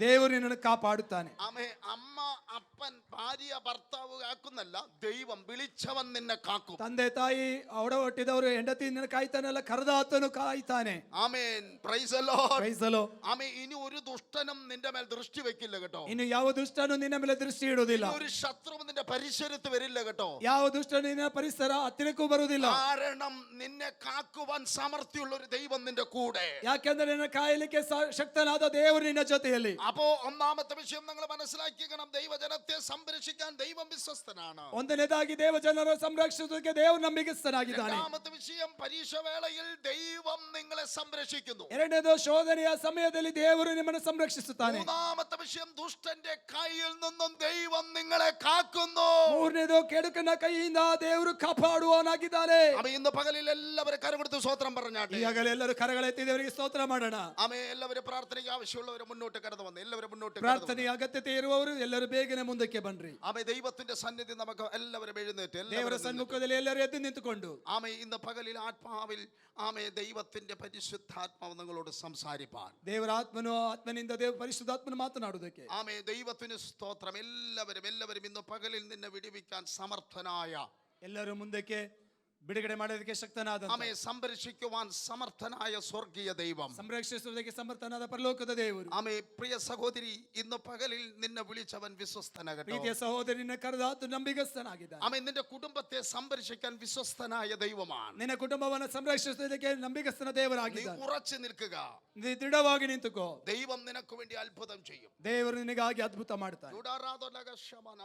ದೇವರು ನಿನ್ನನ್ನು ಕಾಪಾಡುತ್ತಾನೆ. ആമേ. അമ്മ അപ്പൻ ഭാര്യ ഭർത്താവ് കാക്കുന്നല്ല, ദൈവം വിളിച്ചവൻ നിന്നെ കാക്കും. ತಂದೆ ತಾಯಿ ಒಡ ಒಟ್ಟಿದವರು ಹೆಂಡತಿ ನಿನ್ನ ಕಾಯ್ತಾನಲ್ಲ, ಕರೆದಾತನು ಕಾಯ್ತಾನೆ. ആമേൻ. Praise the Lord. Praise the Lord. ആമേൻ. ഇനി ഒരു ദുഷ്ടനും നിന്റെ മേൽ ദൃഷ്ടി വെക്കില്ല കേട്ടോ. ಇನ್ನು ಯಾವ ದುಷ್ಟನು ನಿನ್ನ ಮೇಲೆ ದೃಷ್ಟಿ ಇಡುವುದಿಲ್ಲ. ഒരു ശത്രുവും നിന്റെ പരിസരത്ത് വരില്ല കേട്ടോ. ಯಾವ ದುಷ್ಟನು ನಿನ್ನ ಪರಿಸರ ಹತ್ತಿರಕ್ಕೂ ಬರುವುದಿಲ್ಲ. കാരണം നിന്നെ കാക്കുവാൻ സമർത്ഥിയുള്ള ഒരു ദൈവം നിന്റെ കൂടെ. ಯಾಕೆಂದ್ರೆ ನಿನ್ನ ಕಾಯಲಿಕ್ಕೆ ಶಕ್ತನಾದ ದೇವರು ನಿನ್ನ ಜೊತೆಯಲ್ಲಿ. അപ്പോ ഒന്നാമത്തെ വിഷയം നിങ്ങൾ മനസ്സിലാക്കിക്കണം, ദൈവജനത്തെ സംരക്ഷിക്കാൻ ദൈവം വിശ്വസ്തനാണ്. ಒಂದನೇದಾಗಿ ದೇವ ಜನರ ಸಂರಕ್ಷಿಸುವುದಕ್ಕೆ ದೇವರು ನಂಬಿಗಸ್ತನಾಗಿದ್ದಾನೆ. രണ്ടാമത്തെ വിഷയം, പരീക്ഷ വേളയിൽ ദൈവം നിങ്ങളെ സംരക്ഷിക്കുന്നു. ಎರಡನೇದು, ಶೋಧನೆಯ ಸಮಯದಲ್ಲಿ ದೇವರು ನಿಮ್ಮನ್ನು ಸಂರಕ್ಷಿಸುತ್ತಾನೆ. മൂന്നാമത്തെ വിഷയം, ദുഷ്ടന്റെ കയ്യിൽ നിന്നും ദൈവം നിങ്ങളെ കാക്കുന്നു. ಮೂರನೇದು, ಕೆಡುಕನ ಕೈಯಿಂದ ದೇವರು ಕಾಪಾಡುವವನಾಗಿದ್ದಾನೆ. അപ്പൊ ഇന്ന് പകലിൽ എല്ലാവരും കരമെടുത്ത് സ്തോത്രം പറഞ്ഞാട്ടെ. ಈಗಾಗಲೇ ಎಲ್ಲರೂ ಕರಗಳೆತ್ತಿ ದೇವರಿಗೆ ಸ್ತೋತ್ರ ಮಾಡೋಣ. ആമേ. എല്ലാവരും പ്രാർത്ഥനയ്ക്ക് ആവശ്യമുള്ളവരെ മുന്നോട്ട് കടന്നു വന്ന്, എല്ലാവരും മുന്നോട്ട് ಪ್ರಾರ್ಥನೆಯ ಅಗತ್ಯತೆ ಇರುವವರು ಎಲ್ಲರೂ ಬೇಗನೆ ಮುಂದಕ್ಕೆ ಬನ್ರಿ. ആമേ. ദൈവത്തിന്റെ സന്നിധി നമുക്ക് എല്ലാവരും എഴുന്നേറ്റ് ದೇವರ ಸನ್ಮುಖದಲ್ಲಿ ಎಲ್ಲರೂ ಎದ್ದು ನಿಂತುಕೊಂಡು, ആമേ, ഇന്ന് പകലിൽ ആത്മാവിൽ ആമേ ദൈവത്തിന്റെ പരിശുദ്ധാത്മാവ് നിങ്ങളോട് സംസാരിപ്പാൻ, ದೇವರ ಆತ್ಮನಿಂದ ಪರಿಶುದ್ಧಾತ್ಮನು ಮಾತನಾಡುವುದಕ್ಕೆ. ആമേ, ദൈവത്തിന് സ്തോത്രം. എല്ലാവരും ഇന്ന് പകലിൽ നിന്നെ വിടുവിക്കാൻ സമർത്ഥനായ, ಎಲ್ಲರೂ ಮುಂದಕ್ಕೆ ಬಿಡುಗಡೆ ಮಾಡೋದಕ್ಕೆ ಶಕ್ತನಾದ, ആമേ, സംരക്ഷിക്കുവാൻ സമർത്ഥനായ സ്വർഗീയ ദൈവം, ಸಂರಕ್ಷಿಸುವುದಕ್ಕೆ ಸಮರ್ಥನಾದ ಪರಲೋಕದ ದೇವರು. ആമേ. പ്രിയ സഹോദരി, ഇന്ന് പകലിൽ നിന്നെ വിളിച്ചവൻ വിശ്വസ്തനാകട്ടെ. ಪ್ರೀತಿಯ ಸಹೋದರಿನ ಕರೆದಾತು ನಂಬಿಗಸ್ತನಾಗಿದ್ದಾನೆ. ആമേ. നിന്റെ കുടുംബത്തെ സംരക്ഷിക്കാൻ വിശ്വസ്തനായ ദൈവമാണ്. ನಿನ್ನ ಕುಟುಂಬವನ್ನು ಸಂರಕ್ಷಿಸುವುದಕ್ಕೆ ನಂಬಿಗಸ್ತನ നീ ದೇವರಾಗಿದ್ದಾನೆ. ഉറച്ചു നിൽക്കുക, ನೀ ದೃಢವಾಗಿ ನಿಂತುಕೋ. ദൈവം നിനക്ക് വേണ്ടി അത്ഭുതം ചെയ്യും. ದೇವರು ನಿನಗಾಗಿ ಅದ್ಭುತ ಮಾಡ್ತಾನೆ. ചൂടാറാതോ ലഗ ശമന.